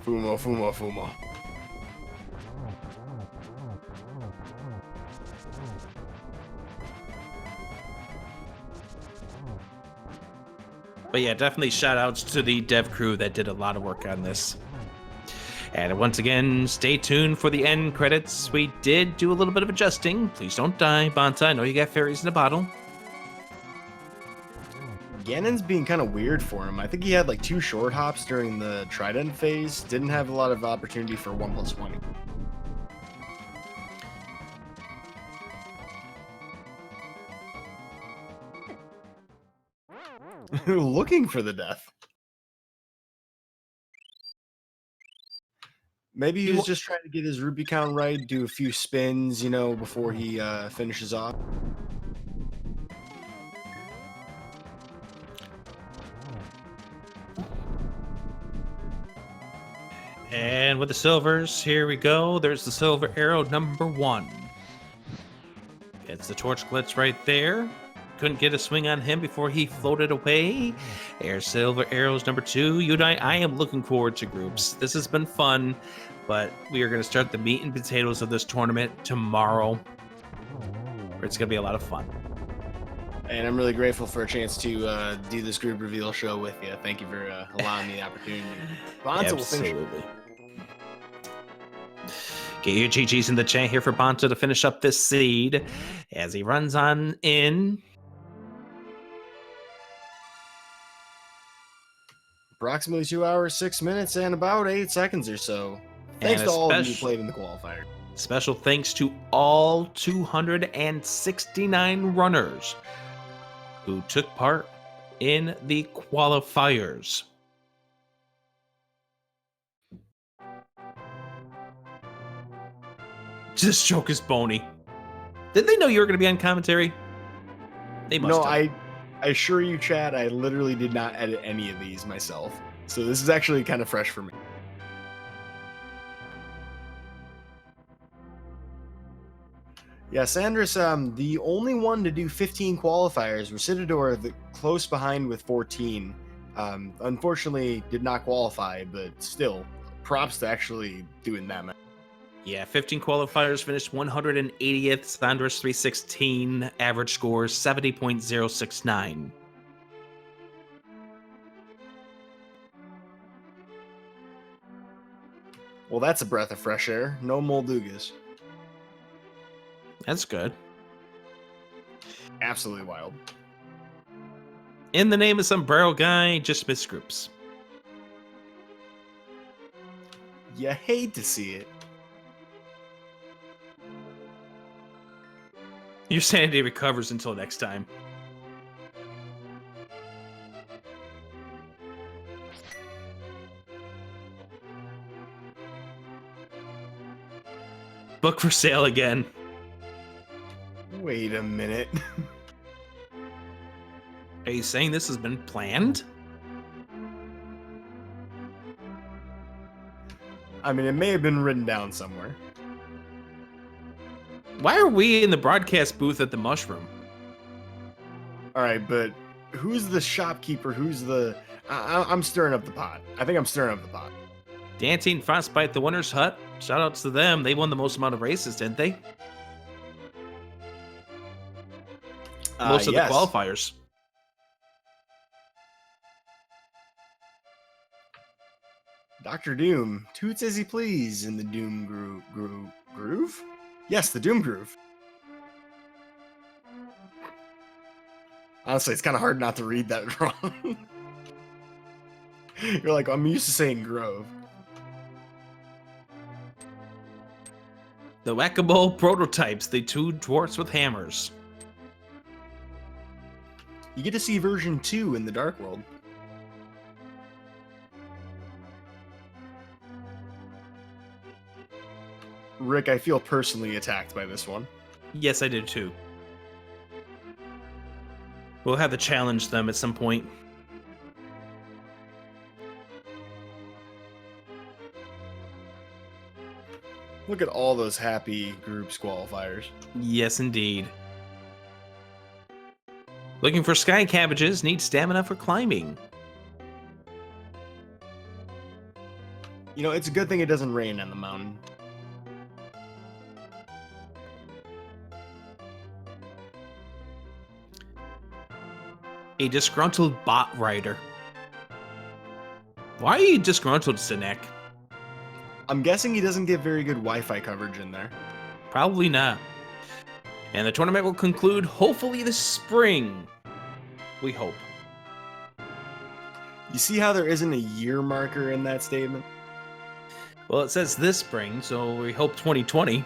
Fumo, Fumo, Fumo. But yeah, definitely shout outs to the dev crew that did a lot of work on this. And once again, stay tuned for the end credits. We did do a little bit of adjusting. Please don't die, Bonta. I know you got fairies in a bottle. Ganon's being kind of weird for him. I think he had like 2 short hops during the Trident phase. Didn't have a lot of opportunity for 1+1. Looking for the death. Maybe he was just trying to get his rupee count right, do a few spins, you know, before he finishes off. And with the silvers, here we go. There's the silver arrow number 1. It's the torch glitch right there. Couldn't get a swing on him before he floated away. There's silver arrows number 2. Unite. I am looking forward to groups. This has been fun, but we are going to start the meat and potatoes of this tournament tomorrow. It's going to be a lot of fun. And I'm really grateful for a chance to do this group reveal show with you. Thank you for allowing me the opportunity. Bonta will finish. Absolutely. Get your GGs in the chat here for Bonta to finish up this seed as he runs on in. Approximately 2 hours, 6 minutes, and about 8 seconds or so. Thanks to all of you who played in the qualifier. Special thanks to all 269 runners who took part in the qualifiers. This joke is bony. Did they know you were going to be on commentary? They must No, have. I assure you, Chad, I literally did not edit any of these myself. So this is actually kind of fresh for me. Yeah, Sandris, the only one to do 15 qualifiers. Recidador, the close behind with 14. Unfortunately, did not qualify, but still, props to actually doing that much. Yeah, 15 qualifiers, finished 180th. Sandris 316, average score 70.069. Well, that's a breath of fresh air. No Moldugas. That's good. Absolutely wild. In the name of Sombrero Guy, just missed groups. You hate to see it. Your sanity recovers until next time. Book for sale again. Wait a minute. Are you saying this has been planned? I mean, it may have been written down somewhere. Why are we in the broadcast booth at the Mushroom? All right, but who's the shopkeeper? Who's the... I'm stirring up the pot. I think I'm stirring up the pot. Dancing Frostbite, the winner's hut. Shoutouts to them. They won the most amount of races, didn't they? Most of Yes. the qualifiers. Dr. Doom toots as he please in the Doom groove? Yes, the Doom groove. Honestly, it's kind of hard not to read that wrong. You're like, I'm used to saying grove. The Whack-A-Mole prototypes, the two dwarfs with hammers. You get to see version 2 in the Dark World. Rick, I feel personally attacked by this one. Yes, I did too. We'll have to challenge them at some point. Look at all those happy groups qualifiers. Yes, indeed. Looking for sky cabbages, need stamina for climbing. You know, it's a good thing it doesn't rain on the mountain. A disgruntled bot rider. Why are you disgruntled, Sinek? I'm guessing he doesn't get very good Wi-Fi coverage in there. Probably not. And the tournament will conclude hopefully this spring. We hope. You see how there isn't a year marker in that statement? Well, it says this spring, so we hope 2020.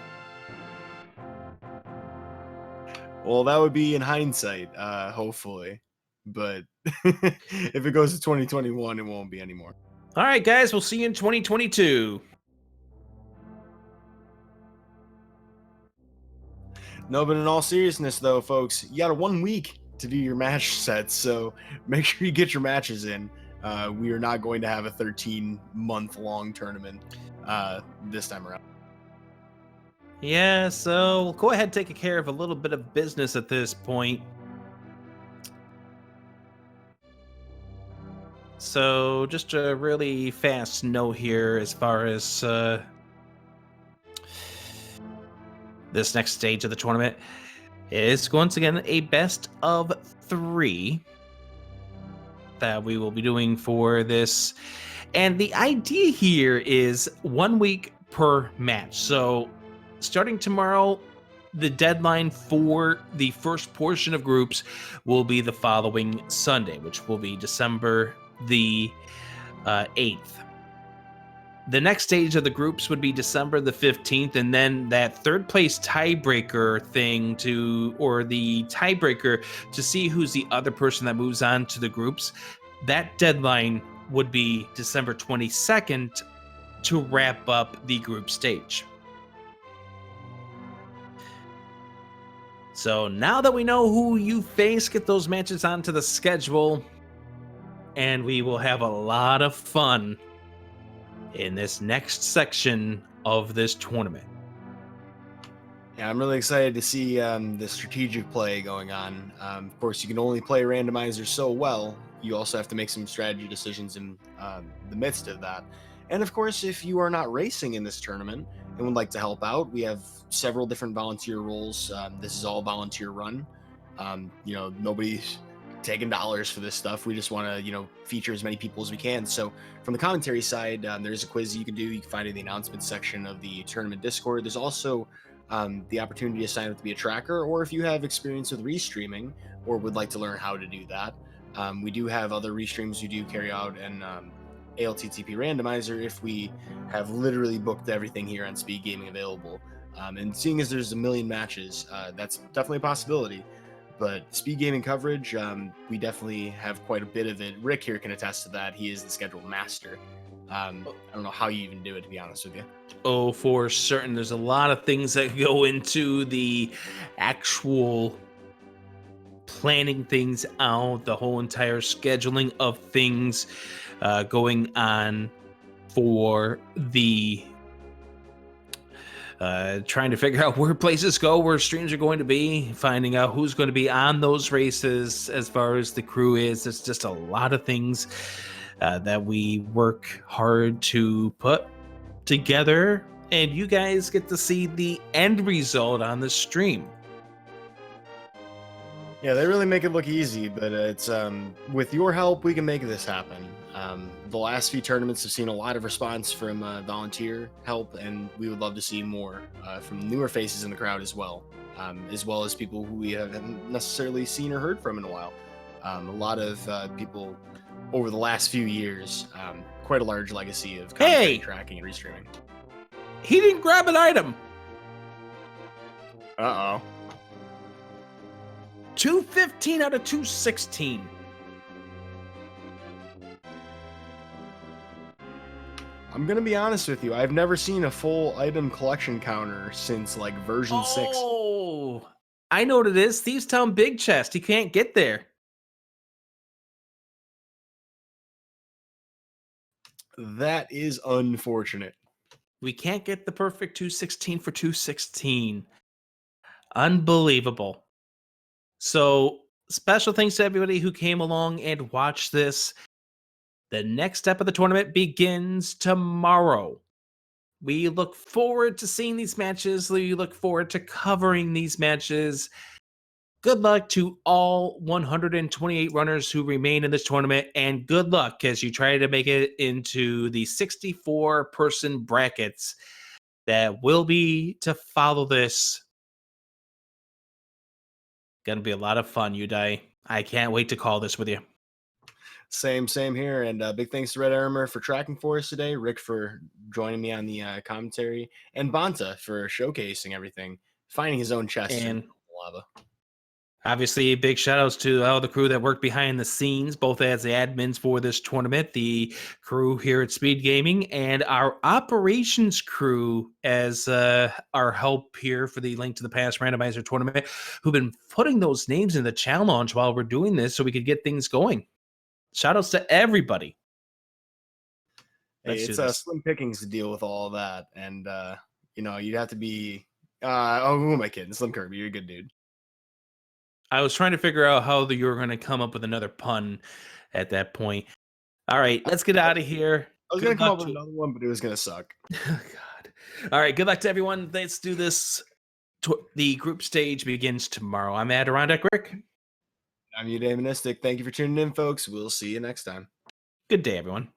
Well, that would be in hindsight, hopefully. But if it goes to 2021, it won't be anymore. All right, guys, we'll see you in 2022. No, but in all seriousness, though, folks, you got 1 week to do your match sets, so make sure you get your matches in. We are not going to have a 13-month-long tournament this time around. Yeah, so we'll go ahead and take care of a little bit of business at this point. So just a really fast note here as far as this next stage of the tournament is once again a best of 3 that we will be doing for this. And the idea here is 1 week per match. So starting tomorrow, the deadline for the first portion of groups will be the following Sunday, which will be December the 8th. The next stage of the groups would be December the 15th, and then that third place tiebreaker thing or the tiebreaker to see who's the other person that moves on to the groups, that deadline would be December 22nd to wrap up the group stage. So now that we know who you face, get those matches onto the schedule, and we will have a lot of fun in this next section of this tournament. Yeah, I'm really excited to see the strategic play going on. Of course, you can only play Randomizer so well. You also have to make some strategy decisions in the midst of that. And of course, if you are not racing in this tournament and would like to help out, we have several different volunteer roles. This is all volunteer run. Nobody's taking dollars for this stuff. We just want to, feature as many people as we can. So from the commentary side, there's a quiz you can do. You can find it in the announcements section of the tournament Discord. There's also the opportunity to sign up to be a tracker, or if you have experience with restreaming or would like to learn how to do that, we do have other restreams we do carry out in ALTTP Randomizer if we have literally booked everything here on Speed Gaming available. And seeing as there's a million matches, that's definitely a possibility. But Speed Gaming coverage, we definitely have quite a bit of it. Rick here can attest to that. He is the schedule master. I don't know how you even do it, to be honest with you. Oh, for certain. There's a lot of things that go into the actual planning things out, the whole entire scheduling of things going on for the trying to figure out where places go, where streams are going to be, finding out who's going to be on those races as far as the crew is. It's just a lot of things that we work hard to put together, and you guys get to see the end result on the stream. Yeah, they really make it look easy, but it's with your help, we can make this happen. The last few tournaments have seen a lot of response from volunteer help, and we would love to see more from newer faces in the crowd as well as people who we haven't necessarily seen or heard from in a while. A lot of people over the last few years, quite a large legacy of commentary, tracking, and restreaming. He didn't grab an item. Uh-oh. 215 out of 216. I'm gonna be honest with you. I've never seen a full item collection counter since like version 6. Oh, I know what it is. Thieves Town Big Chest. He can't get there. That is unfortunate. We can't get the perfect 216 for 216. Unbelievable. So, special thanks to everybody who came along and watched this. The next step of the tournament begins tomorrow. We look forward to seeing these matches. We look forward to covering these matches. Good luck to all 128 runners who remain in this tournament, and good luck as you try to make it into the 64-person brackets that will be to follow this. Gonna be a lot of fun, Udai. I can't wait to call this with you. Same here. And big thanks to Red Armor for tracking for us today, Rick for joining me on the commentary, and Banta for showcasing everything, finding his own chest in the lava. Obviously, big shout outs to all the crew that worked behind the scenes, both as the admins for this tournament, the crew here at Speed Gaming, and our operations crew as our help here for the Link to the Past Randomizer tournament, who've been putting those names in the challenge while we're doing this so we could get things going. Shout outs to everybody. Hey, it's slim pickings to deal with all of that. And, you'd have to be, who am I kidding? Slim Kirby, you're a good dude. I was trying to figure out how you were going to come up with another pun at that point. All right, let's get out of here. I was going to come up with another one, but it was going to suck. Oh, God. All right, good luck to everyone. Let's do this. The group stage begins tomorrow. I'm Adirondack Rick. I'm Udaimonistic. Thank you for tuning in, folks. We'll see you next time. Good day, everyone.